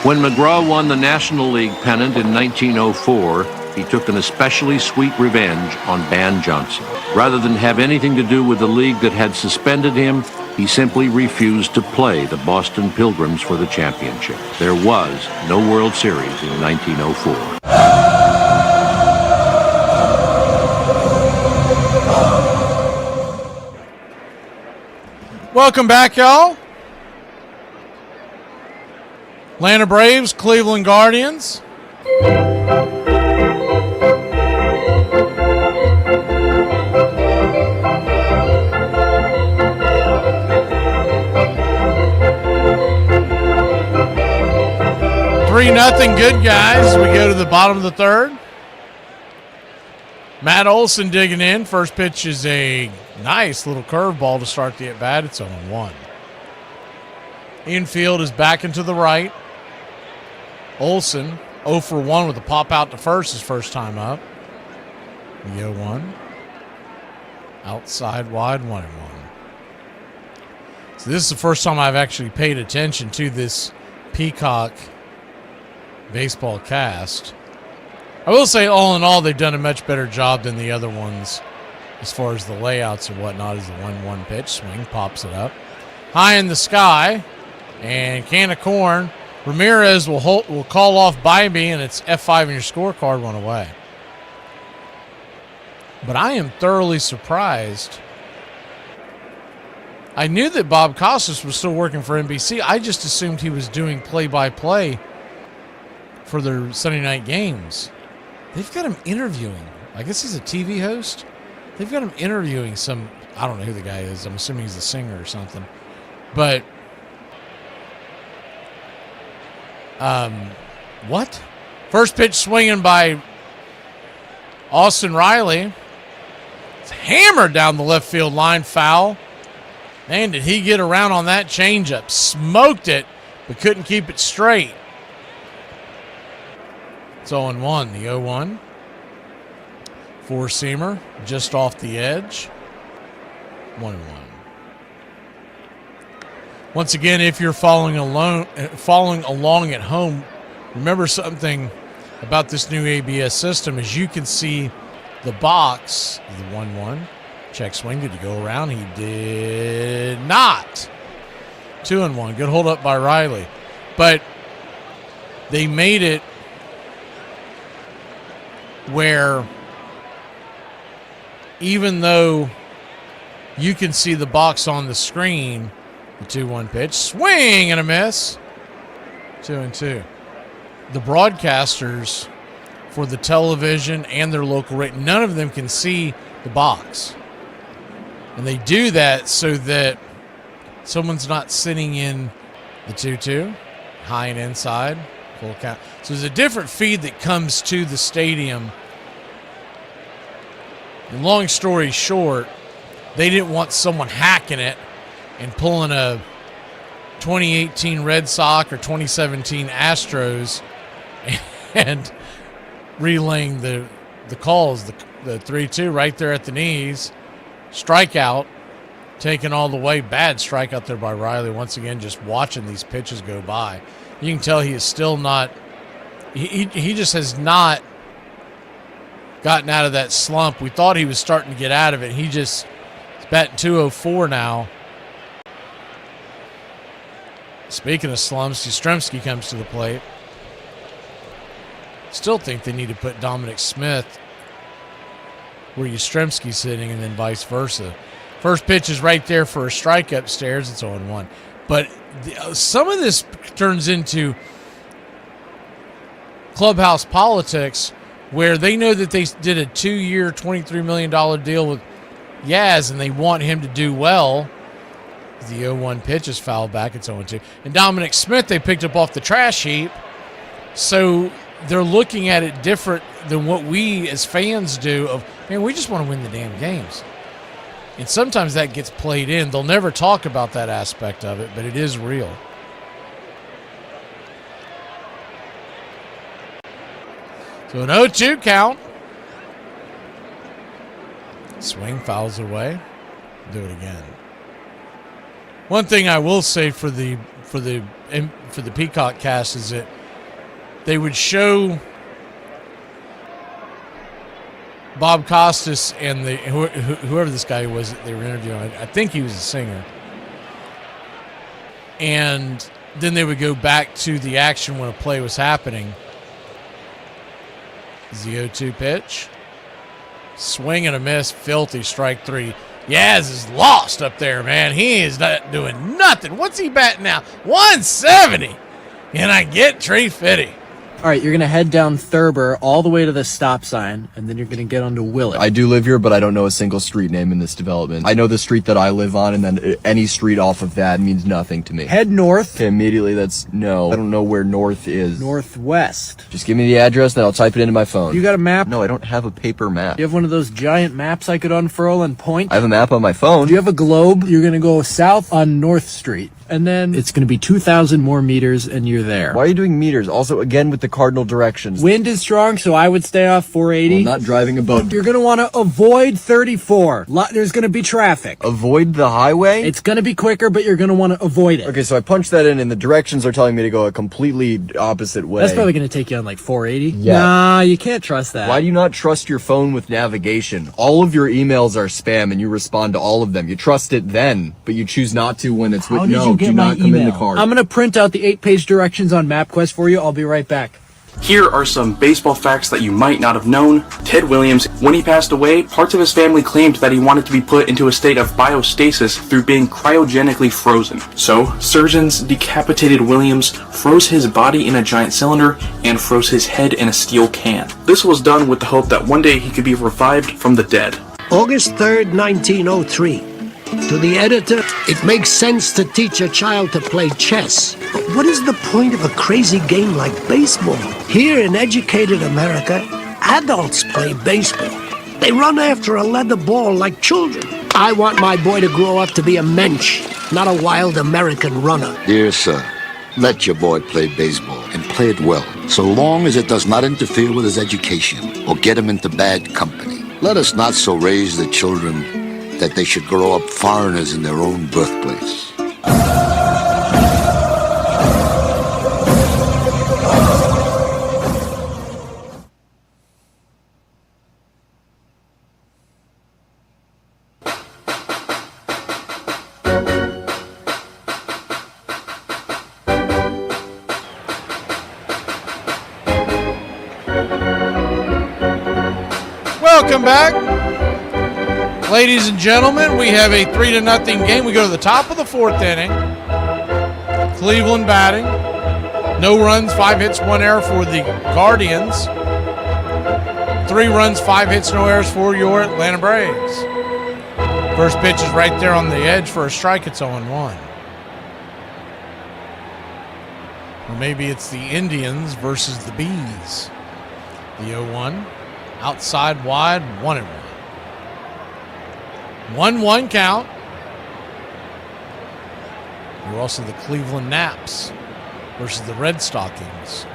When McGraw won the National League pennant in 1904, he took an especially sweet revenge on Ban Johnson. Rather than have anything to do with the league that had suspended him, he simply refused to play the Boston Pilgrims for the championship. There was no World Series in 1904. Welcome back, y'all. Atlanta Braves, Cleveland Guardians. Nothing good, guys. We go to the bottom of the third. Matt Olson digging in. First pitch is a nice little curveball to start the at-bat. It's 0-1. Infield is back into the right. Olson 0 for 1 with a pop out to first his first time up. The 0-1. Outside wide 1-1. So this is the first time I've actually paid attention to this Peacock baseball cast. I will say, all in all, they've done a much better job than the other ones as far as the layouts and whatnot. As the 1-1 pitch swing pops it up high in the sky, and can of corn. Ramirez will call off Bybee, and it's F5 in your scorecard, 1 away. But I am thoroughly surprised. I knew that Bob Costas was still working for NBC. I just assumed he was doing play-by-play for their Sunday night games. They've got him interviewing. I guess he's a TV host. They've got him interviewing some, I don't know who the guy is. I'm assuming he's a singer or something. But, what? First pitch swinging by Austin Riley. It's hammered down the left field line, foul. Man, did he get around on that changeup. Smoked it, but couldn't keep it straight. It's 0-1, the 0-1. Four-seamer, just off the edge. 1-1. Once again, if you're following along at home, remember something about this new ABS system is you can see the box, the 1-1. Check swing, did he go around? He did not. 2-1, good hold up by Riley. But they made it where even though you can see the box on the screen, the 2-1 pitch, swing and a miss, 2-2. The broadcasters for the television and their local rate, none of them can see the box. And they do that so that someone's not sitting in the 2-2, high and inside. Full count. So there's a different feed that comes to the stadium. And long story short, they didn't want someone hacking it and pulling a 2018 Red Sox or 2017 Astros and relaying the calls, the 3-2 right there at the knees. Strikeout, taken all the way. Bad strikeout there by Riley. Once again, just watching these pitches go by. You can tell he is still not, he just has not gotten out of that slump. We thought he was starting to get out of it. He just is batting .204 now. Speaking of slumps, Yastrzemski comes to the plate. Still think they need to put Dominic Smith where Yastrzemski's sitting and then vice versa. First pitch is right there for a strike upstairs. It's 0-1. But some of this turns into clubhouse politics where they know that they did a 2-year, $23 million deal with Yaz and they want him to do well. The 0-1 pitch is fouled back. It's 0-2. And Dominic Smith, they picked up off the trash heap So they're looking at it different than what we as fans do of, man, we just want to win the damn games. And sometimes that gets played in. They'll never talk about that aspect of it, but it is real. So an 0-2 count. Swing fouls away. Do it again. One thing I will say for the Peacock cast is that they would show Bob Costas and whoever this guy was that they were interviewing. I think he was a singer. And then they would go back to the action when a play was happening. Is the 0-2 pitch. Swing and a miss, filthy strike three. Yaz is lost up there, man. He is not doing nothing. What's he batting now? 170. And I get Tree Fitty. All right, you're going to head down Thurber all the way to the stop sign, and then you're going to get onto Willett. I do live here, but I don't know a single street name in this development. I know the street that I live on, and then any street off of that means nothing to me. Head north. Okay, immediately, no. I don't know where north is. Northwest. Just give me the address, then I'll type it into my phone. You got a map? No, I don't have a paper map. You have one of those giant maps I could unfurl and point? I have a map on my phone. Do you have a globe? You're going to go south on North Street. And then it's going to be 2,000 more meters, and you're there. Why are you doing meters? Also, again, with the cardinal directions. Wind is strong, so I would stay off 480. I'm not driving a boat. You're going to want to avoid 34. There's going to be traffic. Avoid the highway? It's going to be quicker, but you're going to want to avoid it. Okay, so I punched that in, and the directions are telling me to go a completely opposite way. That's probably going to take you on like 480. Yeah. Nah, you can't trust that. Why do you not trust your phone with navigation? All of your emails are spam, and you respond to all of them. You trust it then, but you choose not to when it's with no. Do not come in the car. I'm going to print out the 8-page directions on MapQuest for you. I'll be right back. Here are some baseball facts that you might not have known. Ted Williams, when he passed away, parts of his family claimed that he wanted to be put into a state of biostasis through being cryogenically frozen. So, surgeons decapitated Williams, froze his body in a giant cylinder, and froze his head in a steel can. This was done with the hope that one day he could be revived from the dead. August 3rd, 1903. To the editor, it makes sense to teach a child to play chess. But what is the point of a crazy game like baseball? Here in educated America, adults play baseball. They run after a leather ball like children. I want my boy to grow up to be a mensch, not a wild American runner. Dear sir, let your boy play baseball and play it well, so long as it does not interfere with his education or get him into bad company. Let us not so raise the children that they should grow up foreigners in their own birthplace. Welcome back. Ladies and gentlemen, we have a 3-0 game. We go to the top of the 4th inning. Cleveland batting. No runs, 5 hits, 1 error for the Guardians. 3 runs, 5 hits, no errors for your Atlanta Braves. First pitch is right there on the edge for a strike. It's 0-1. Or maybe it's the Indians versus the Bees. The 0-1. Outside wide, 1-1. 1-1 count. You're also the Cleveland Naps versus the Red Stockings,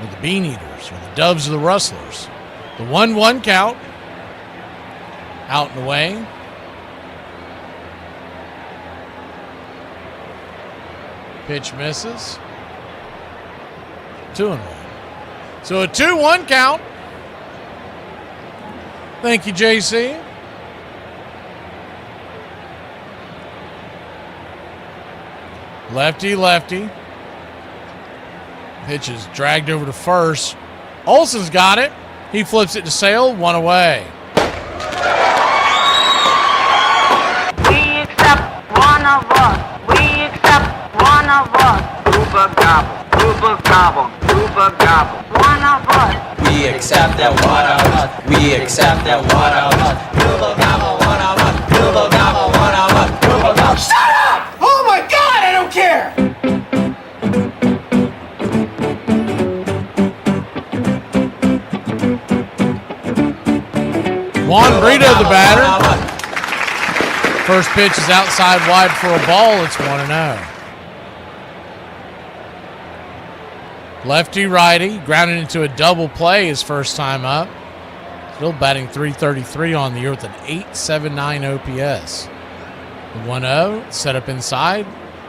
or the Bean Eaters, or the Doves or the Rustlers. The 1-1 count. Out and away. Pitch misses. 2-1. So a 2-1 count. Thank you, JC. Lefty, lefty. Pitch is dragged over to first. Olsen's got it. He flips it to Sale. 1 away. We accept one of us. We accept one of us. Uber gobble, Uber gobble, Uber gobble. One of us. We accept that one of us. We accept that one of us. Uber gobble, one of us. Uber gobble, one of us. Uber gobble. Shut up! Oh my God, I don't care! First pitch is outside wide for a ball. It's 1-0. Lefty righty grounded into a double play his first time up. Still batting .333 on the year with an .879 OPS. The 1-0 set up inside,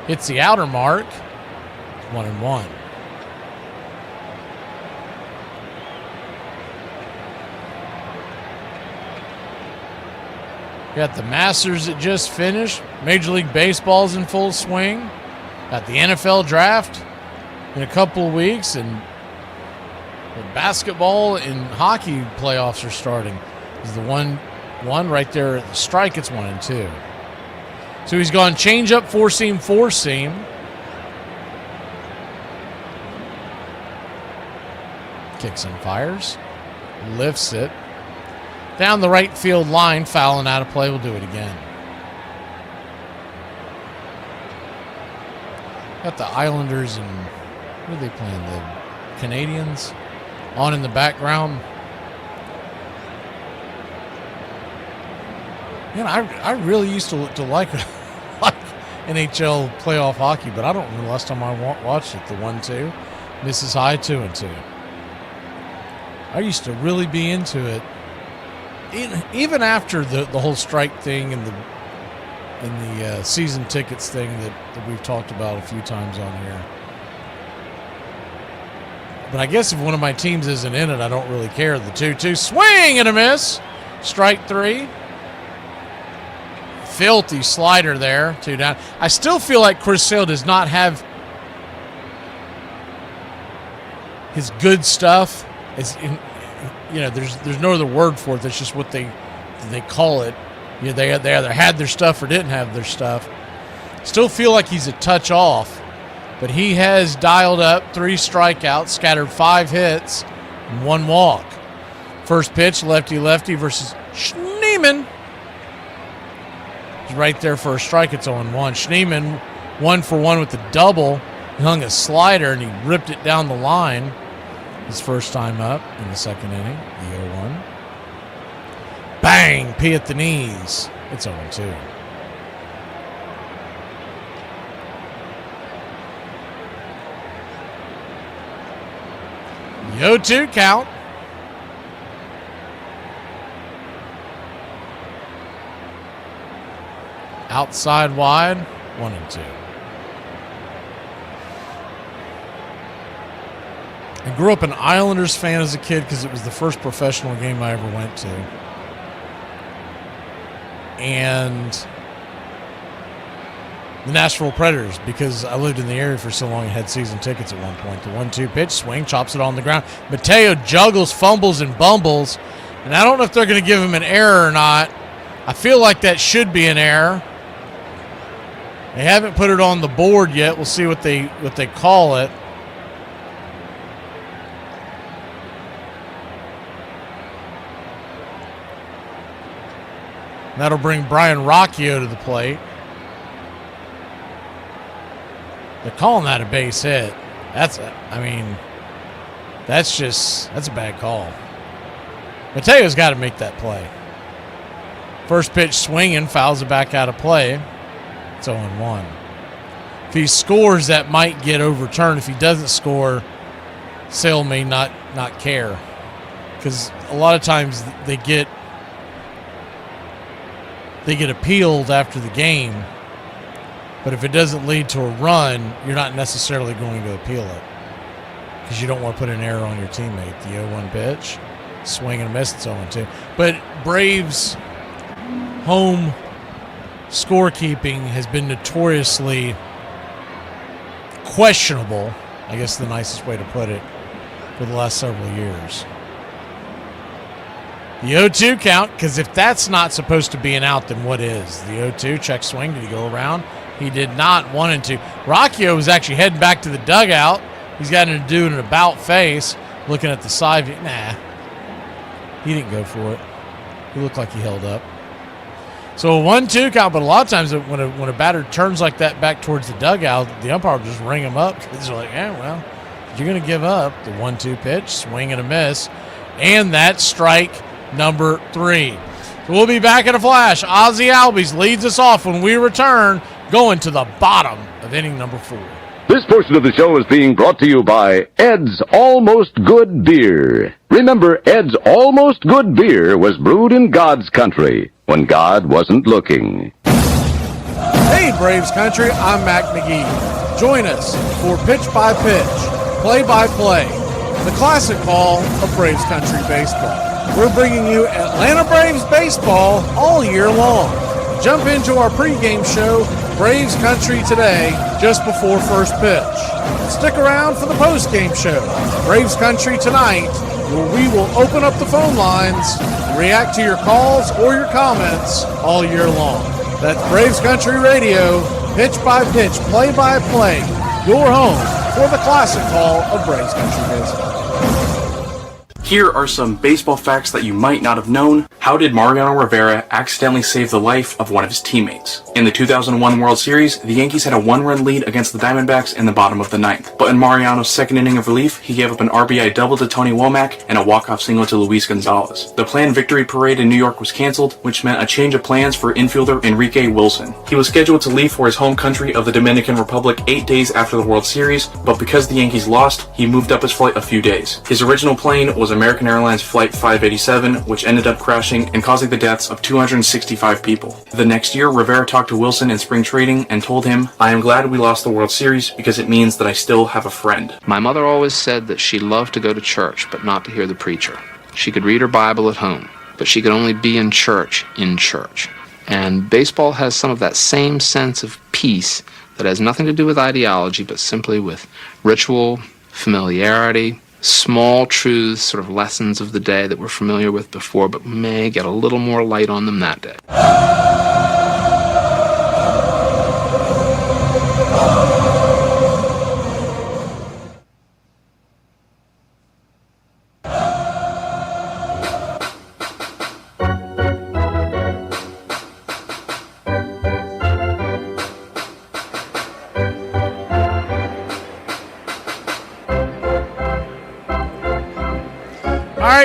hits the outer mark. 1-1. Got the Masters that just finished. Major League Baseball's in full swing. Got the NFL draft in a couple of weeks, and the basketball and hockey playoffs are starting. This is the one right there at the strike. It's 1-2. So he's gone change up, four seam. Kicks and fires. Lifts it. Down the right field line, fouling out of play. We'll do it again. Got the Islanders and who are they playing? The Canadians on in the background. Man, I really used to like NHL playoff hockey, but I don't remember the last time I watched it. The 1-2 misses high, 2-2. I used to really be into it. Even after the whole strike thing and the season tickets thing that we've talked about a few times on here. But I guess if one of my teams isn't in it, I don't really care. The 2-2 swing and a miss. Strike 3. Filthy slider there. 2 down. I still feel like Chris Sale does not have his good stuff. There's no other word for it. That's just what they call it. They either had their stuff or didn't have their stuff. Still feel like he's a touch off, but he has dialed up 3 strikeouts, scattered 5 hits, and 1 walk. First pitch, lefty versus Schneemann. He's right there for a strike. It's 0-1. Schneemann 1-for-1 with the double. He hung a slider and he ripped it down the line. His first time up in the second inning, the 0-1. Bang! P at the knees. It's 0-2. The 0-2 count. Outside wide, 1-2. I grew up an Islanders fan as a kid because it was the first professional game I ever went to. And the Nashville Predators, because I lived in the area for so long and had season tickets at one point. The 1-2 pitch, swing, chops it on the ground. Mateo juggles, fumbles, and bumbles. And I don't know if they're going to give him an error or not. I feel like that should be an error. They haven't put it on the board yet. We'll see what they call it. That'll bring Brian Rocchio to the plate. They're calling that a base hit. That's a bad call. Mateo's got to make that play. First pitch swinging, fouls it back out of play. It's 0-1. If he scores, that might get overturned. If he doesn't score, Sale may not care. Because a lot of times they get appealed after the game, but if it doesn't lead to a run, you're not necessarily going to appeal it because you don't want to put an error on your teammate. The 0-1 pitch, swing and a miss, it's 0-2. But Braves' home scorekeeping has been notoriously questionable, I guess the nicest way to put it, for the last several years. The 0-2 count, because if that's not supposed to be an out, then what is? The 0-2, check swing, did he go around? He did not. 1-2. Rocchio was actually heading back to the dugout. He's got to do an about face, looking at the side view. Nah, he didn't go for it. He looked like he held up. So a 1-2 count, but a lot of times when a batter turns like that back towards the dugout, the umpire will just ring him up. Because they're like, well, you're going to give up. The 1-2 pitch, swing and a miss. And that's strike number 3. So we'll be back in a flash. Ozzie Albies leads us off when we return, going to the bottom of inning number 4. This portion of the show is being brought to you by Ed's Almost Good Beer. Remember, Ed's Almost Good Beer was brewed in God's country when God wasn't looking. Hey, Braves Country, I'm Mac McGee. Join us for Pitch by Pitch, Play by Play, the classic call of Braves Country baseball. We're bringing you Atlanta Braves baseball all year long. Jump into our pregame show, Braves Country Today, just before first pitch. Stick around for the postgame show, Braves Country Tonight, where we will open up the phone lines and react to your calls or your comments all year long. That's Braves Country Radio, pitch by pitch, play by play, your home for the classic call of Braves Country baseball. Here are some baseball facts that you might not have known. How did Mariano Rivera accidentally save the life of one of his teammates? In the 2001 World Series, the Yankees had a 1-run lead against the Diamondbacks in the bottom of the 9th. But in Mariano's second inning of relief, he gave up an RBI double to Tony Womack and a walk-off single to Luis Gonzalez. The planned victory parade in New York was canceled, which meant a change of plans for infielder Enrique Wilson. He was scheduled to leave for his home country of the Dominican Republic 8 days after the World Series, but because the Yankees lost, he moved up his flight a few days. His original plane was American Airlines Flight 587, which ended up crashing and causing the deaths of 265 people. The next year, Rivera talked to Wilson in spring training and told him, "I am glad we lost the World Series because it means that I still have a friend." My mother always said that she loved to go to church, but not to hear the preacher. She could read her Bible at home, but she could only be in church. And baseball has some of that same sense of peace that has nothing to do with ideology, but simply with ritual, familiarity, small truths, sort of lessons of the day that we're familiar with before, but may get a little more light on them that day.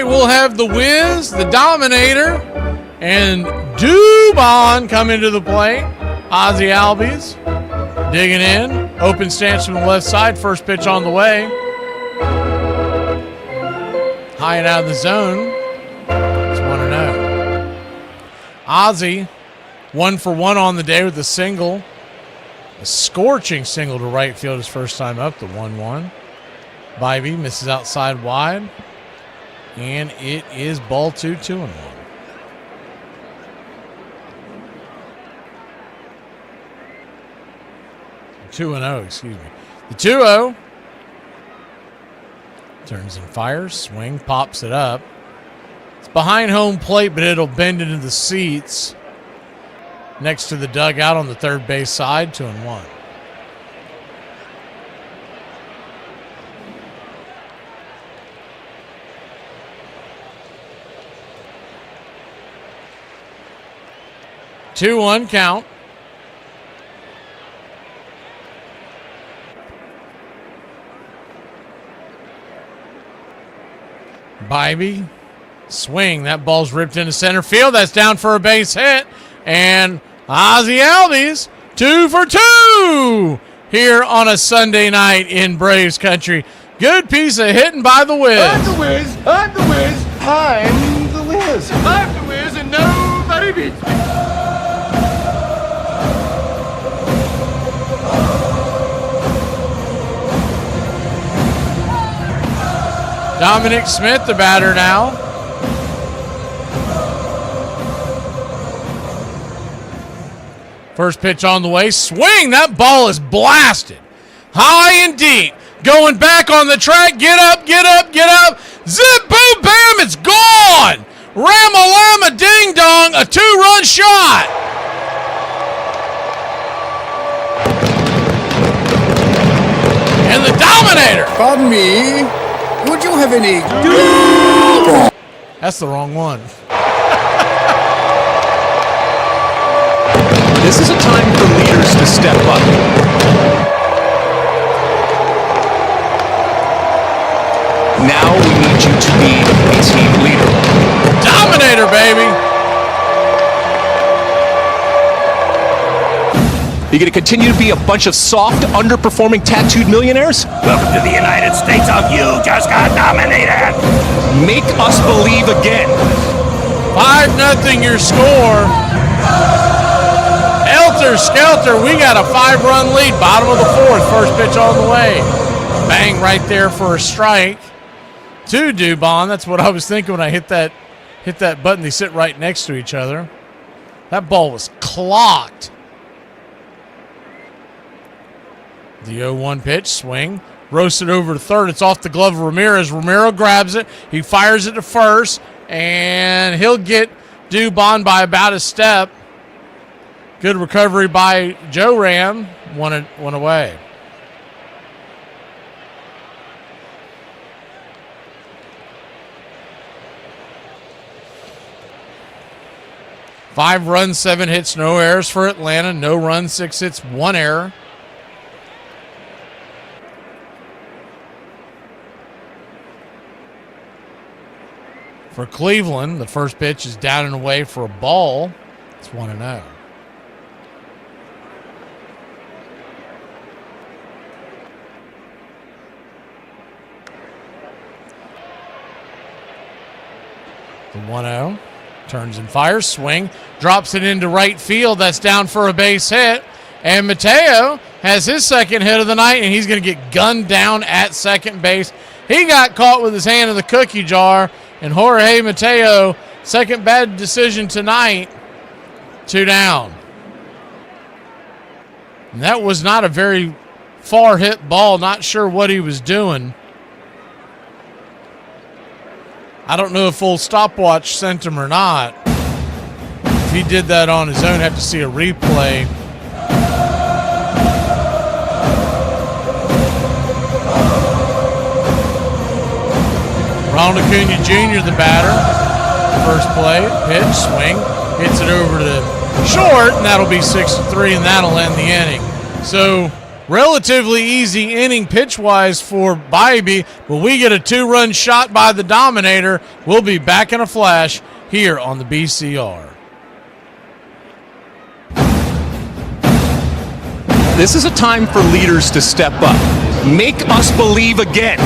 We'll have the Wiz, the Dominator, and Dubon come into the plate. Ozzie Albies digging in. Open stance from the left side. First pitch on the way. High and out of the zone. It's 1-0. Ozzie, 1 for 1 on the day with a single. A scorching single to right field his first time up, the 1-1. Bybee misses outside wide. And it is ball 2, 2-1. Two and 0, excuse me. The 2-0 turns and fires. Swing, pops it up. It's behind home plate, but it'll bend into the seats next to the dugout on the third base side. 2-1. Two-one count. Bybee, swing. That ball's ripped into center field. That's down for a base hit. And Ozzie Albies, 2 for 2 here on a Sunday night in Braves country. Good piece of hitting by the Wiz. I'm the Wiz. I'm the Wiz. I'm the Wiz. I'm the Wiz, and nobody beats me. Dominic Smith, the batter now. First pitch on the way. Swing. That ball is blasted. High and deep. Going back on the track. Get up, get up, get up. Zip, boom, bam. It's gone. Ram-a-lama, ding-dong. A 2-run shot. And the Dominator. Pardon me. Would you have any... That's the wrong one. This is a time for leaders to step up. Now we need you to be a team leader. Dominator, baby. You gonna continue to be a bunch of soft, underperforming, tattooed millionaires? Welcome to the United States of you just got nominated. Make us believe again. 5-0 your score. Helter Skelter, we got a 5-run lead, bottom of the fourth, first pitch on the way. Bang right there for a strike to Dubon. That's what I was thinking when I hit that button. They sit right next to each other. That ball was clocked. The 0-1 pitch, swing, roasted over to third. It's off the glove of Ramirez. Romero grabs it. He fires it to first, and he'll get Dubon by about a step. Good recovery by Joe Ram. One away. Five runs, 7 hits, no errors for Atlanta. No runs, 6 hits, 1 error. For Cleveland, the first pitch is down and away for a ball. It's 1-0. The 1-0. Turns and fires, swing, drops it into right field. That's down for a base hit. And Mateo has his second hit of the night, and he's going to get gunned down at second base. He got caught with his hand in the cookie jar, and Jorge Mateo, second bad decision tonight, 2 down. And that was not a very far hit ball. Not sure what he was doing. I don't know if full stopwatch sent him or not. If he did that on his own, have to see a replay. Ronald Acuna Jr., the batter. First play, pitch, swing, hits it over to short, and that'll be 6-3, and that'll end the inning. So, relatively easy inning pitch-wise for Bybee, but we get a 2-run shot by the Dominator. We'll be back in a flash here on the BCR. This is a time for leaders to step up. Make us believe again.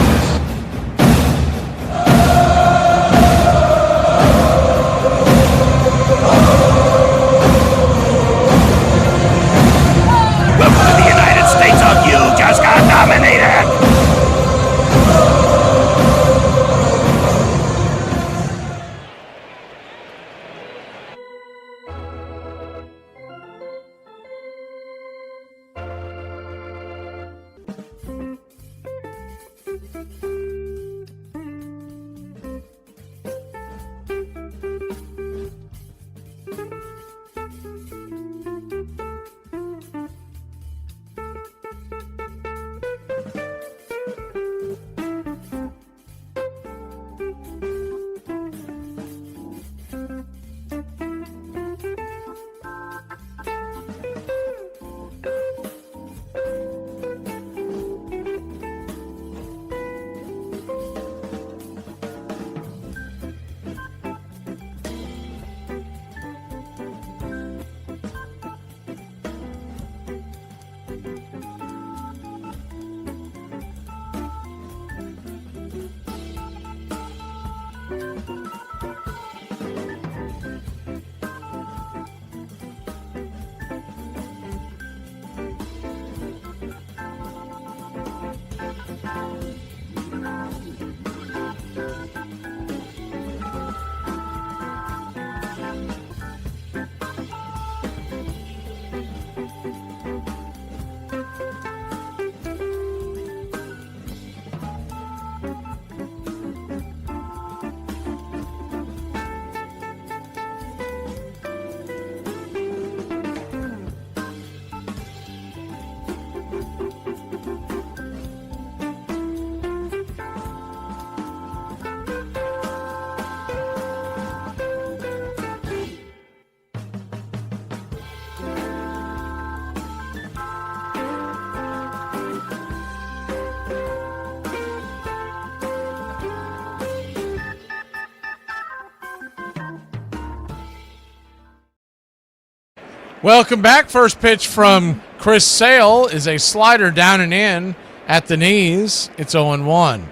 Welcome back. First pitch from Chris Sale is a slider down and in at the knees. It's 0-1.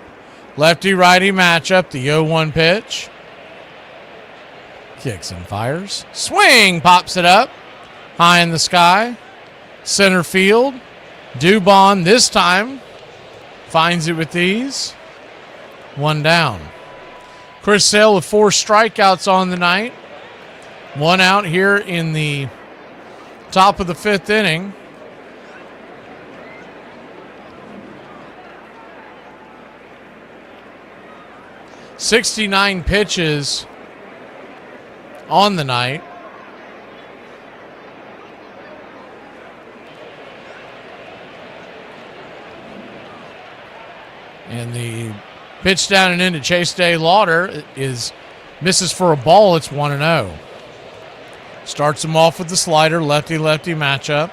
Lefty-righty matchup, the 0-1 pitch. Kicks and fires. Swing, pops it up. High in the sky. Center field. Dubon this time finds it with ease. 1 down. Chris Sale with 4 strikeouts on the night. 1 out here in the top of the 5th inning. .69 pitches on the night. And the pitch down and into Chase Day Lauder misses for a ball. It's 1-0. Starts him off with the slider, lefty-lefty matchup.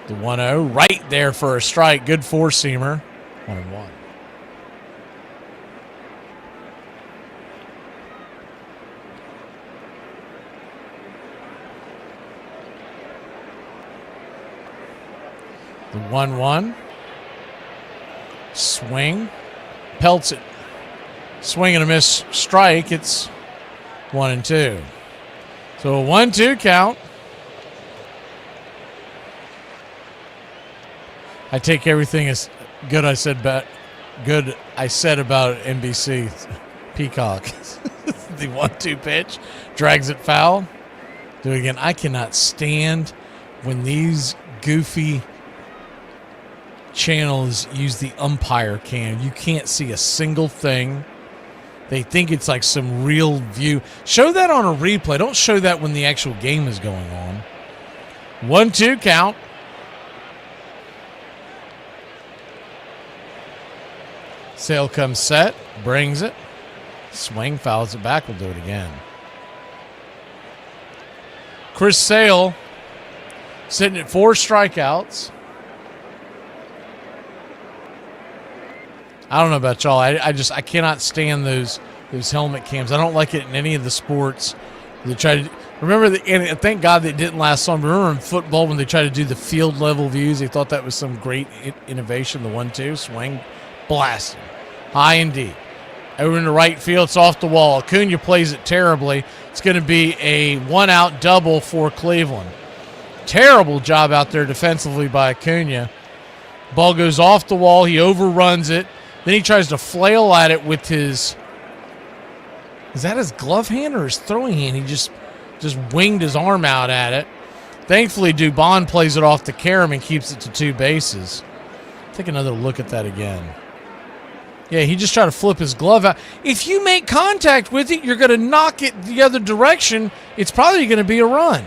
The 1-0 right there for a strike. Good four-seamer. 1-1. The 1-1. Swing. Pelts it. Swing and a miss strike. It's 1-2. So a 1-2 count. I take everything as good I said about NBC Peacock. The 1-2 pitch. Drags it foul. Do it again. I cannot stand when these goofy channels use the umpire cam. You can't see a single thing. They think it's like some real view. Show that on a replay. Don't show that when the actual game is going on. 1-2 count. Sale comes set. Brings it. Swing, fouls it back. We'll do it again. Chris Sale sitting at 4 strikeouts. I don't know about y'all. I cannot stand those helmet cams. I don't like it in any of the sports. They try to remember and thank God that it didn't last long. Remember in football when they tried to do the field level views, they thought that was some great innovation. The 1-2 swing, blasted, high and deep, over in the right field. It's off the wall. Acuna plays it terribly. It's going to be a 1-out double for Cleveland. Terrible job out there defensively by Acuna. Ball goes off the wall. He overruns it. Then he tries to flail at it with his, is that his glove hand or his throwing hand? He just winged his arm out at it. Thankfully, Dubon plays it off to Karam and keeps it to 2 bases. Take another look at that again. Yeah, he just tried to flip his glove out. If you make contact with it, you're going to knock it the other direction. It's probably going to be a run.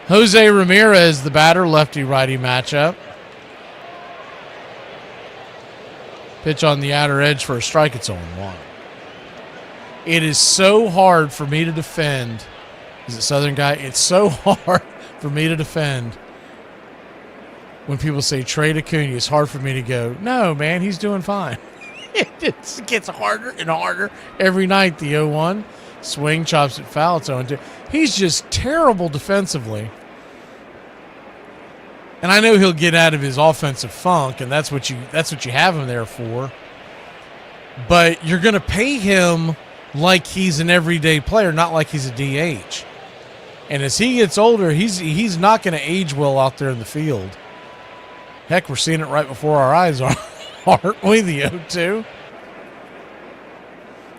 Jose Ramirez, the batter, lefty-righty matchup. Pitch on the outer edge for a strike. It's 0-1. It is so hard for me to defend. Is it Southern Guy? It's so hard for me to defend when people say trade Acuna. It's hard for me to go, no, man, he's doing fine. It gets harder and harder every night. The 0-1. Swing, chops it foul. It's 0-2. He's just terrible defensively. And I know he'll get out of his offensive funk, and that's what you have him there for. But you're going to pay him like he's an everyday player, not like he's a DH. And as he gets older, he's not going to age well out there in the field. Heck, we're seeing it right before our eyes, aren't we? The 0-2.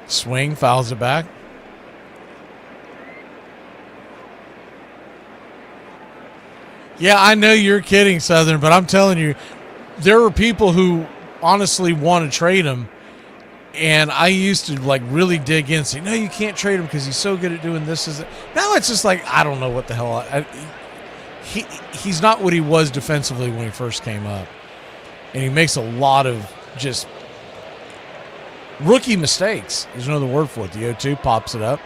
Swing, fouls it back. Yeah, I know you're kidding, Southern, but I'm telling you, there are people who honestly want to trade him, and I used to like really dig in and say, no, you can't trade him because he's so good at doing this. Now it's just like, I don't know what the hell. He's not what he was defensively when he first came up, and he makes a lot of just rookie mistakes. There's no other word for it. The 0-2 pops it up.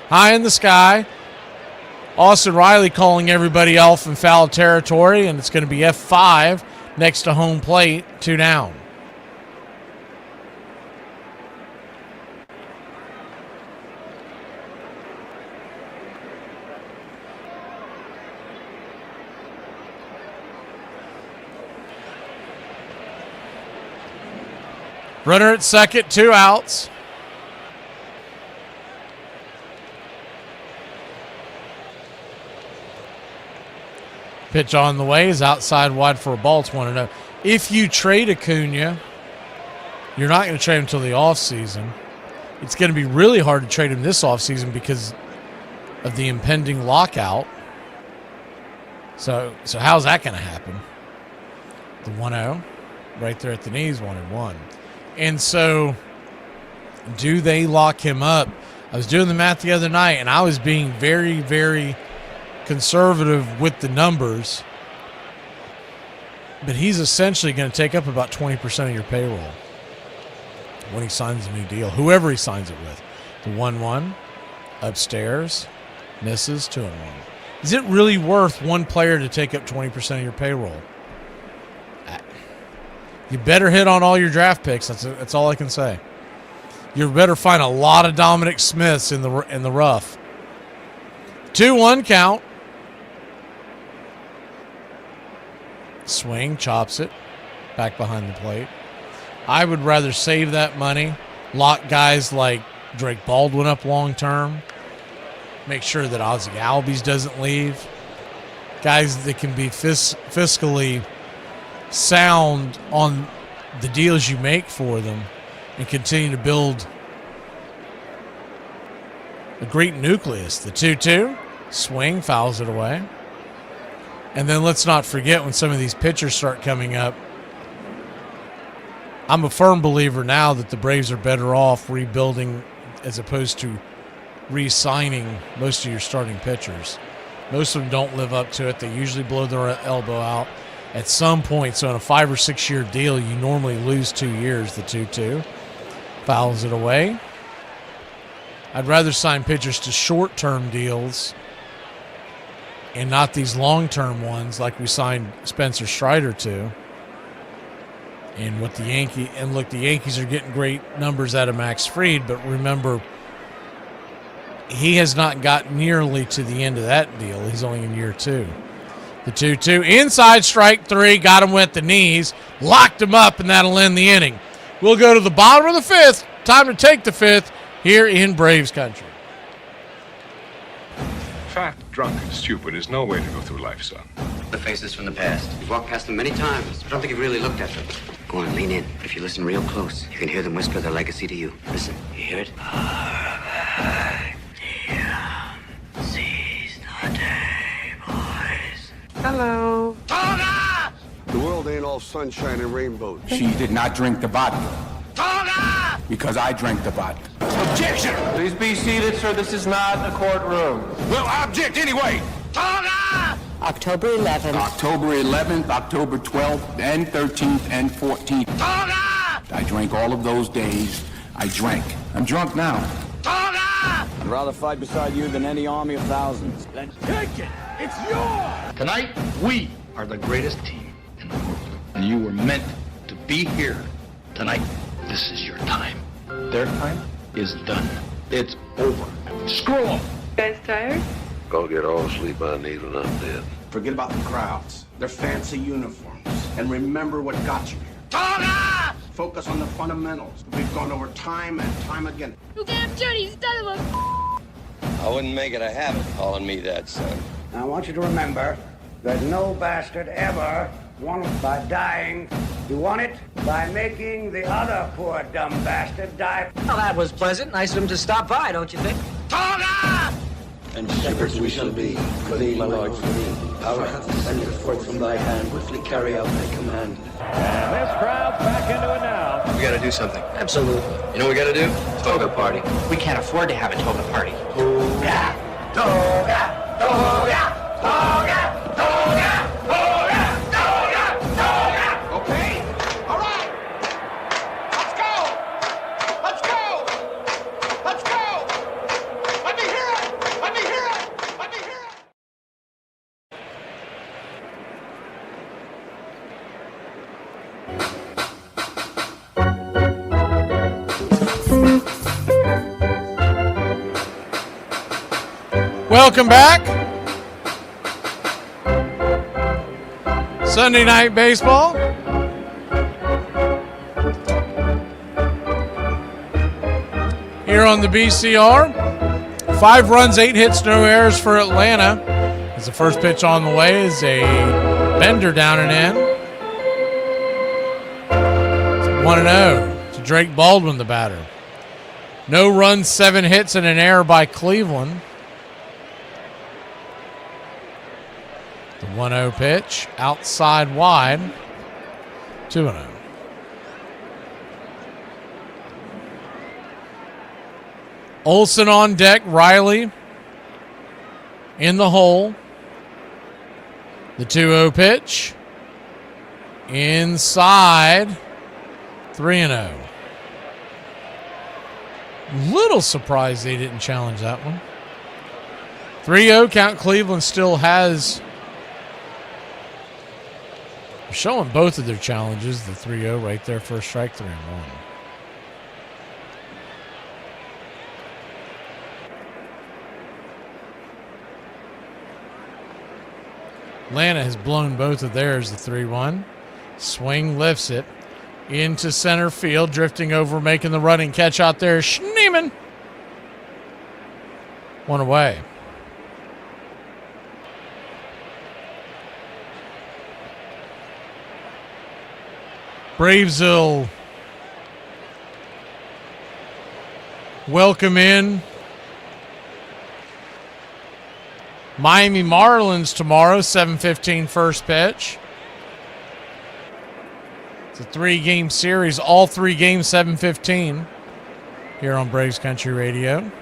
High in the sky. Austin Riley calling everybody off in foul territory, and it's going to be F5 next to home plate, 2 down. Runner at second, 2 outs. Pitch on the way is outside wide for a ball. It's 1-0. If you trade Acuna, you're not going to trade him until the offseason. It's going to be really hard to trade him this offseason because of the impending lockout. So how's that going to happen? The 1-0 right there at the knees, 1-1. And so do they lock him up? I was doing the math the other night, and I was being very, very conservative with the numbers. But he's essentially going to take up about 20% of your payroll when he signs a new deal, whoever he signs it with. The 1-1, upstairs, misses, 2-1. Is it really worth one player to take up 20% of your payroll? You better hit on all your draft picks. That's all I can say. You better find a lot of Dominic Smiths in the rough. 2-1 count. Swing, chops it, back behind the plate. I would rather save that money, lock guys like Drake Baldwin up long term, make sure that Ozzie Albies doesn't leave, guys that can be fiscally sound on the deals you make for them, and continue to build a great nucleus. The 2-2, swing, fouls it away. And then let's not forget when some of these pitchers start coming up, I'm a firm believer now that the Braves are better off rebuilding as opposed to re-signing most of your starting pitchers. Most of them don't live up to it. They usually blow their elbow out at some point. So in a 5 or 6 year deal, you normally lose 2 years. The 2-2 fouls it away. I'd rather sign pitchers to short-term deals and not these long-term ones like we signed Spencer Strider to. And what the Yankees are getting great numbers out of Max Fried, but remember, he has not got nearly to the end of that deal. He's only in year 2. The 2-2, inside strike 3, got him with the knees, locked him up, and that'll end the inning. We'll go to the bottom of the 5th. Time to take the 5th here in Braves country. Fat, drunk, and stupid is no way to go through life, son. The faces from the past. You've walked past them many times. I don't think you've really looked at them. Go on, lean in. But if you listen real close, you can hear them whisper their legacy to you. Listen, you hear it? Seize the day, boys. Hello. Toga! The world ain't all sunshine and rainbows. She did not drink the vodka. Toga! Because I drank the vodka. Objection! Please be seated, sir. This is not a courtroom. Well, I object anyway. Toga! October 11th. October 11th, October 12th, and 13th, and 14th. Toga! I drank all of those days. I drank. I'm drunk now. Toga! I'd rather fight beside you than any army of thousands. Then take it. It's yours. Tonight, we are the greatest team in the world. And you were meant to be here tonight. This is your time. Their time is done. It's over. Screw them. Guys tired? Go get all the sleep I need when I'm dead. Forget about the crowds, their fancy uniforms, and remember what got you here. Toga! Focus on the fundamentals. We've gone over time and time again. You damn dirty son of a... I wouldn't make it a habit calling me that, son. I want you to remember that no bastard ever won it by dying. You won it by making the other poor dumb bastard die. Well, that was pleasant. Nice of him to stop by, don't you think? Toga! And shepherds we shall be, for thee, my lord, for thee. Power hath descended forth from thy hand, swiftly carry out thy command. And this crowd's back into it now. We gotta do something. Absolutely. You know what we gotta do? Toga party. We can't afford to have a toga party. Toga! Toga! Toga! Toga! Toga! Toga! Toga! Toga! Okay? All right. Let's go. Let's go. Let's go. Let me hear it. Let me hear it. Let me hear it. Welcome back. Sunday Night Baseball. here on the BCR. 5 runs, 8 hits, no errors for Atlanta. As the first pitch on the way is a bender down and in. It's 1-0 to Drake Baldwin, the batter. No runs, 7 hits, and an error by Cleveland. The 1-0 pitch, outside wide, 2-0. Olsen on deck, Riley in the hole. The 2-0 pitch, inside, 3-0. Little surprised they didn't challenge that one. 3-0 count. Cleveland still has, showing both of their challenges. The 3-0 right there, first strike, 3-1. Atlanta has blown both of theirs, the 3-1. Swing lifts it into center field, drifting over, making the running catch out there. Schneemann. 1 away. Braves will welcome in Miami Marlins tomorrow, 7:15 first pitch. It's a 3-game series, all 3 games 7:15 here on Braves Country Radio.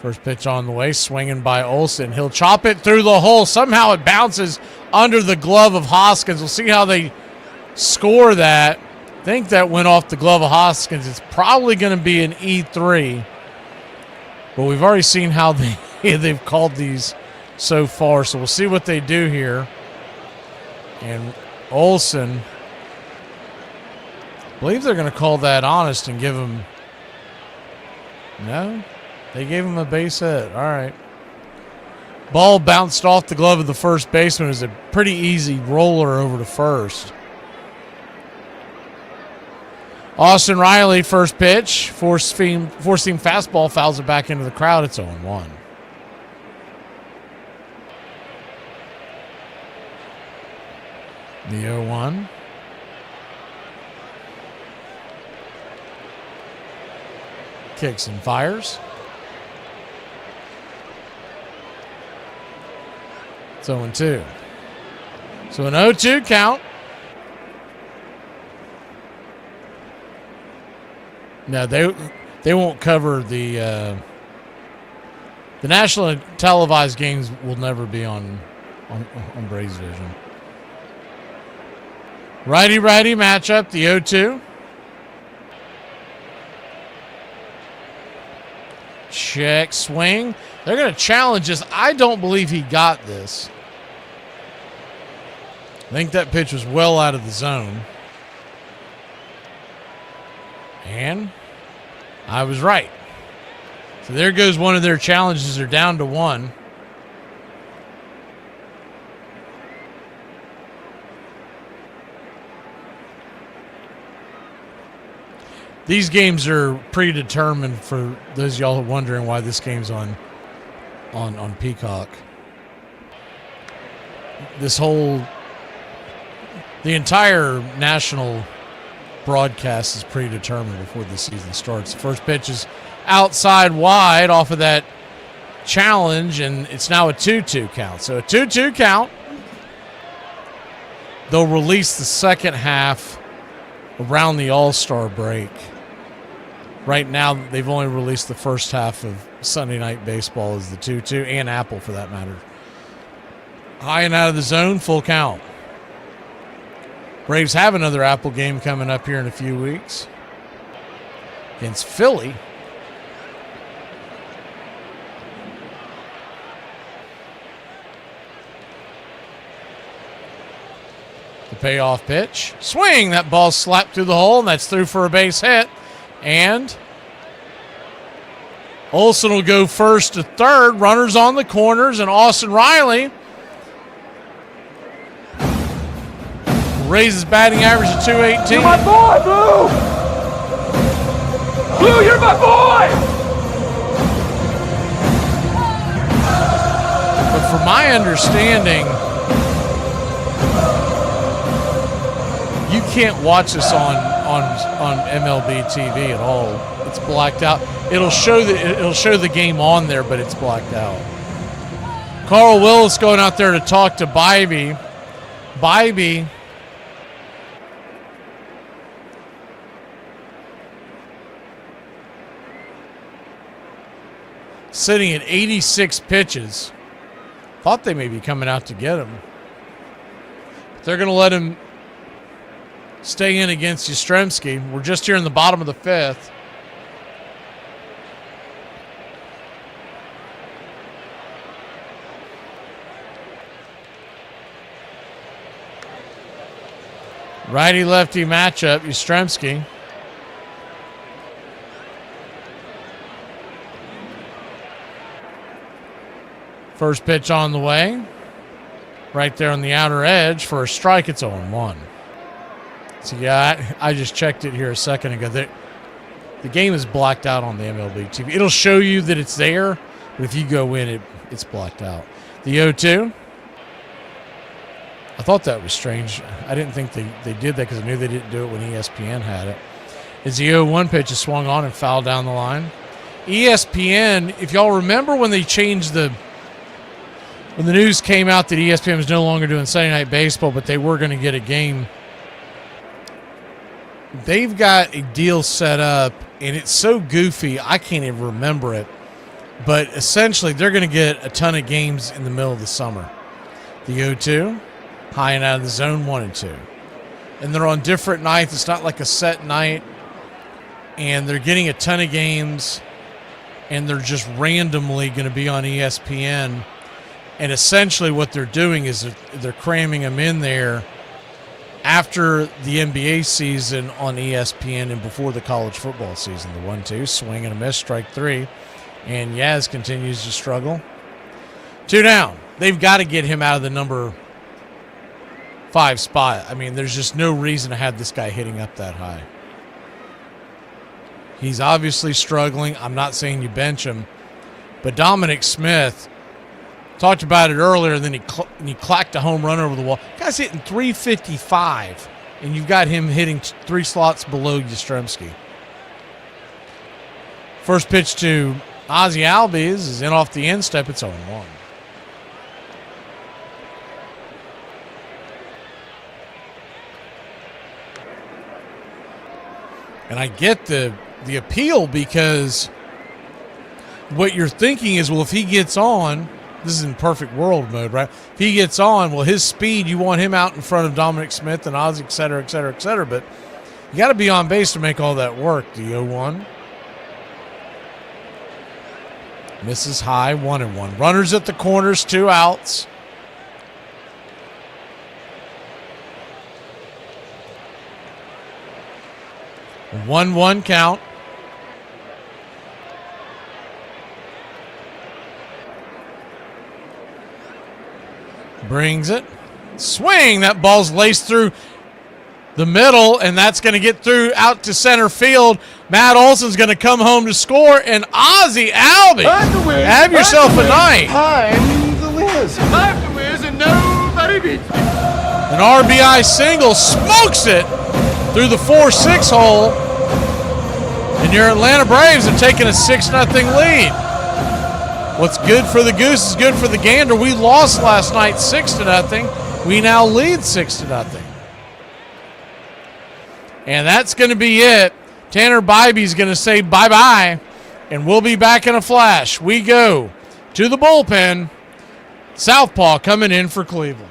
First pitch on the way, swinging by Olsen. He'll chop it through the hole. Somehow it bounces under the glove of Hoskins. We'll see how they score that. I think that went off the glove of Hoskins. It's probably going to be an E3. But we've already seen how they've called these so far. So we'll see what they do here. And Olsen, I believe they're going to call that honest and give him... No? They gave him a base hit. All right. Ball bounced off the glove of the first baseman. It was a pretty easy roller over to first. Austin Riley, first pitch. Four-seam fastball, fouls it back into the crowd. It's 0-1. The 0-1. Kicks and fires. It's 0-2. So an 0-2 count. No, they won't cover the national televised games. Will never be on Braves Vision. Righty-righty matchup, the 0-2. Check swing. They're going to challenge this. I don't believe he got this. I think that pitch was well out of the zone. And I was right. So there goes one of their challenges. They're down to 1. These games are predetermined for those of y'all wondering why this game's on Peacock. The entire national broadcast is predetermined before the season starts. The first pitch is outside wide off of that challenge, and it's now a 2-2 count. So a 2-2 count. They'll release the second half around the All-Star break. Right now, they've only released the first half of Sunday Night Baseball as the 2-2, and Apple for that matter. High and out of the zone, full count. Braves have another Apple game coming up here in a few weeks against Philly. The payoff pitch. Swing! That ball slapped through the hole, and that's through for a base hit. And Olsen will go first to third. Runners on the corners, and Austin Riley raises batting average to 218. My boy, Blue! Blue, you're my boy! But from my understanding, you can't watch this on MLB TV at all. It's blacked out. It'll show the game on there, but it's blacked out. Carl Willis going out there to talk to Bybee. Bybee sitting at 86 pitches. Thought they may be coming out to get him. They're going to let him stay in against Yastrzemski. We're just here in the bottom of the fifth. Righty-lefty matchup, Yastrzemski. First pitch on the way. Right there on the outer edge for a strike. It's 0-1. So, yeah, I just checked it here a second ago. The game is blacked out on the MLB TV. It'll show you that it's there, but if you go in, it's blacked out. The 0-2. I thought that was strange. I didn't think they did that because I knew they didn't do it when ESPN had it. As the 0-1 pitch is swung on and fouled down the line. ESPN, if y'all remember when they changed when the news came out that ESPN was no longer doing Sunday Night Baseball, but they were going to get a game, they've got a deal set up, and it's so goofy, I can't even remember it. But essentially, they're going to get a ton of games in the middle of the summer. The 0-2, high and out of the zone, 1 and 2. And they're on different nights. It's not like a set night. And they're getting a ton of games, and they're just randomly going to be on ESPN. And essentially what they're doing is they're cramming them in there after the NBA season on ESPN and before the college football season. The 1-2, swing and a miss, strike 3. And Yaz continues to struggle. 2 down. They've got to get him out of the number 5 spot. I mean, there's just no reason to have this guy hitting up that high. He's obviously struggling. I'm not saying you bench him. But Dominic Smith, talked about it earlier, and then he clacked a home run over the wall. Guy's hitting 355, and you've got him hitting 3 slots below Yastrzemski. First pitch to Ozzie Albies is in off the instep. It's 0-1. And I get the appeal, because what you're thinking is, well, if he gets on, this is in perfect world mode, right? If he gets on, well, his speed, you want him out in front of Dominic Smith and Ozzie, et cetera, et cetera, et cetera. But you got to be on base to make all that work. The 0-1. Misses high, 1-1. Runners at the corners, 2 outs. A 1-1 count. Brings it. Swing. That ball's laced through the middle, and that's going to get through out to center field. Matt Olson's going to come home to score, and Ozzie Albies, have yourself a night. I'm the Wiz. I'm the Wiz, and nobody beats me. An RBI single, smokes it through the 4-6 hole, and your Atlanta Braves have taken a 6-0 lead. What's good for the goose is good for the gander. We lost last night 6-0. We now lead 6-0. And that's going to be it. Tanner Bybee's going to say bye-bye, and we'll be back in a flash. We go to the bullpen. Southpaw coming in for Cleveland.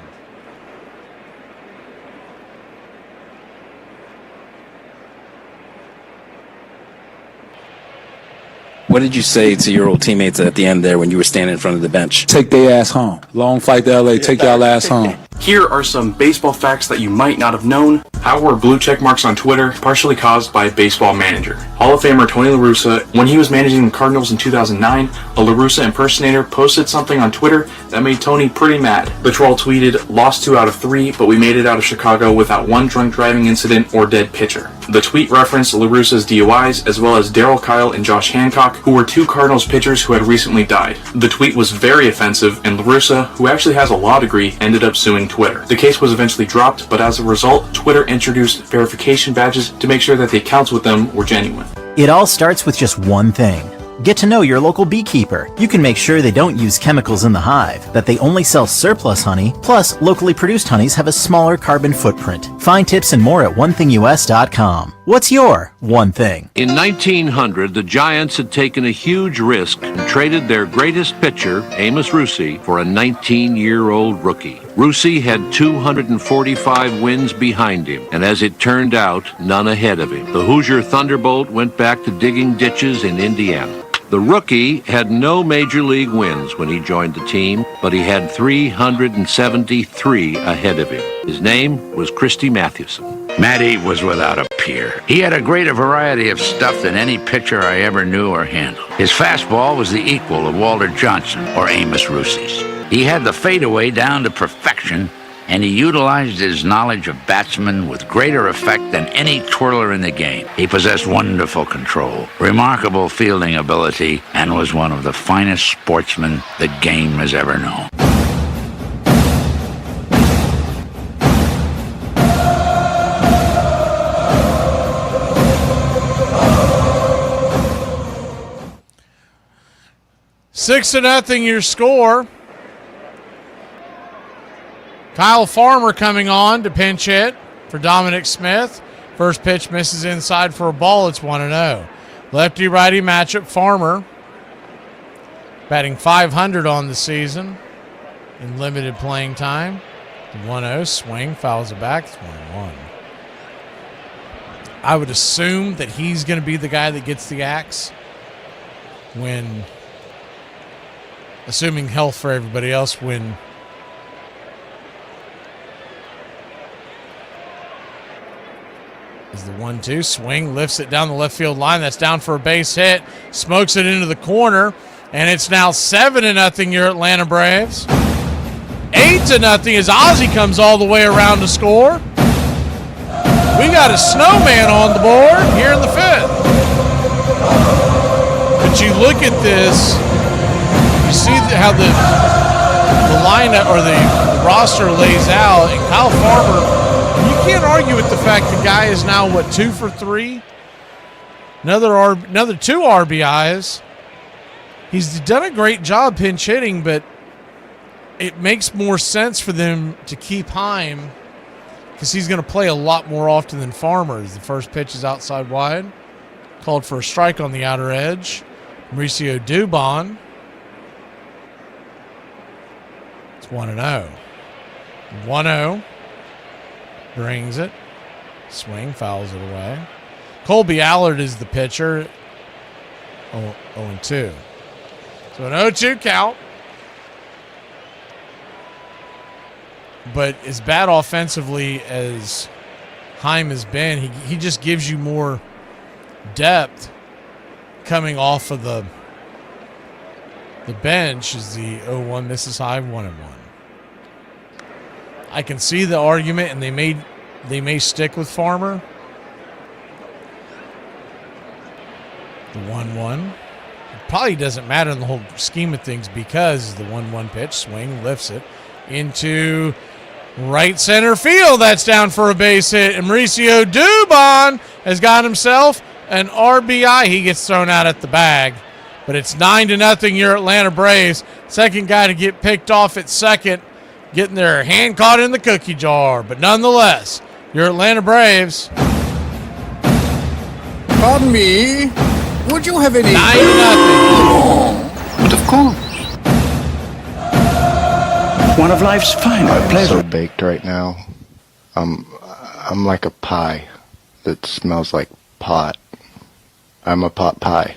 What did you say to your old teammates at the end there when you were standing in front of the bench? Take their ass home. Long flight to LA. Take y'all ass home. Here are some baseball facts that you might not have known. How were blue check marks on Twitter partially caused by a baseball manager? Hall of Famer Tony La Russa, when he was managing the Cardinals in 2009, a La Russa impersonator posted something on Twitter that made Tony pretty mad. The troll tweeted, "Lost 2 out of 3, but we made it out of Chicago without one drunk driving incident or dead pitcher." The tweet referenced La Russa's DUIs, as well as Darryl Kyle and Josh Hancock, who were 2 Cardinals pitchers who had recently died. The tweet was very offensive, and La Russa, who actually has a law degree, ended up suing Twitter. The case was eventually dropped, but as a result, Twitter introduced verification badges to make sure that the accounts with them were genuine. It all starts with just one thing. Get to know your local beekeeper. You can make sure they don't use chemicals in the hive, that they only sell surplus honey, plus locally produced honeys have a smaller carbon footprint. Find tips and more at onethingus.com. What's your one thing? In 1900, the Giants had taken a huge risk and traded their greatest pitcher, Amos Rusi, for a 19-year-old rookie. Rusi had 245 wins behind him, and as it turned out, none ahead of him. The Hoosier Thunderbolt went back to digging ditches in Indiana. The rookie had no major league wins when he joined the team, but he had 373 ahead of him. His name was Christy Mathewson. Matty was without a peer. He had a greater variety of stuff than any pitcher I ever knew or handled. His fastball was the equal of Walter Johnson or Amos Rusi's. He had the fadeaway down to perfection, and he utilized his knowledge of batsmen with greater effect than any twirler in the game. He possessed wonderful control, remarkable fielding ability, and was one of the finest sportsmen the game has ever known. Six to nothing your score. Kyle Farmer coming on to pinch hit for Dominic Smith. First pitch misses inside for a ball. It's 1-0. Lefty-righty matchup. Farmer batting .500 on the season in limited playing time. 1-0 swing, fouls it back. It's 1-1. I would assume that he's going to be the guy that gets the axe when, assuming health for everybody else, when is the 1-2 swing, lifts it down the left field line. That's down for a base hit. Smokes it into the corner, and it's now 7-0 your Atlanta Braves. 8-0 as Ozzie comes all the way around to score. We got a snowman on the board here in the 5th. But you look at this, you see how the lineup or the roster lays out, and Kyle Farmer, you can't argue with the fact the guy is now, 2 for 3? Another 2 RBIs. He's done a great job pinch hitting, but it makes more sense for them to keep Heim because he's going to play a lot more often than Farmer. The first pitch is outside wide. Called for a strike on the outer edge. Mauricio Dubon. It's 1-0. 1-0. Brings it. Swing, fouls it away. Colby Allard is the pitcher. 0-2. So an 0-2 count. But as bad offensively as Heim has been, he just gives you more depth coming off of the bench as the 0-1 misses high, 1-1. I can see the argument, and they may stick with Farmer. The 1-1. It probably doesn't matter in the whole scheme of things because the 1-1 pitch, swing, lifts it into right center field. That's down for a base hit. And Mauricio Dubon has got himself an RBI. He gets thrown out at the bag. But it's 9-0 your Atlanta Braves. Second guy to get picked off at second, getting their hand caught in the cookie jar. But nonetheless, your Atlanta Braves. Pardon me. Would you have any? 9-0. But of course. One of life's finest pleasures. I'm so baked right now. I'm like a pie that smells like pot. I'm a pot pie.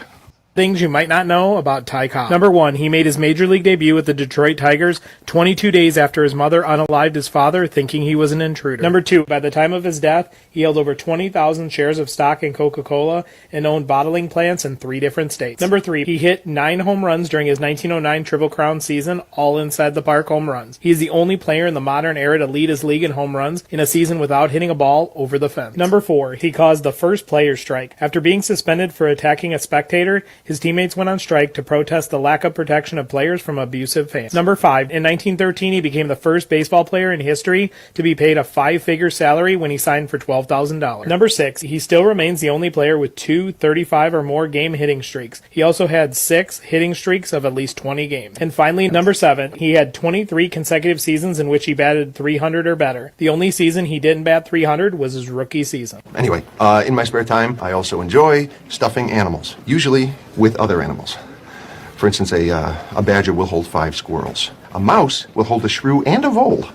Things you might not know about Ty Cobb. Number 1, he made his major league debut with the Detroit Tigers 22 days after his mother unalived his father, thinking he was an intruder. Number 2, by the time of his death, he held over 20,000 shares of stock in Coca-Cola and owned bottling plants in 3 different states. Number 3, he hit 9 home runs during his 1909 Triple Crown season, all inside the park home runs. He is the only player in the modern era to lead his league in home runs in a season without hitting a ball over the fence. Number 4, he caused the first player strike. After being suspended for attacking a spectator, his teammates went on strike to protest the lack of protection of players from abusive fans. Number 5, in 1913, he became the first baseball player in history to be paid a 5-figure salary when he signed for $12,000. Number 6, he still remains the only player with 2 35 or more game hitting streaks. He also had 6 hitting streaks of at least 20 games. And finally, number 7, he had 23 consecutive seasons in which he batted 300 or better. The only season he didn't bat 300 was his rookie season. Anyway, in my spare time, I also enjoy stuffing animals, usually with other animals. For instance, a badger will hold 5 squirrels. A mouse will hold a shrew and a vole.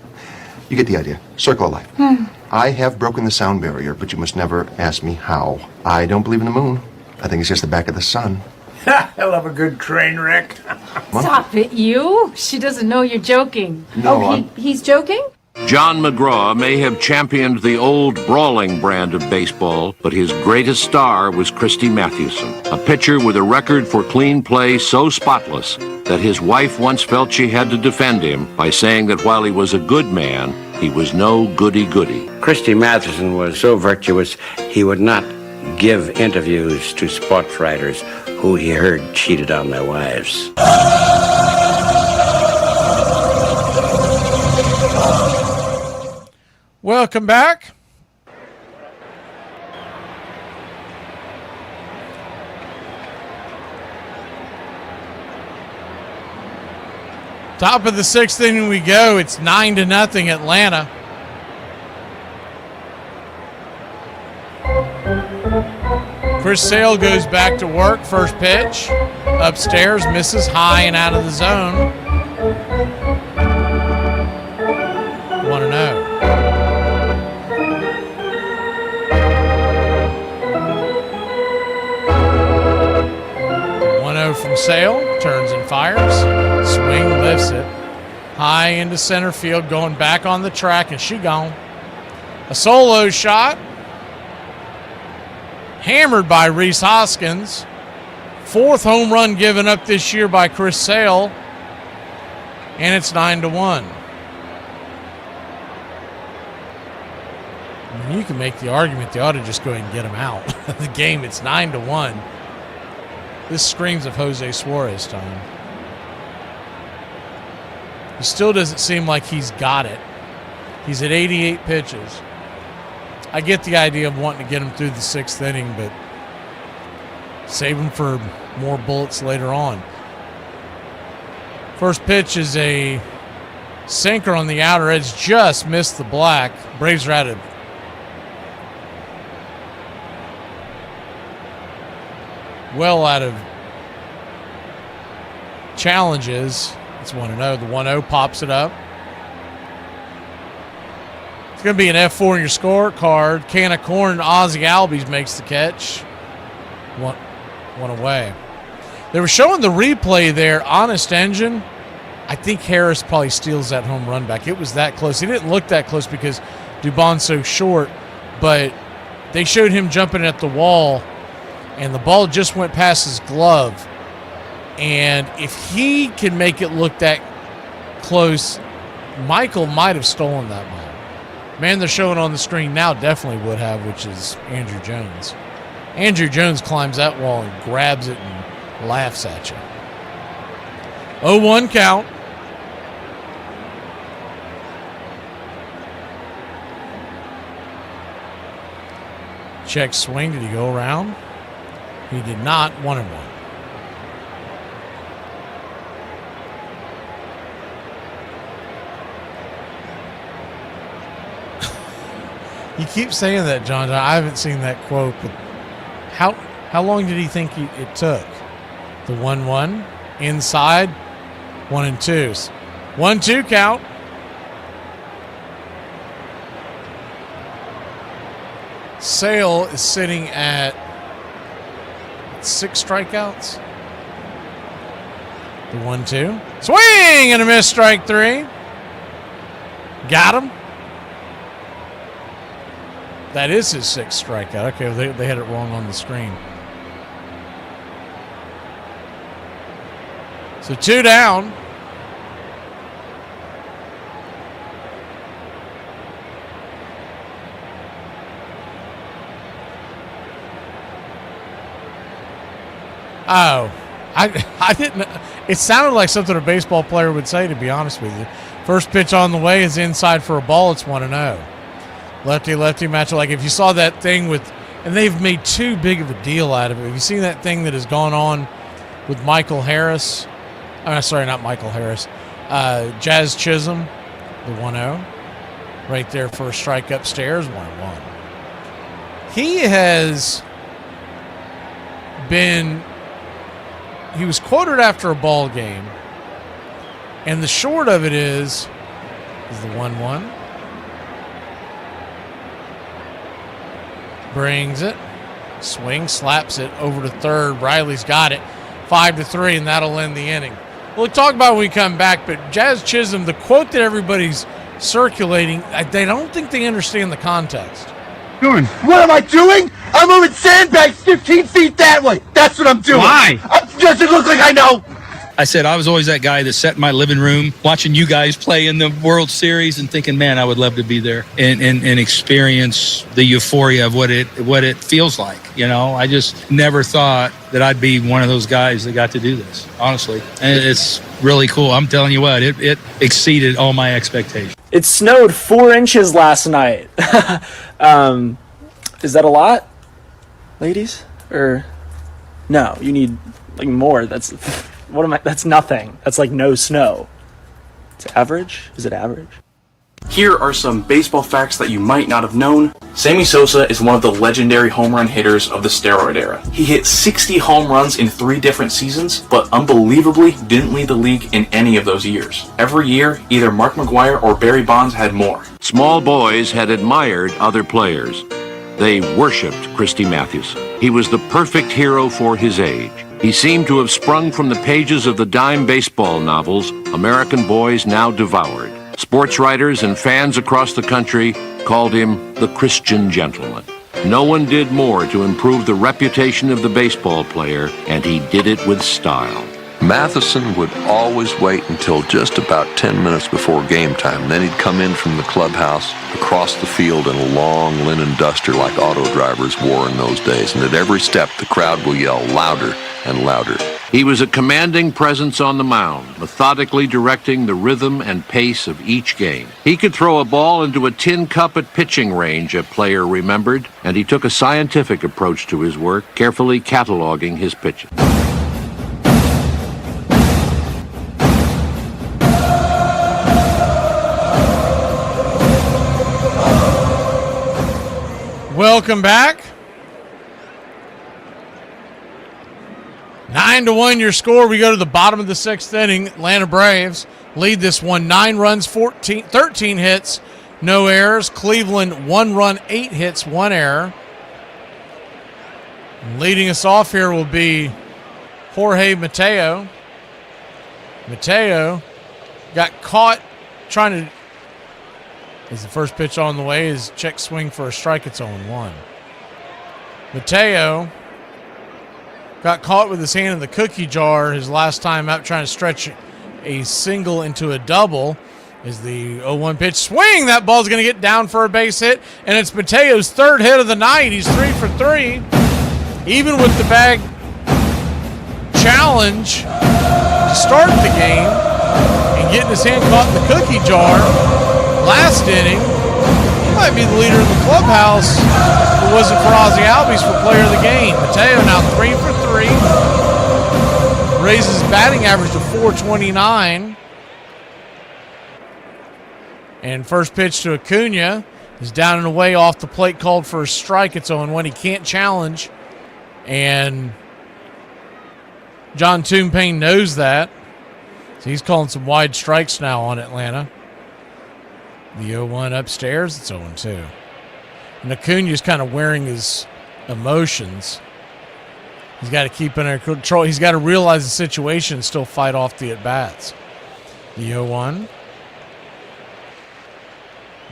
You get the idea. Circle of life. I have broken the sound barrier, but you must never ask me how. I don't believe in the moon. I think it's just the back of the sun. I love a good train wreck. Stop it, you. She doesn't know you're joking. No, he's joking? John McGraw may have championed the old brawling brand of baseball, but his greatest star was Christy Mathewson, a pitcher with a record for clean play so spotless that his wife once felt she had to defend him by saying that while he was a good man, he was no goody-goody. Christy Mathewson was so virtuous, he would not give interviews to sports writers who he heard cheated on their wives. Welcome back. Top of the 6th inning we go. It's 9-0 Atlanta. Chris Sale goes back to work. First pitch. Upstairs, misses high and out of the zone. 1-0. 1-0 from Sale. Turns and fires. Swing, lifts it. High into center field, going back on the track, and she gone. A solo shot. Hammered by Reese Hoskins. 4th home run given up this year by Chris Sale. And it's 9-1. I mean, you can make the argument they ought to just go ahead and get him out of the game. It's 9-1. This screams of Jose Suarez time. He still doesn't seem like he's got it. He's at 88 pitches. I get the idea of wanting to get him through the 6th inning, but save him for more bullets later on. First pitch is a sinker on the outer edge, just missed the black. Braves are out of challenges. It's 1-0. The 1-0 pops it up. It's going to be an F4 in your scorecard. Can of corn, Ozzie Albies makes the catch. One away. They were showing the replay there. Honest Engine. I think Harris probably steals that home run back. It was that close. He didn't look that close because Dubon's so short, but they showed him jumping at the wall, and the ball just went past his glove. And if he can make it look that close, Michael might have stolen that ball. Man, they're showing on the screen now definitely would have, which is Andrew Jones. Andrew Jones climbs that wall and grabs it and laughs at you. 0-1 count. Check swing. Did he go around? He did not. 1-1. You keep saying that, John. I haven't seen that quote, but how long did he think it took? The 1-1 inside, 1-2. 1-2 count. Sale is sitting at 6 strikeouts. The 1-2. Swing and a miss, strike 3. Got him. That is his 6th strikeout. Okay, they had it wrong on the screen. So 2 down. Oh, I didn't. It sounded like something a baseball player would say, to be honest with you. First pitch on the way is inside for a ball. It's 1-0. Lefty-lefty matchup. Like if you saw that thing with, and they've made too big of a deal out of it. Have you seen that thing that has gone on with Michael Harris? Sorry, not Michael Harris. Jazz Chisholm, the 1-0. Right there for a strike upstairs, 1-1. He has been... He was quoted after a ball game, and the short of it is the 1-1. Brings it, swing, slaps it over to third. Riley's got it, 5-3, and that'll end the inning. We'll talk about it when we come back, but Jazz Chisholm, the quote that everybody's circulating, they don't think they understand the context. Doing? What am I doing? I'm moving sandbags 15 feet that way. That's what I'm doing. Why? Does it look like I know? I said I was always that guy that sat in my living room watching you guys play in the World Series and thinking, man, I would love to be there and experience the euphoria of what it feels like. You know, I just never thought that I'd be one of those guys that got to do this, honestly. And it's really cool. I'm telling you what, it exceeded all my expectations. It snowed 4 inches last night. Is that a lot, ladies? Or no, you need like more. That's that's nothing. That's like no snow. It's average? Is it average? Here are some baseball facts that you might not have known. Sammy Sosa is one of the legendary home run hitters of the steroid era. He hit 60 home runs in 3 different seasons, but unbelievably didn't lead the league in any of those years. Every year, either Mark McGwire or Barry Bonds had more. Small boys had admired other players. They worshipped Christy Mathewson. He was the perfect hero for his age. He seemed to have sprung from the pages of the dime baseball novels American boys now devoured. Sports writers and fans across the country called him the Christian gentleman. No one did more to improve the reputation of the baseball player, and he did it with style. Matheson would always wait until just about 10 minutes before game time. Then he'd come in from the clubhouse across the field in a long linen duster like auto drivers wore in those days. And at every step, the crowd will yell louder and louder. He was a commanding presence on the mound, methodically directing the rhythm and pace of each game. He could throw a ball into a tin cup at pitching range, a player remembered, and he took a scientific approach to his work, carefully cataloging his pitches. Welcome back. 9-1 your score. We go to the bottom of the 6th inning. Atlanta Braves lead this one 9 runs, 13 hits, no errors. Cleveland 1 run, 8 hits, 1 error. And leading us off here will be Jorge Mateo. Mateo got caught trying to, as the first pitch on the way is check swing for a strike. It's 0-1. Mateo got caught with his hand in the cookie jar his last time out trying to stretch a single into a double. Is the 0-1 pitch. Swing! That ball's going to get down for a base hit, and it's Mateo's 3rd hit of the night. He's 3 for 3. Even with the bag challenge to start the game and getting his hand caught in the cookie jar last inning, he might be the leader of the clubhouse if it wasn't for Ozzie Albies for player of the game. Mateo now 3 for 3. Raises his batting average to .429. And first pitch to Acuna is down and away off the plate, called for a strike. It's 0-1. He can't challenge. And John Toonpayne knows that. So he's calling some wide strikes now on Atlanta. The 0-1 upstairs, it's 0-2. And Acuna's kind of wearing his emotions. He's got to keep in control. He's got to realize the situation and still fight off the at-bats. The 0-1.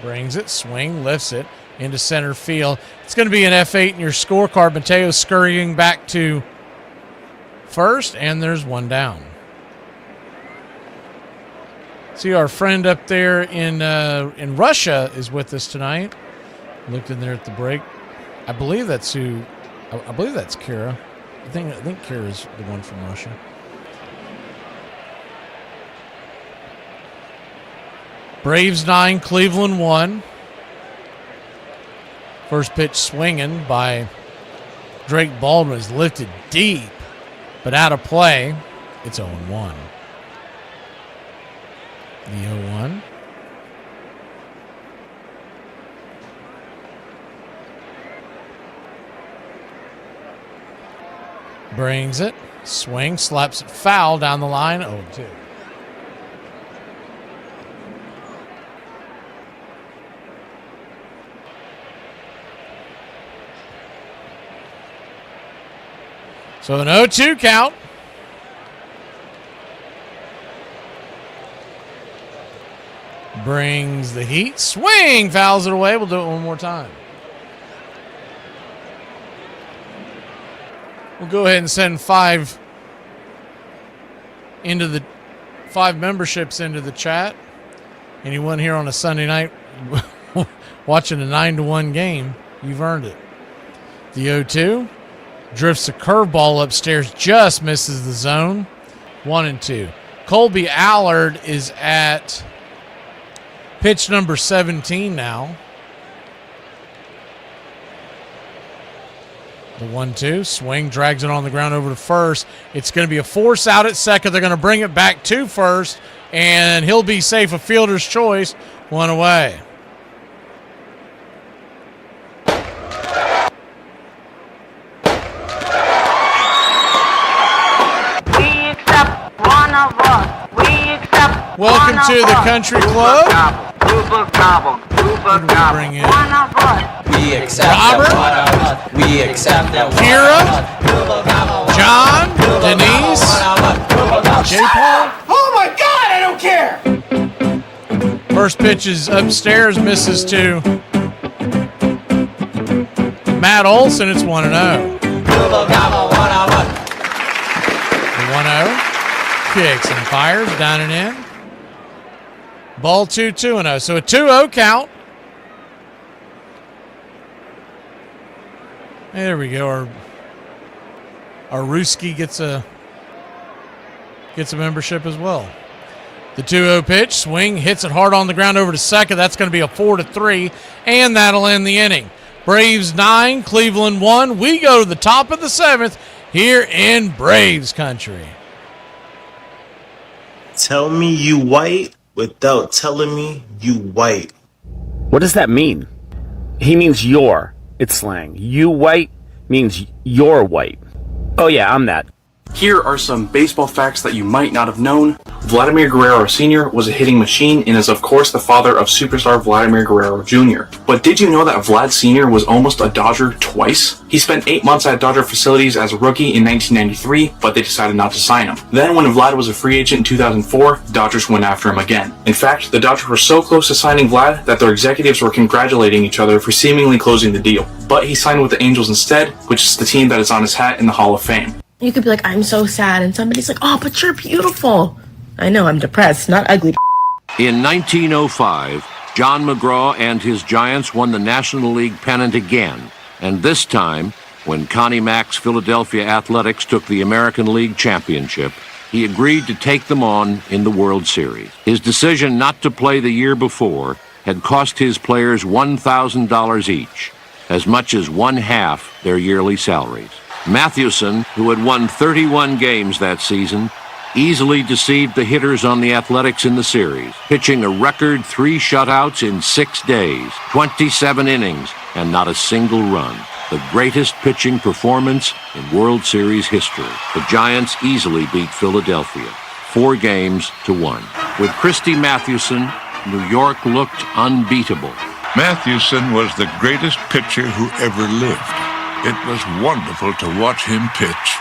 Brings it, swing, lifts it into center field. It's going to be an F8 in your scorecard. Mateo scurrying back to first, and there's one down. See, our friend up there in Russia is with us tonight. Looked in there at the break. I believe that's Kira. I think Kira is the one from Russia. Braves 9, Cleveland 1. First pitch swinging by Drake Baldwin is lifted deep, but out of play. It's 0-1. The 0-1. Brings it, swing, slaps it foul down the line, 0-2. So an 0-2 count. Brings the heat, swing, fouls it away. We'll do it one more time. We'll go ahead and send five memberships into the chat. Anyone here on a Sunday night watching a 9-1 game, you've earned it. The 0-2 drifts a curveball upstairs, just misses the zone. 1-2. Colby Allard is at pitch number 17 now. The 1-2, swing, drags it on the ground over to first. It's going to be a force out at second. They're going to bring it back to first, and he'll be safe. A fielder's choice, one away. We accept one of us. We accept Welcome one to of the us. Country Club. Bring in one of us. We accept Robert, that one of us. We accept that Kira, John, Denise, J. Paul. Oh my God! I don't care. First pitch is upstairs, misses to Matt Olson. It's 1-0. The 1-0 kicks and fires down and in. Ball 2-0. So a 2-0 count. There we go. Our Ruski gets a membership as well. The 2-0 pitch, swing, hits it hard on the ground over to second. That's going to be a 4-3, and that'll end the inning. Braves 9, Cleveland 1. We go to the top of the 7th here in Braves country. Tell me you white without telling me you white. What does that mean? He means you're. It's slang. You white means you're white. Oh yeah, I'm that. Here are some baseball facts that you might not have known. Vladimir Guerrero Sr. was a hitting machine and is of course the father of superstar Vladimir Guerrero Jr. But did you know that Vlad Sr. was almost a Dodger twice? He spent 8 months at Dodger facilities as a rookie in 1993, but they decided not to sign him. Then when Vlad was a free agent in 2004, Dodgers went after him again. In fact, the Dodgers were so close to signing Vlad that their executives were congratulating each other for seemingly closing the deal. But he signed with the Angels instead, which is the team that is on his hat in the Hall of Fame. You could be like, I'm so sad, and somebody's like, oh, but you're beautiful. I know, I'm depressed, not ugly. In 1905, John McGraw and his Giants won the National League pennant again, and this time, when Connie Mack's Philadelphia Athletics took the American League championship, he agreed to take them on in the World Series. His decision not to play the year before had cost his players $1,000 each, as much as 1/2 their yearly salaries. Mathewson, who had won 31 games that season, easily deceived the hitters on the Athletics in the series, pitching a record 3 shutouts in 6 days, 27 innings, and not a single run. The greatest pitching performance in World Series history. The Giants easily beat Philadelphia, 4-1. With Christy Mathewson, New York looked unbeatable. Mathewson was the greatest pitcher who ever lived. It was wonderful to watch him pitch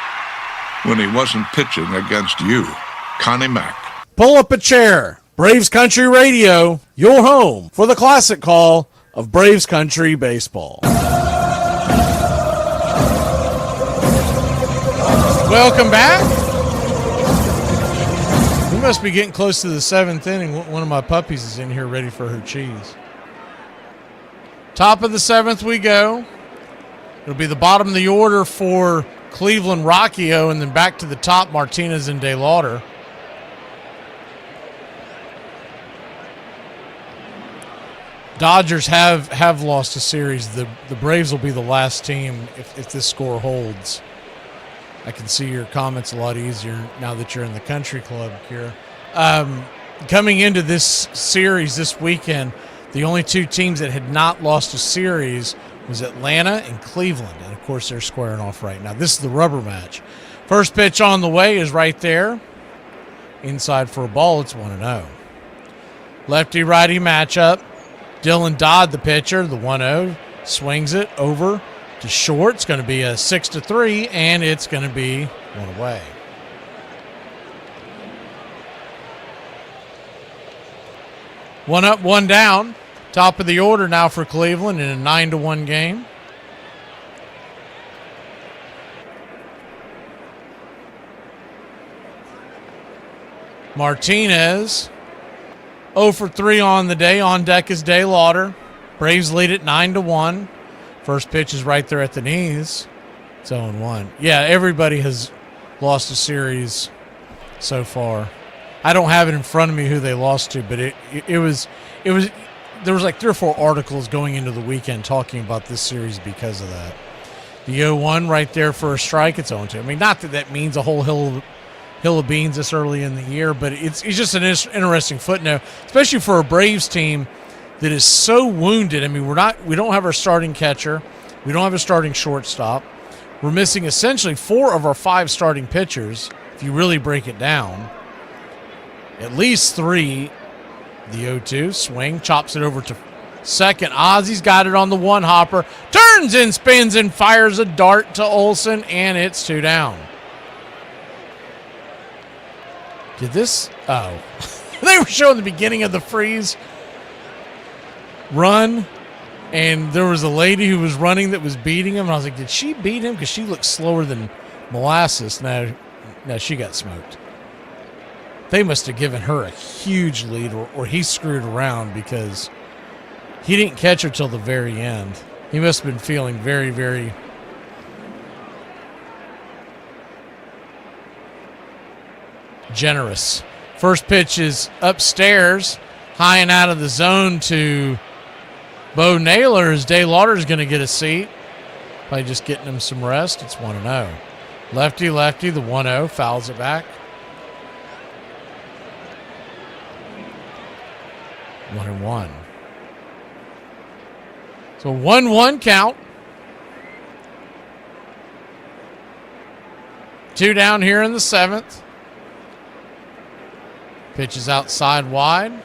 when he wasn't pitching against you, Connie Mack. Pull up a chair. Braves Country Radio, your home for the classic call of Braves Country baseball. Welcome back. We must be getting close to the 7th inning. One of my puppies is in here ready for her cheese. Top of the 7th we go. It'll be the bottom of the order for Cleveland, Rocchio, and then back to the top, Martinez and DeLauder. Dodgers have lost a series. The Braves will be the last team if this score holds. I can see your comments a lot easier now that you're in the country club, Kira. Coming into this series this weekend, the only two teams that had not lost a series was Atlanta and Cleveland. And, of course, they're squaring off right now. This is the rubber match. First pitch on the way is right there. Inside for a ball, it's 1-0. Lefty-righty matchup. Dylan Dodd, the pitcher, the 1-0, swings it over to short. It's going to be a 6-3, and it's going to be one away. One up, one down. Top of the order now for Cleveland in a 9-1 game. Martinez 0 for 3 on the day. On deck is DeLauder. Braves lead it 9-1. First pitch is right there at the knees. It's 0-1. Yeah, everybody has lost a series so far. I don't have it in front of me who they lost to, but it was there was like 3 or 4 articles going into the weekend talking about this series because of that. The 0-1 right there for a strike. It's 0-2. I mean, not that means a whole hill of beans this early in the year, but it's just an interesting footnote, especially for a Braves team that is so wounded. I mean, we don't have our starting catcher, we don't have a starting shortstop. We're missing essentially 4 of our 5 starting pitchers. If you really break it down, at least 3. The 0-2 swing, chops it over to second. Ozzy's got it on the one hopper, turns and spins and fires a dart to Olsen, and it's 2 down. Did this? Oh. They were showing the beginning of the freeze run, and there was a lady who was running that was beating him, and I was like, did she beat him? Because she looked slower than molasses. Now she got smoked. They must have given her a huge lead, or he screwed around because he didn't catch her till the very end. He must have been feeling very, very generous. First pitch is upstairs, high and out of the zone to Bo Naylor as DeLauder's going to get a seat. Probably just getting him some rest. It's 1-0. Lefty, the 1-0, fouls it back. 1-1. So 1-1 count. 2 down here in the 7th. Pitch is outside wide.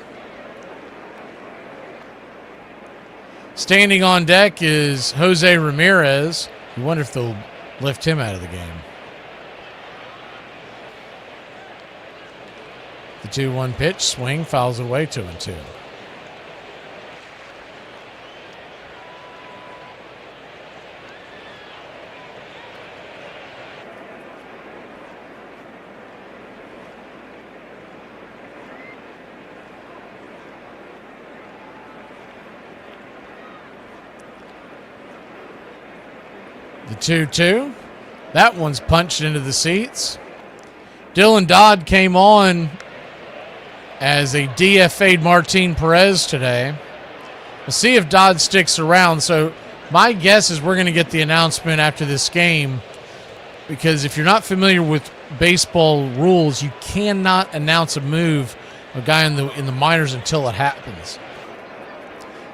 Standing on deck is Jose Ramirez. You wonder if they'll lift him out of the game. The 2-1 pitch, swing, fouls away, 2-2. The 2-2. That one's punched into the seats. Dylan Dodd came on as a DFA'd Martin Perez today. We'll see if Dodd sticks around. So my guess is we're going to get the announcement after this game, because if you're not familiar with baseball rules, you cannot announce a move of a guy in the minors until it happens.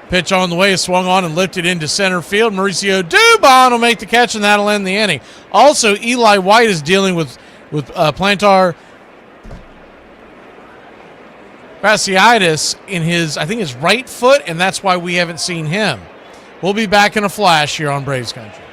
Pitch on the way is swung on and lifted into center field. Mauricio Dubon will make the catch, and that'll end the inning. Also, Eli White is dealing with plantar fasciitis in his right foot, and that's why we haven't seen him. We'll be back in a flash here on Braves Country.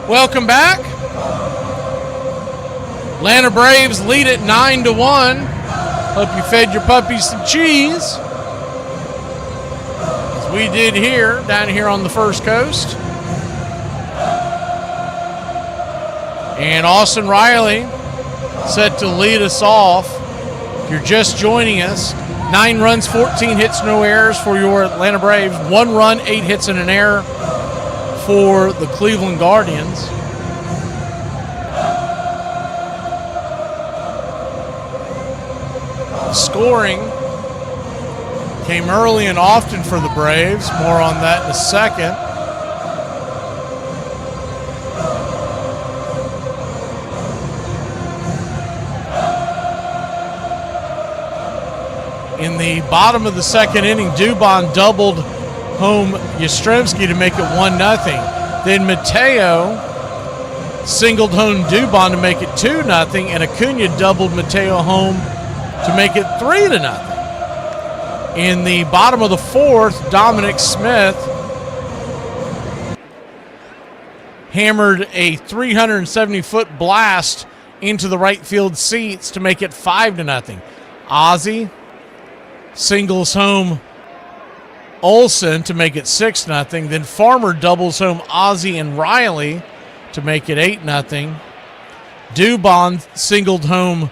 Welcome back. Atlanta Braves lead it 9-1. Hope you fed your puppies some cheese, as we did here, down here on the First Coast. And Austin Riley set to lead us off. If you're just joining us, 9 runs, 14 hits, no errors for your Atlanta Braves. 1 run, 8 hits, and an error for the Cleveland Guardians. Scoring came early and often for the Braves. More on that in a second. In the bottom of the second inning, Dubon doubled home Yastrzemski to make it 1-0. Then Mateo singled home Dubon to make it 2-0, and Acuna doubled Mateo home to make it 3-0. In the bottom of the fourth, Dominic Smith hammered a 370-foot blast into the right field seats to make it 5-0. Ozzie singles home Olsen to make it 6-0. Then Farmer doubles home Ozzie and Riley to make it 8-0. Dubon singled home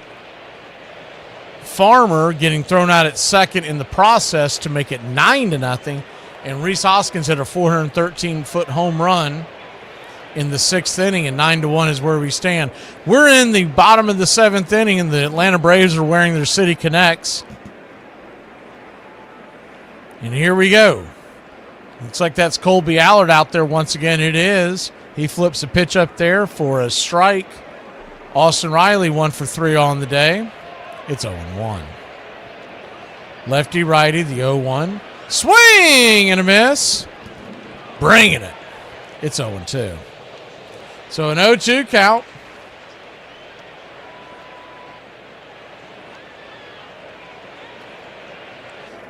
Farmer, getting thrown out at second in the process to make it 9-0. And Rhys Hoskins hit a 413-foot home run in the 6th inning, and 9-1 is where we stand. We're in the bottom of the 7th inning, and the Atlanta Braves are wearing their City Connects. And here we go. Looks like that's Colby Allard out there once again. It is. He flips a pitch up there for a strike. Austin Riley 1 for 3 on the day. It's 0-1. Lefty righty, the 0-1. Swing and a miss. Bringing it. It's 0-2. So an 0-2 count.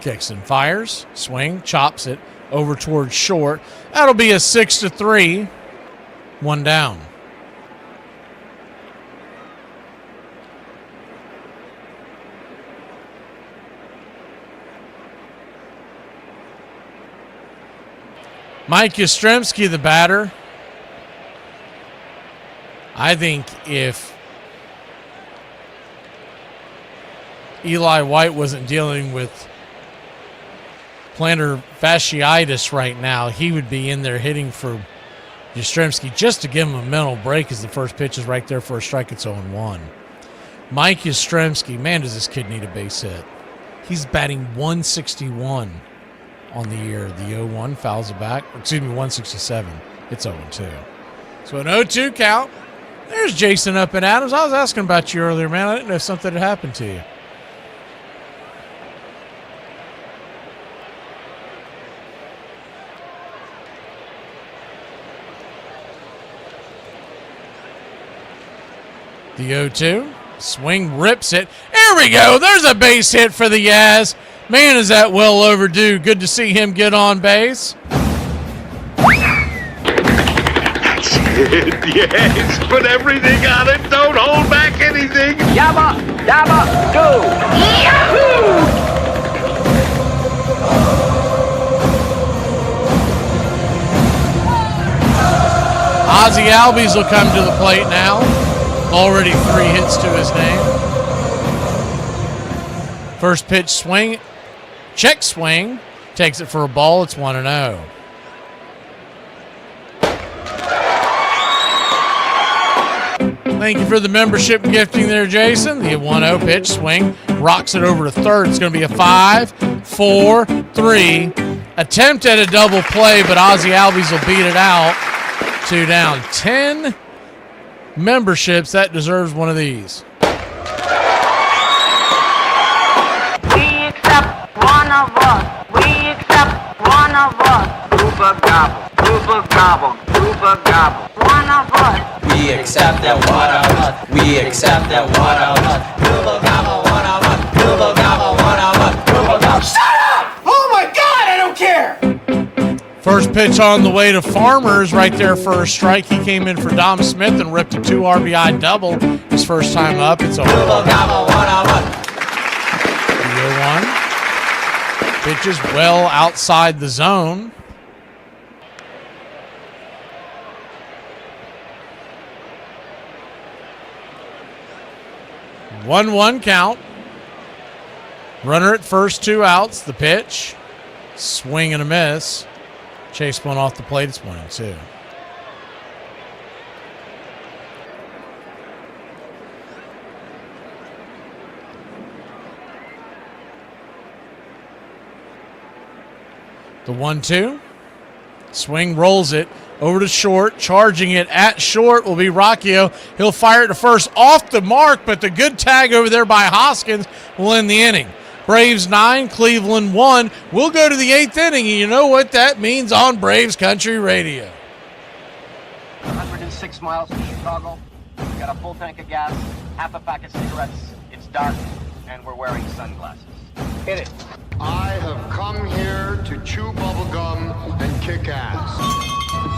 Kicks and fires. Swing. Chops it over towards short. That'll be a 6-3. 1 down. Mike Yastrzemski, the batter. I think if Eli White wasn't dealing with plantar fasciitis right now, he would be in there hitting for Yastrzemski just to give him a mental break, as the first pitch is right there for a strike. It's 0-1. Mike Yastrzemski, man, does this kid need a base hit. He's batting 161 on the year. The 0-1 fouls it back. Excuse me, 167. It's 0-2. So an 0-2 count. There's Jason up in Adams. I was asking about you earlier, man. I didn't know if something had happened to you. The 0-2. Swing, rips it. There we go. There's a base hit for the Yaz. Man, is that well overdue. Good to see him get on base. Yes, put everything on it. Don't hold back anything. Yabba, dabba, do. Yahoo! Ozzie Albies will come to the plate now. Already 3 hits to his name. First pitch swing. Check swing. Takes it for a ball. It's 1-0. Thank you for the membership gifting there, Jason. The 1-0 pitch swing. Rocks it over to third. It's going to be a 5-4-3. Attempt at a double play, but Ozzie Albies will beat it out. 2 down. 10 memberships. That deserves one of these. We accept one of us. We accept one of us. Gooba gobble, gooba gobble, gooba gobble. One of us. We accept that one of us. We accept that one of us. Gooba gobble, one of us. Gooba gobble, one of us. Gooba gobble. Shut up! Oh my God, I don't care! First pitch on the way to Farmers right there for a strike. He came in for Dom Smith and ripped a 2 RBI double his first time up. It's a 0-1. Pitches well outside the zone. One count. Runner at first, 2 outs. The pitch. Swing and a miss. Chase one off the plate. It's 1-2. The 1-2. Swing, rolls it over to short. Charging it at short will be Rocchio. He'll fire it to first off the mark, but the good tag over there by Hoskins will end the inning. Braves 9, Cleveland 1. We'll go to the 8th inning, and you know what that means on Braves Country Radio. 106 miles from Chicago. We've got a full tank of gas, half a pack of cigarettes. It's dark, and we're wearing sunglasses. Hit it. I have come here to chew bubble gum and kick ass.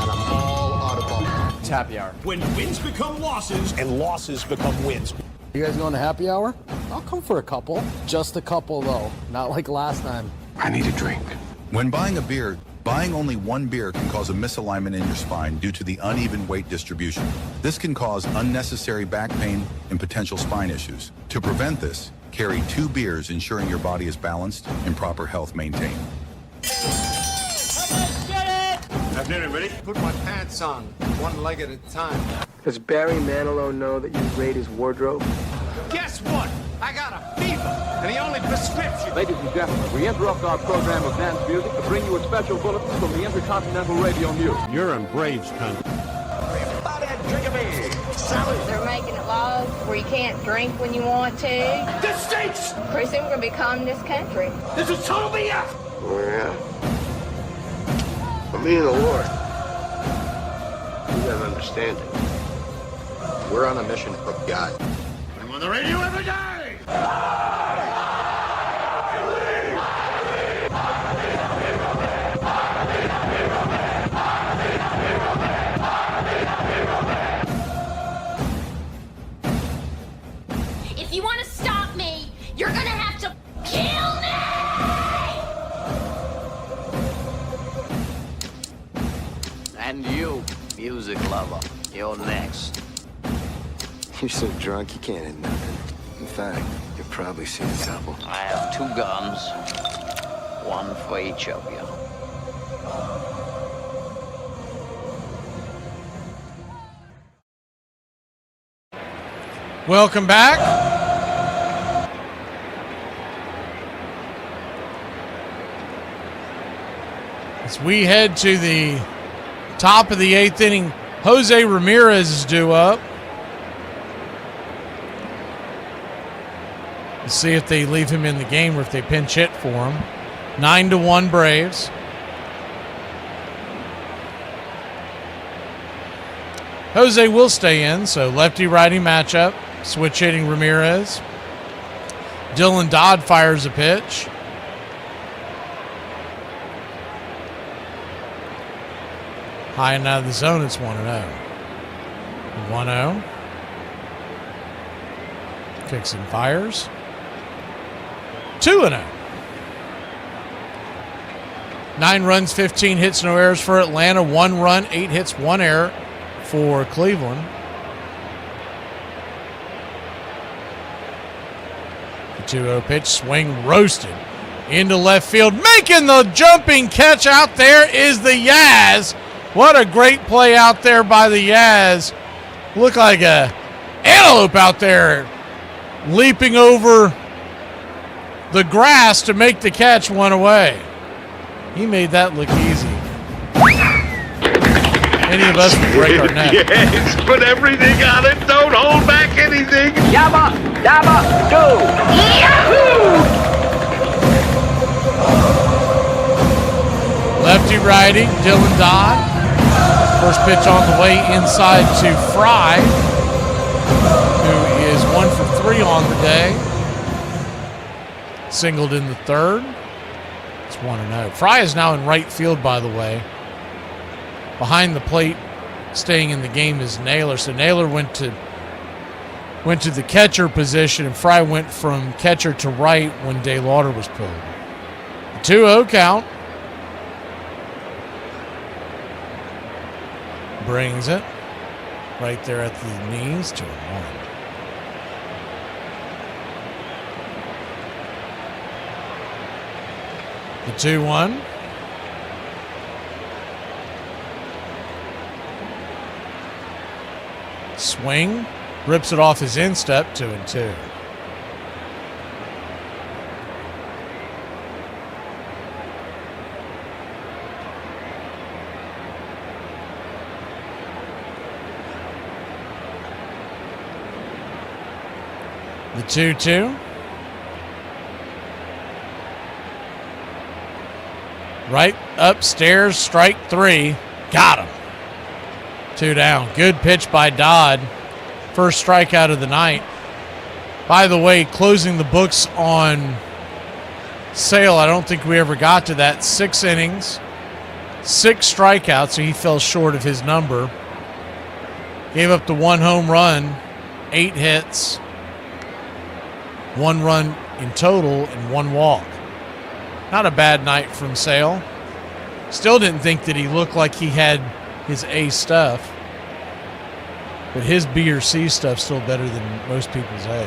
And I'm all out of bubble gum. It's happy hour. When wins become losses and losses become wins. You guys going to happy hour? I'll come for a couple. Just a couple, though. Not like last time. I need a drink. When buying a beer, buying only one beer can cause a misalignment in your spine due to the uneven weight distribution. This can cause unnecessary back pain and potential spine issues. To prevent this, carry 2 beers, ensuring your body is balanced and proper health maintained. Afternoon, everybody. Put my pants on, one leg at a time. Does Barry Manilow know that you raid his wardrobe? Guess what? I got a fever, and the only prescription. Ladies and gentlemen, we interrupt our program of dance music to bring you a special bulletin from the Intercontinental Radio News. You're in Braves country. Everybody drink a beer. Salad. They're making it laws where you can't drink when you want to. This stinks! Pretty soon we're going to be communist country. This is total BS! Oh, yeah. For me and the Lord, you gotta understand it. We're on a mission from God. I'm on the radio every day! If you want to stop me, you're gonna have to kill me! And you, music lover, you're next. You're so drunk you can't hit nothing. In fact, you'll probably see a double. I have 2 guns, one for each of you. Welcome back. As we head to the top of the 8th inning, Jose Ramirez is due up. Let's see if they leave him in the game or if they pinch hit for him. 9-1 Braves. Jose will stay in, so lefty-righty matchup. Switch hitting Ramirez. Dylan Dodd fires a pitch. High and out of the zone, it's 1-0. 1-0. Kicks and fires. 2-0. 9 runs, 15 hits, no errors for Atlanta. 1 run, 8 hits, 1 error for Cleveland. The 2-0 pitch, swing roasted into left field. Making the jumping catch out there is the Yaz. What a great play out there by the Yaz. Looked like a antelope out there leaping over the grass to make the catch, 1 away. He made that look easy. Any of us would break our neck. Yes, put everything on it. Don't hold back anything. Yabba, dabba, do. Yahoo! Lefty-righty, Dylan Dodd. First pitch on the way inside to Fry, who is 1 for 3 on the day. Singled in the third. It's 1-0. Fry is now in right field, by the way. Behind the plate, staying in the game is Naylor. So Naylor went to the catcher position, and Fry went from catcher to right when DeLauder was pulled. The 2-0 count. Brings it right there at the knees, 2-1. The 2-1. Swing. Rips it off his instep, 2-2. The 2-2. Right upstairs, strike 3. Got him. 2 down. Good pitch by Dodd. First strikeout of the night. By the way, closing the books on Sale, I don't think we ever got to that. 6 innings, 6 strikeouts, so he fell short of his number. Gave up the 1 home run, 8 hits, 1 run in total, and 1 walk. Not a bad night from Sale. Still didn't think that he looked like he had his A stuff. But his B or C stuff's still better than most people's A.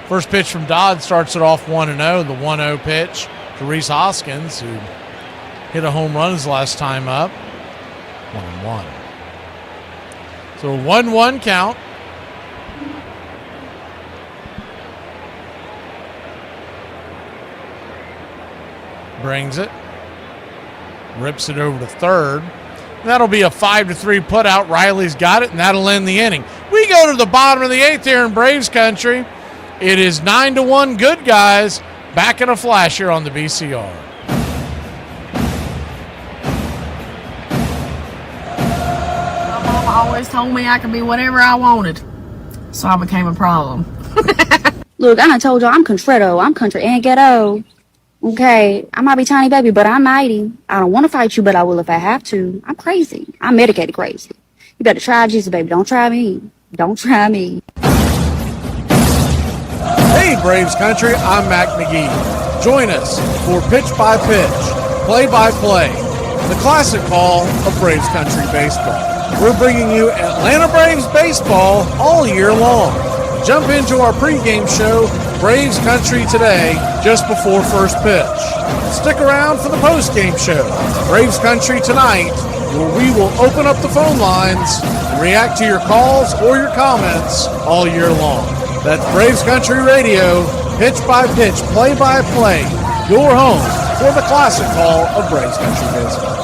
First pitch from Dodd starts it off 1-0. The 1-0 pitch to Reese Hoskins, who hit a home run his last time up. 1-1. So a 1-1 count. Brings it. Rips it over to third. That'll be a 5-3 putout. Riley's got it, and that'll end the inning. We go to the bottom of the 8th here in Braves country. It is 9-1 good guys. Back in a flash here on the BCR. My mama always told me I could be whatever I wanted, so I became a problem. Look, I done told y'all I'm Contredo. I'm country and ghetto. Okay, I might be tiny baby, but I'm mighty. I don't want to fight you, but I will if I have to. I'm crazy. I'm medicated crazy. You better try Jesus, baby. Don't try me. Don't try me. Hey, Braves country, I'm Mac McGee. Join us for Pitch by Pitch, Play by Play, the classic call of Braves country baseball. We're bringing you Atlanta Braves baseball all year long. Jump into our pregame show, Braves Country Today, just before first pitch. Stick around for the postgame show, Braves Country Tonight, where we will open up the phone lines and react to your calls or your comments all year long. That's Braves Country Radio, pitch by pitch, play by play, your home for the classic call of Braves Country baseball.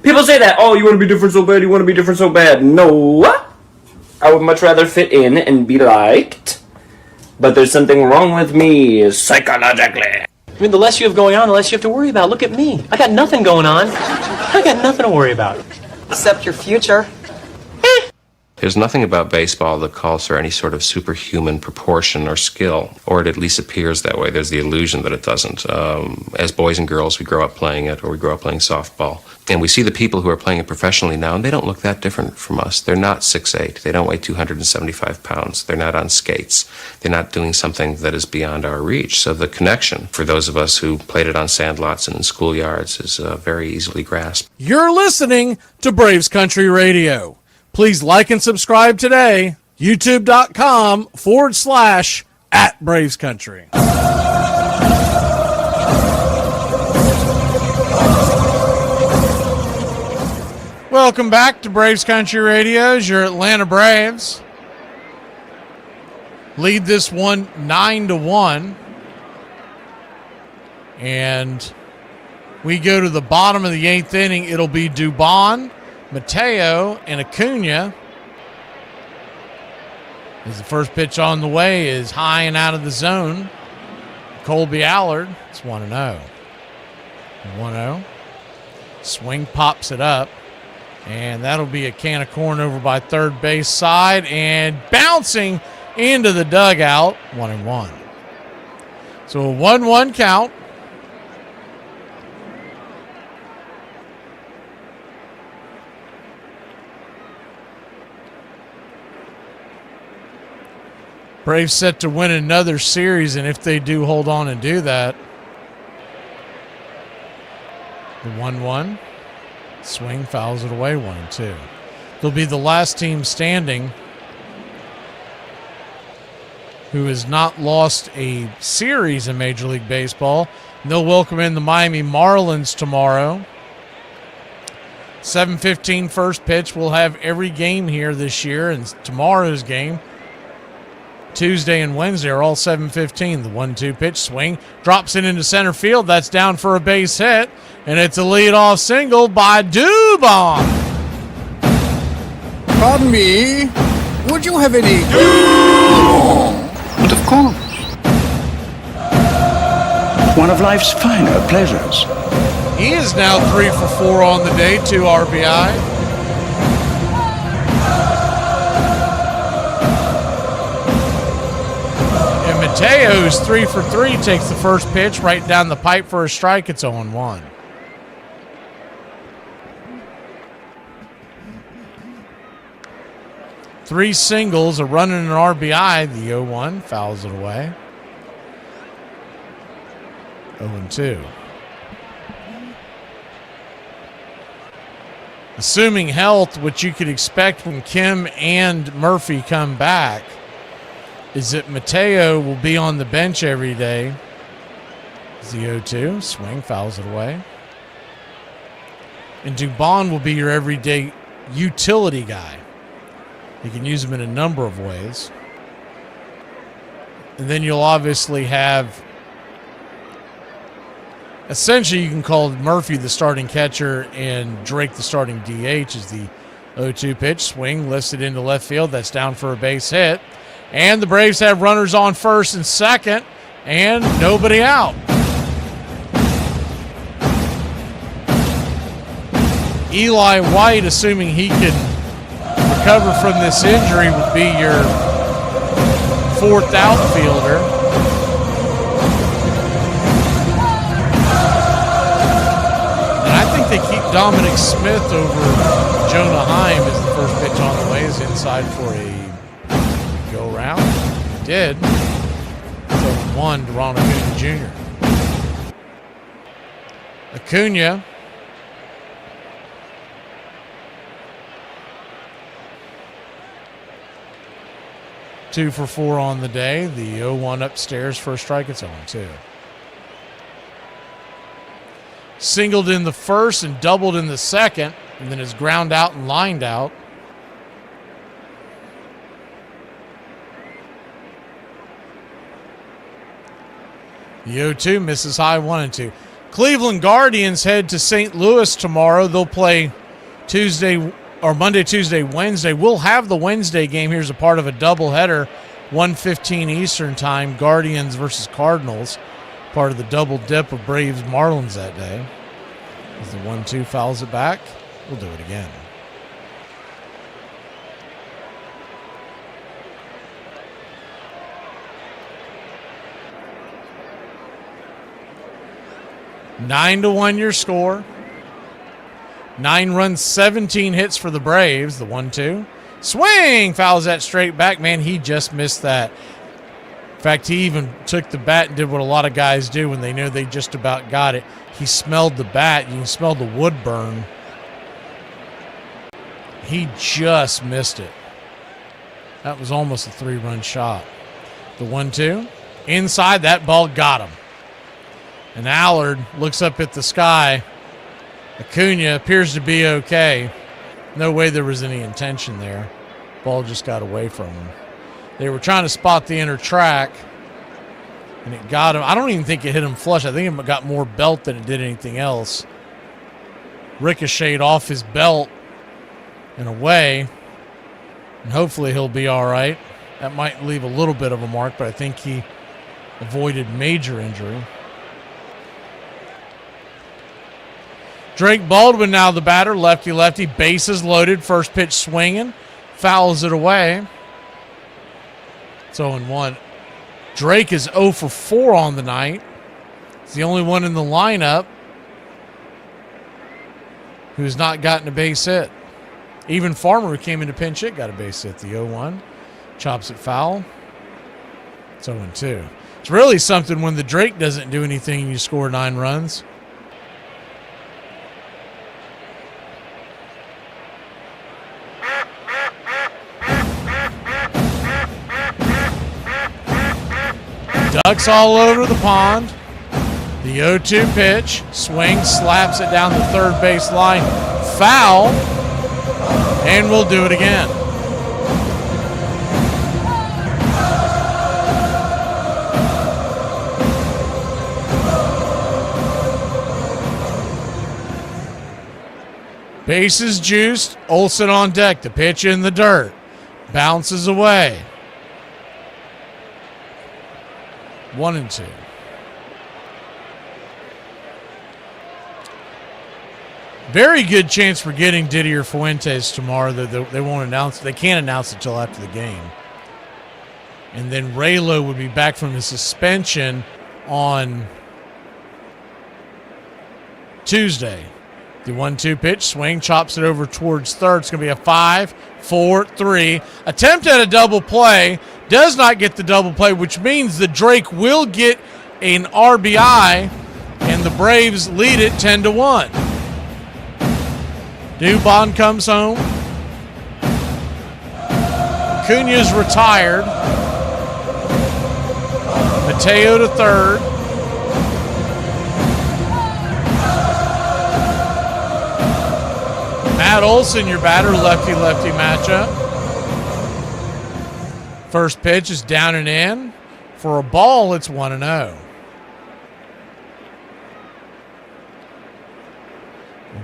People say that, oh, you want to be different so bad, you want to be different so bad. No, I would much rather fit in and be liked. But there's something wrong with me, psychologically. I mean, the less you have going on, the less you have to worry about. Look at me. I got nothing going on. I got nothing to worry about. Except your future. There's nothing about baseball that calls for any sort of superhuman proportion or skill, or it at least appears that way. There's the illusion that it doesn't. As boys and girls, we grow up playing it, or we grow up playing softball. And we see the people who are playing it professionally now, and they don't look that different from us. They're not 6'8". They don't weigh 275 pounds. They're not on skates. They're not doing something that is beyond our reach. So the connection, for those of us who played it on sandlots and in schoolyards, is very easily grasped. You're listening to Braves Country Radio. Please like and subscribe today. YouTube.com/@BravesCountry. Welcome back to Braves Country Radio's your Atlanta Braves. Lead this one 9-1. And we go to the bottom of the 8th inning. It'll be Dubon, Mateo, and Acuna. As the first pitch on the way is high and out of the zone. Colby Allard, it's 1-0. 1-0. Swing pops it up. And that'll be a can of corn over by third base side and bouncing into the dugout. 1-1. So a 1-1 count. Braves set to win another series, and if they do hold on and do that, the 1-1 swing, fouls it away, 1-2. They'll be the last team standing who has not lost a series in Major League Baseball. And they'll welcome in the Miami Marlins tomorrow. 7:15 first pitch. We'll have every game here this year, and tomorrow's game, Tuesday and Wednesday, are all 7:15. The 1-2 pitch, swing, drops it into center field. That's down for a base hit, and it's a leadoff single by Dubon. Pardon me, would you have any? But of course. One of life's finer pleasures. He is now 3 for 4 on the day, 2 RBI. And Mateo's 3 for 3, takes the first pitch right down the pipe for a strike. It's 0-1. Three singles, a run and an RBI. The 0-1 fouls it away. 0-2. Assuming health, what you could expect when Kim and Murphy come back is that Mateo will be on the bench every day. It's the 0-2, swing, fouls it away. And Dubon will be your everyday utility guy. You can use him in a number of ways. And then you'll obviously have, essentially you can call Murphy the starting catcher and Drake the starting DH. Is the 0-2 pitch, swing, lifts it into left field. That's down for a base hit. And the Braves have runners on first and second and nobody out. Eli White, assuming he can recover from this injury, would be your fourth outfielder. And I think they keep Dominic Smith over Jonah Heim as the first pitch on the way is inside for a go round. He did. So 1 to Ronald Acuna Jr. Acuna, two for 4 on the day. The 0-1 upstairs for a strike. It's 0-2. Singled in the first and doubled in the second, and then is ground out and lined out. The 0-2 misses high, 1-2. Cleveland Guardians head to St. Louis tomorrow. They'll play Monday, Tuesday, Wednesday. We'll have the Wednesday game here as a part of a doubleheader, 1:15 Eastern time, Guardians versus Cardinals, part of the double dip of Braves Marlins that day. As the 1-2 fouls it back, we'll do it again. Nine to 1 your score. 9 runs, 17 hits for the Braves. The 1-2. Swing! Fouls that straight back. Man, he just missed that. In fact, he even took the bat and did what a lot of guys do when they know they just about got it. He smelled the bat. You can smell the wood burn. He just missed it. That was almost a 3-run shot. The 1-2. Inside, that ball got him. And Allard looks up at the sky. Acuna appears to be okay. No way there was any intention there. Ball just got away from him. They were trying to spot the inner track, and it got him. I don't even think it hit him flush. I think it got more belt than it did anything else. Ricocheted off his belt and away, and hopefully he'll be all right. That might leave a little bit of a mark, but I think he avoided major injury. Drake Baldwin now the batter, lefty-lefty, bases loaded, first pitch swinging, fouls it away. It's 0-1. Drake is 0 for 4 on the night. He's the only one in the lineup who's not gotten a base hit. Even Farmer, who came into pinch hit, got a base hit. The 0-1 chops it foul. It's 0-2. It's really something when the Drake doesn't do anything and you score 9 runs. Ducks all over the pond. The 0-2 pitch. Swing, slaps it down the third base line. Foul. And we'll do it again. Bases juiced. Olsen on deck. The pitch in the dirt. Bounces away. 1-2. Very good chance for getting Didier Fuentes tomorrow. They won't announce. They can't announce it until after the game. And then Raylo would be back from his suspension on Tuesday. The 1-2 pitch, swing, chops it over towards third. It's going to be a 5-4-3. Attempt at a double play. Does not get the double play, which means the Drake will get an RBI, and the Braves lead it 10-1. Dubon comes home. Acuna's retired. Mateo to third. Matt Olson, your batter, lefty-lefty matchup. First pitch is down and in. For a ball, it's 1-0.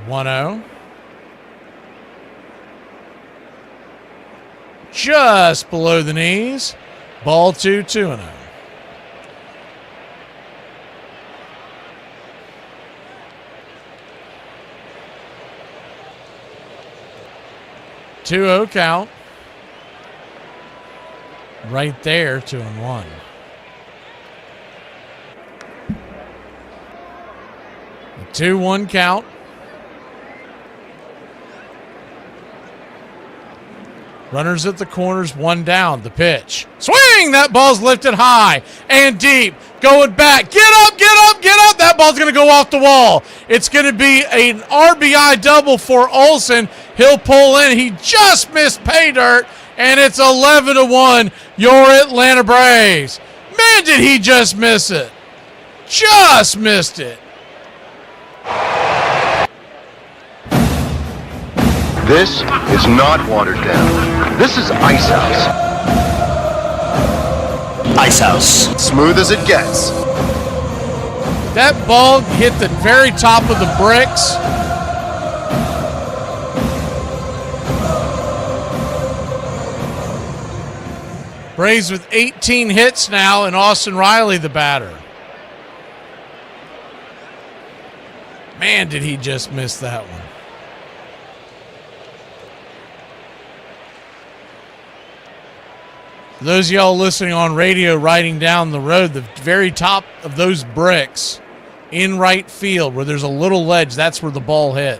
1-0. Just below the knees. Ball 2, 2-0. Two-0 count. Right there, 2-1. A 2-1 count. Runners at the corners, 1 down. The pitch. Swing! That ball's lifted high and deep. Going back. Get up, get up, get up. That ball's going to go off the wall. It's going to be an RBI double for Olsen. He'll pull in. He just missed pay dirt, and it's 11-1. Your Atlanta Braves. Man, did he just miss it. Just missed it. This is not watered down. This is Ice House. Ice House. Smooth as it gets. That ball hit the very top of the bricks. Braves with 18 hits now, and Austin Riley the batter. Man, did he just miss that one. Those of y'all listening on radio riding down the road, the very top of those bricks in right field where there's a little ledge, that's where the ball hit.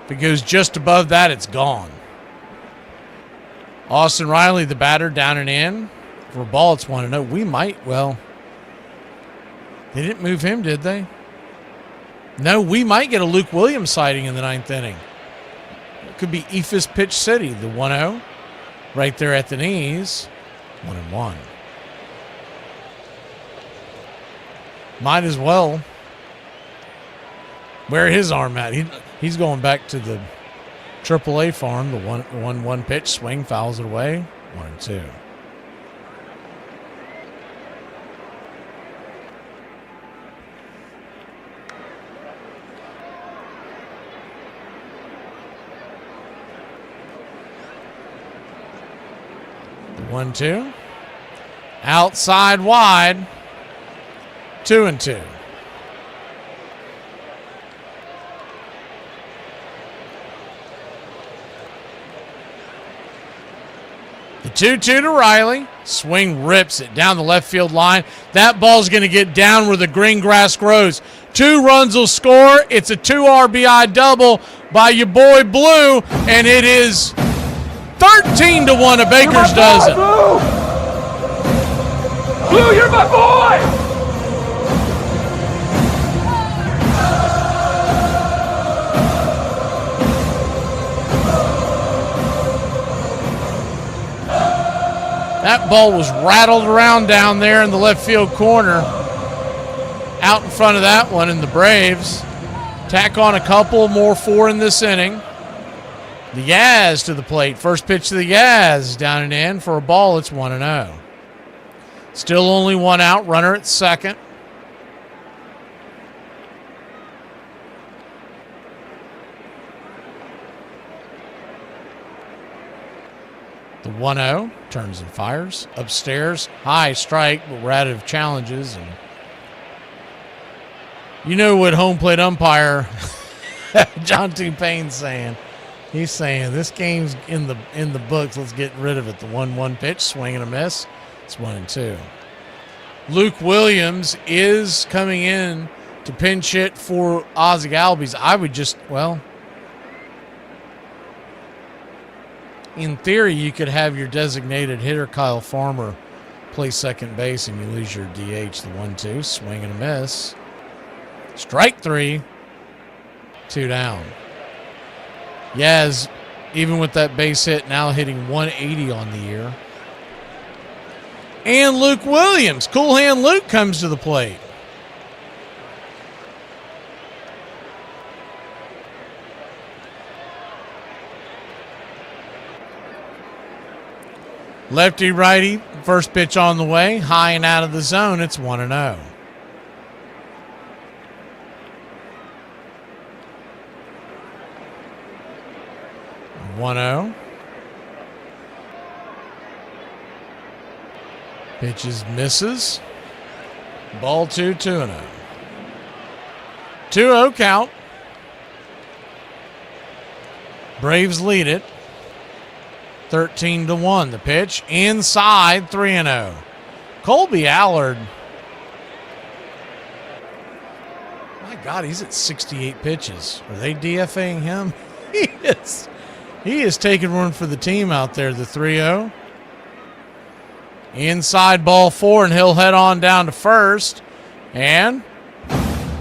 If it goes just above that, it's gone. Austin Riley, the batter, down and in. For a ball, it's 1-0. We might, well, they didn't move him, did they? No, we might get a Luke Williams sighting in the 9th inning. It could be Ephus Pitch City, the 1-0. Right there at the knees, 1-1. Might as well wear his arm at. He's going back to the AAA farm. The 1-1 pitch, swing, fouls it away, 1-2. The 1-2. Outside wide. 2-2. The 2-2 to Riley. Swing rips it down the left field line. That ball's going to get down where the green grass grows. 2 runs will score. It's a 2 RBI double by your boy Blue, and it is 13-1, a baker's dozen. Blue, you're my boy! That ball was rattled around down there in the left field corner. Out in front of that one, and the Braves tack on a couple more 4 in this inning. The Yaz to the plate. First pitch to the Yaz, down and in for a ball. It's 1-0. Still only 1 out. Runner at second. The 1-0 turns and fires. Upstairs, high strike, but we're out of challenges. And you know what home plate umpire John T. Payne's saying. He's saying this game's in the books. Let's get rid of it. The 1-1 pitch, swing and a miss. It's 1-2. Luke Williams is coming in to pinch hit for Ozzie Albies. I would just, well, in theory, you could have your designated hitter, Kyle Farmer, play second base, and you lose your DH. The 1-2, swing and a miss. Strike 3, 2 down. Yaz, even with that base hit, now hitting 180 on the year. And Luke Williams, Cool Hand Luke, comes to the plate. Lefty righty, first pitch on the way, high and out of the zone. It's 1-0. Pitches, misses. Ball 2, 2-0. 2-0 count. Braves lead it. 13-1. The pitch inside, 3-0. Colby Allard. My God, he's at 68 pitches. Are they DFAing him? He is taking one for the team out there. The 3-0. Inside, ball 4, and he'll head on down to first. And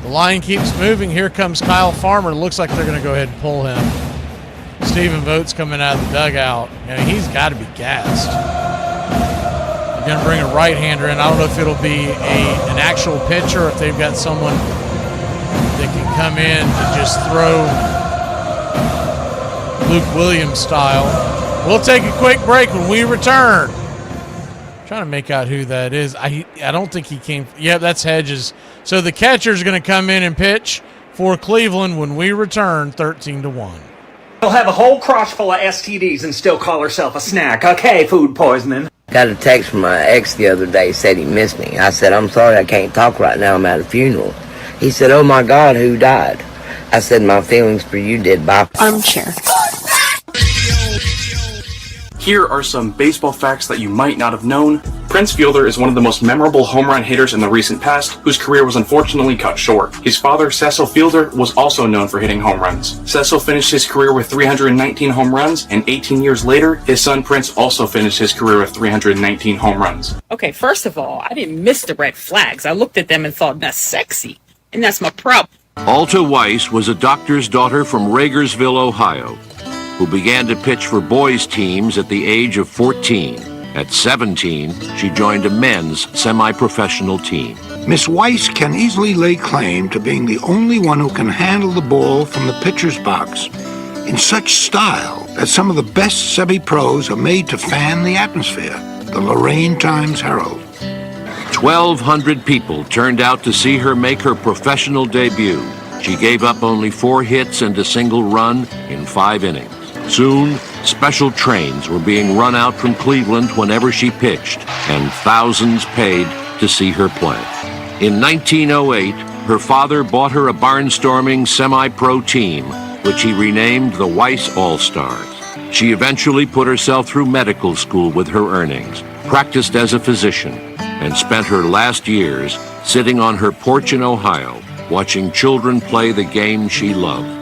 the line keeps moving. Here comes Kyle Farmer. Looks like they're going to go ahead and pull him. Stephen Vogt's coming out of the dugout. I mean, he's got to be gassed. They're going to bring a right-hander in. I don't know if it'll be an actual pitcher or if they've got someone that can come in to just throw Luke Williams style. We'll take a quick break. When we return, trying to make out who that is. I don't think he came. Yeah, that's Hedges. So the catcher's going to come in and pitch for Cleveland when we return. 13-1. She'll have a whole crotch full of STDs and still call herself a snack. Okay, food poisoning. Got a text from my ex the other day, said he missed me. I said, I'm sorry, I can't talk right now, I'm at a funeral. He said, oh my God, who died? I said, my feelings for you did. Bye. Armchair. Here are some baseball facts that you might not have known. Prince Fielder is one of the most memorable home run hitters in the recent past, whose career was unfortunately cut short. His father, Cecil Fielder, was also known for hitting home runs. Cecil finished his career with 319 home runs, and 18 years later, his son Prince also finished his career with 319 home runs. Okay, first of all, I didn't miss the red flags. I looked at them and thought, that's sexy. And that's my problem. Alta Weiss was a doctor's daughter from Ragersville, Ohio, who began to pitch for boys' teams at the age of 14. At 17, she joined a men's semi-professional team. Miss Weiss can easily lay claim to being the only one who can handle the ball from the pitcher's box in such style that some of the best semi-pros are made to fan the atmosphere. The Lorraine Times-Herald. 1,200 people turned out to see her make her professional debut. She gave up only 4 hits and a single run in 5 innings. Soon, special trains were being run out from Cleveland whenever she pitched, and thousands paid to see her play. In 1908, her father bought her a barnstorming semi-pro team, which he renamed the Weiss All-Stars. She eventually put herself through medical school with her earnings, practiced as a physician, and spent her last years sitting on her porch in Ohio, watching children play the game she loved.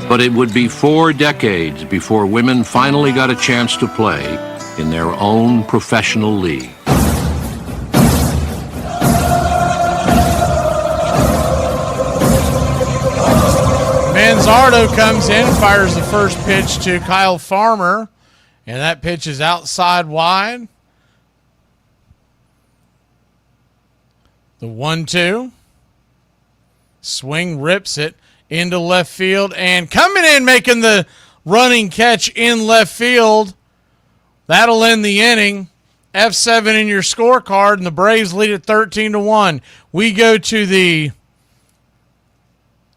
But it would be 4 decades before women finally got a chance to play in their own professional league. Luzardo comes in, fires the first pitch to Kyle Farmer, and that pitch is outside wide. The 1-2. Swing, rips it into left field, and coming in making the running catch in left field. That'll end the inning. F7 in your scorecard, and the Braves lead it 13-1. We go to the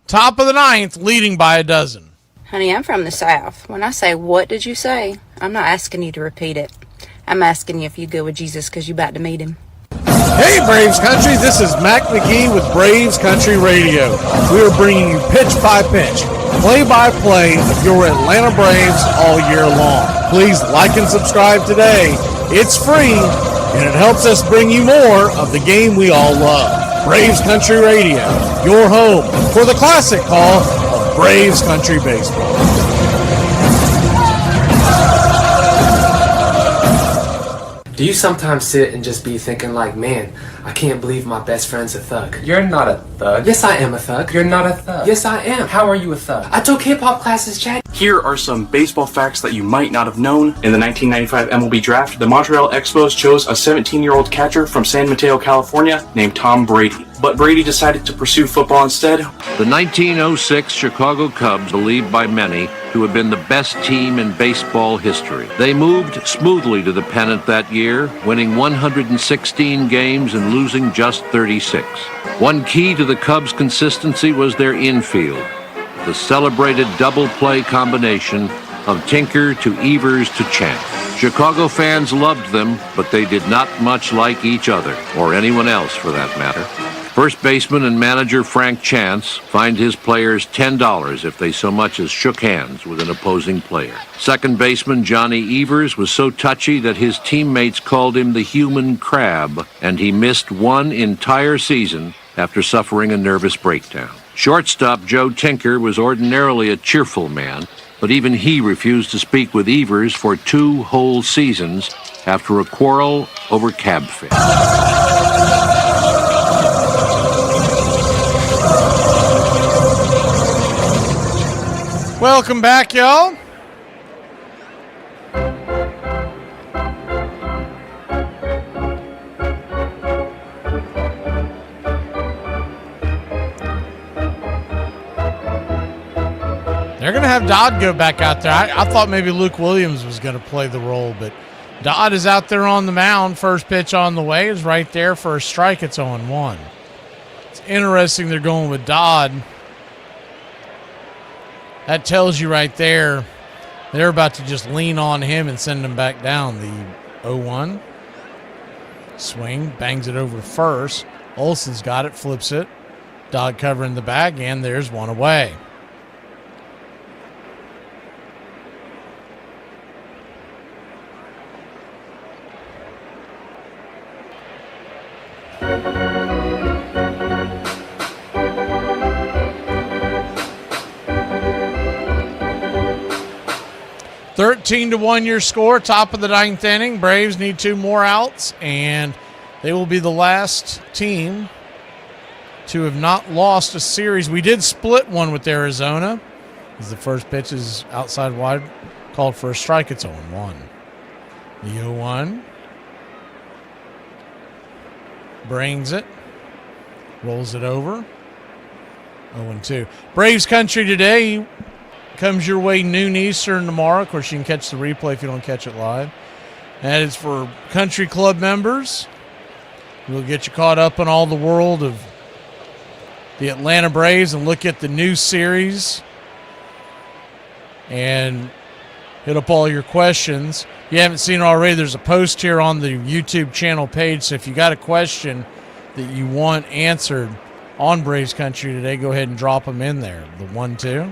top of the ninth, leading by a dozen. Honey, I'm from the South. When I say, what did you say? I'm not asking you to repeat it. I'm asking you if you go with Jesus because you about to meet him. Hey, Braves Country, this is Mac McGee with Braves Country Radio. We are bringing you pitch by pitch, play-by-play of your Atlanta Braves all year long. Please like and subscribe today. It's free, and it helps us bring you more of the game we all love. Braves Country Radio, your home for the classic call of Braves Country Baseball. Do you sometimes sit and just be thinking like, man, I can't believe my best friend's a thug? You're not a thug. Yes, I am a thug. You're not a thug. Yes, I am. How are you a thug? I took hip-hop classes, Chad. Here are some baseball facts that you might not have known. In the 1995 MLB Draft, the Montreal Expos chose a 17-year-old catcher from San Mateo, California, named Tom Brady. But Brady decided to pursue football instead. The 1906 Chicago Cubs, believed by many to have been the best team in baseball history. They moved smoothly to the pennant that year, winning 116 games and losing just 36. One key to the Cubs' consistency was their infield, the celebrated double play combination of Tinker to Evers to Chance. Chicago fans loved them, but they did not much like each other, or anyone else for that matter. First baseman and manager Frank Chance fined his players $10 if they so much as shook hands with an opposing player. Second baseman Johnny Evers was so touchy that his teammates called him the human crab, and he missed one entire season after suffering a nervous breakdown. Shortstop Joe Tinker was ordinarily a cheerful man, but even he refused to speak with Evers for 2 whole seasons after a quarrel over cab fare. Welcome back, y'all. They're going to have Dodd go back out there. I thought maybe Luke Williams was going to play the role, but Dodd is out there on the mound. First pitch on the way is right there for a strike. It's 0-1. It's interesting they're going with Dodd. That tells you right there they're about to just lean on him and send him back down. The 0-1. Swing, bangs it over first. Olsen's got it, flips it. Dodd covering the bag, and there's one away. (13-1) your score, top of the ninth inning. Braves need 2 more outs, and they will be the last team to have not lost a series. We did split one with Arizona, as the first pitch is outside wide, called for a strike. It's 0-1. The 0-1 brings it, rolls it over. 0-2. Braves Country today comes your way noon Eastern tomorrow. Of course, you can catch the replay if you don't catch it live. That is for country club members. We'll get you caught up on all the world of the Atlanta Braves and look at the new series and hit up all your questions. If you haven't seen it already, there's a post here on the YouTube channel page. So if you got a question that you want answered on Braves Country today, go ahead and drop them in there. The 1-2.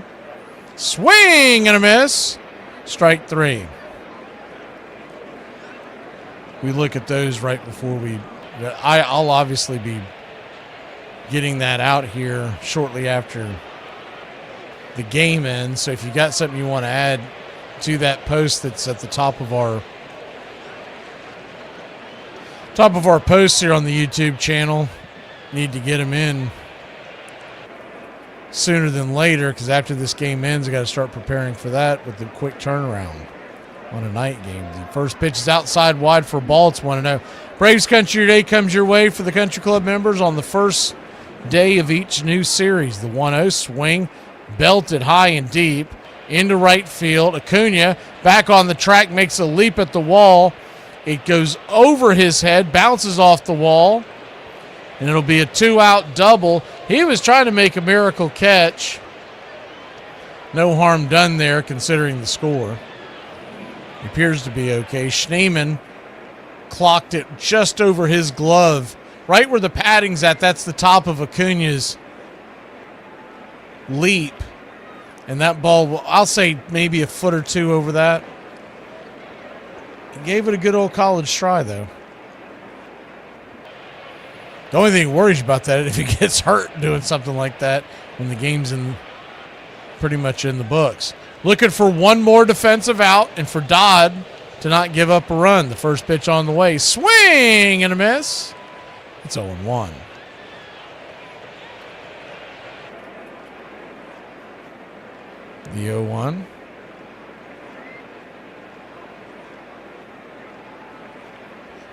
Swing and a miss. Strike 3. We look at those right before I'll obviously be getting that out here shortly after the game ends. So if you got something you want to add to that post that's at the top of our post here on the YouTube channel, need to get them in sooner than later, because after this game ends, I got to start preparing for that with the quick turnaround on a night game. The first pitch is outside wide for a ball. It's 1-0. Braves Country Today comes your way for the Country Club members on the first day of each new series. The 1-0 swing, belted high and deep into right field. Acuna back on the track, makes a leap at the wall. It goes over his head, bounces off the wall, and it'll be a 2-out double. He was trying to make a miracle catch. No harm done there considering the score. It appears to be okay. Schneemann clocked it just over his glove. Right where the padding's at, that's the top of Acuna's leap. And that ball, I'll say maybe a foot or two over that. He gave it a good old college try, though. The only thing that worries you about that is if he gets hurt doing something like that when the game's pretty much in the books. Looking for one more defensive out and for Dodd to not give up a run. The first pitch on the way. Swing and a miss. It's 0-1. The 0-1.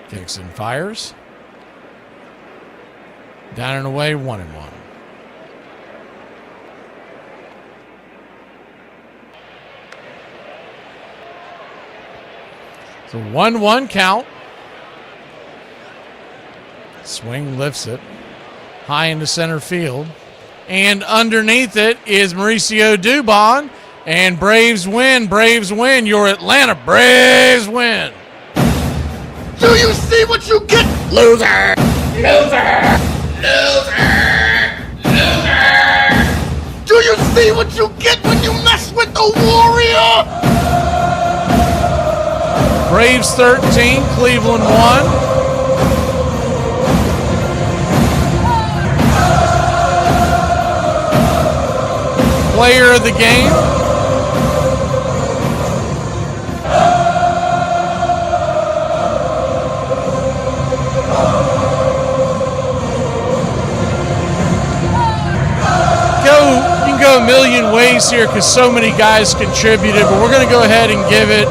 Kicks and fires. Down and away, 1-1. So 1-1 count. Swing lifts it high into center field. And underneath it is Mauricio Dubon. And Braves win. Braves win. Your Atlanta Braves win. Do you see what you get? Loser! Loser! Loser! Loser! Do you see what you get when you mess with the Warrior? Braves 13, Cleveland 1. Player of the game. You can go a million ways here because so many guys contributed, but we're going to go ahead and give it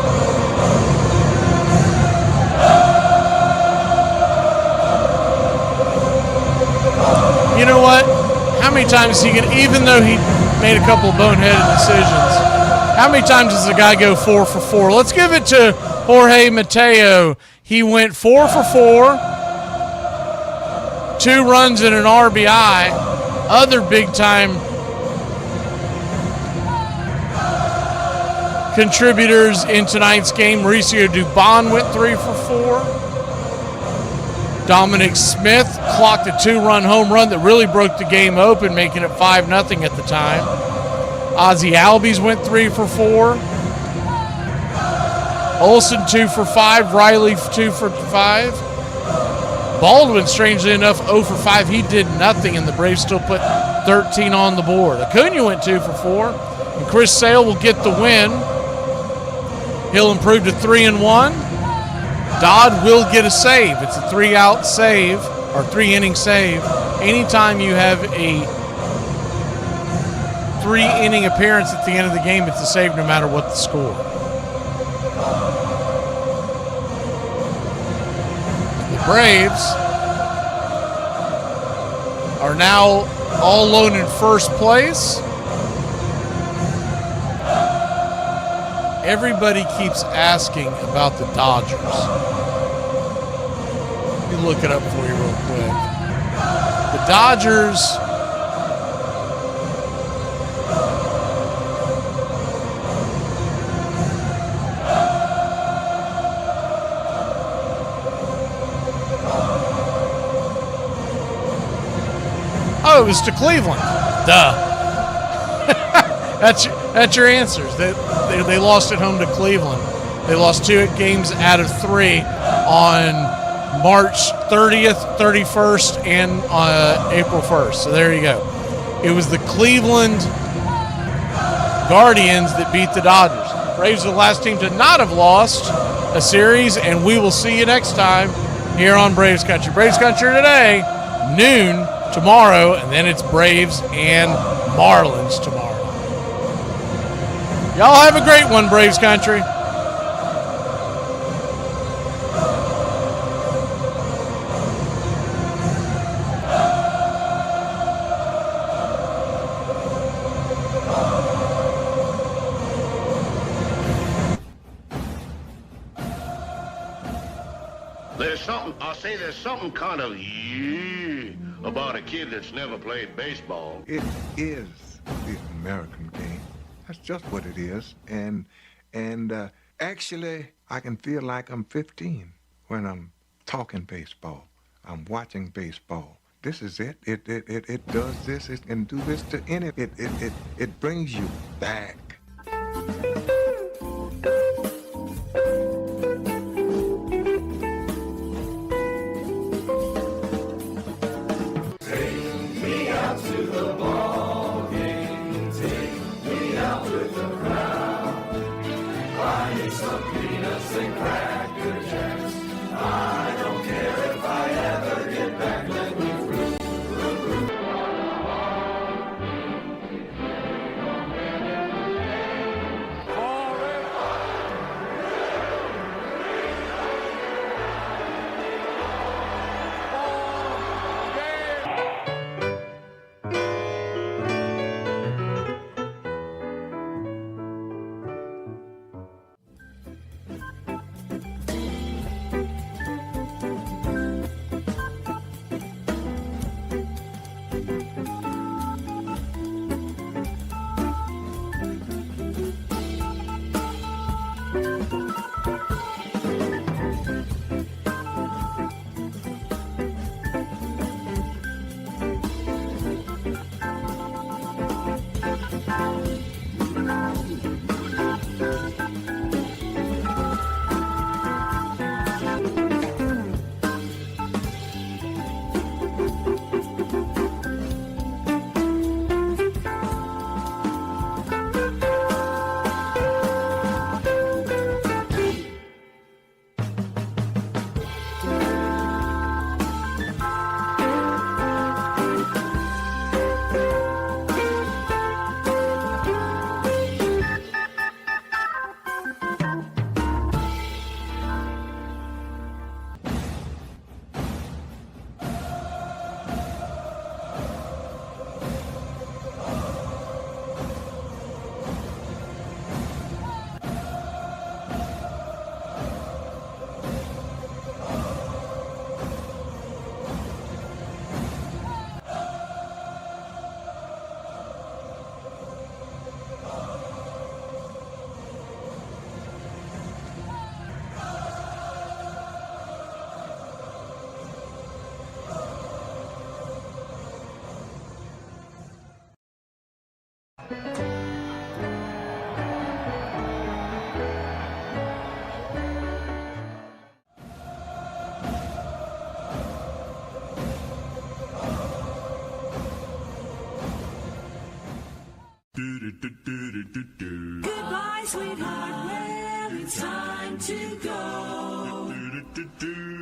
you know what? How many times he can, even though he made a couple of boneheaded decisions, how many times does a guy go 4 for 4? Let's give it to Jorge Mateo. He went 4 for 4, 2 runs and an RBI. Other big time contributors in tonight's game. Mauricio Dubon went 3 for 4. Dominic Smith clocked a 2-run home run that really broke the game open, making it 5-0 at the time. Ozzie Albies went 3 for 4. Olsen 2 for 5. Riley 2 for 5. Baldwin, strangely enough, 0 for 5. He did nothing, and the Braves still put 13 on the board. Acuna went 2 for 4. And Chris Sale will get the win. He'll improve to 3-1. Dodd will get a save. It's a 3-out save or 3-inning save. Anytime you have a 3-inning appearance at the end of the game, it's a save no matter what the score. The Braves are now all alone in first place. Everybody keeps asking about the Dodgers. Let me look it up for you real quick. The Dodgers oh, it was to Cleveland. Duh. That's your answers. They lost at home to Cleveland. They lost 2 games out of 3 on March 30th, 31st, and April 1st. So there you go. It was the Cleveland Guardians that beat the Dodgers. Braves are the last team to not have lost a series, and we will see you next time here on Braves Country. Braves Country today, noon tomorrow, and then it's Braves and Marlins tomorrow night. Y'all have a great one, Braves country. There's something kind of about a kid that's never played baseball. It is the American game. That's just what it is. And actually, I can feel like I'm 15 when I'm talking baseball. I'm watching baseball. This is it. It does this. It can do this to any. It brings you back. Goodbye, sweetheart, well, it's time to go.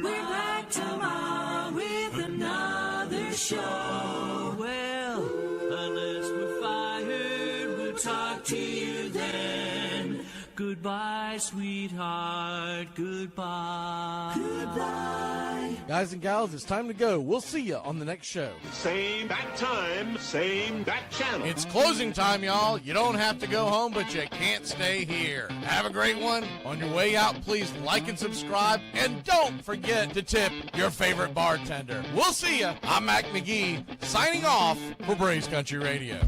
We're back tomorrow with another show. Well, unless we're fired, we'll talk to you then. Goodbye, sweetheart, goodbye. Goodbye. Guys and gals, it's time to go. We'll see you on the next show. Same bat time, same bat channel. It's closing time, y'all. You don't have to go home, but you can't stay here. Have a great one. On your way out, please like and subscribe. And don't forget to tip your favorite bartender. We'll see you. I'm Mac McGee, signing off for Braves Country Radio.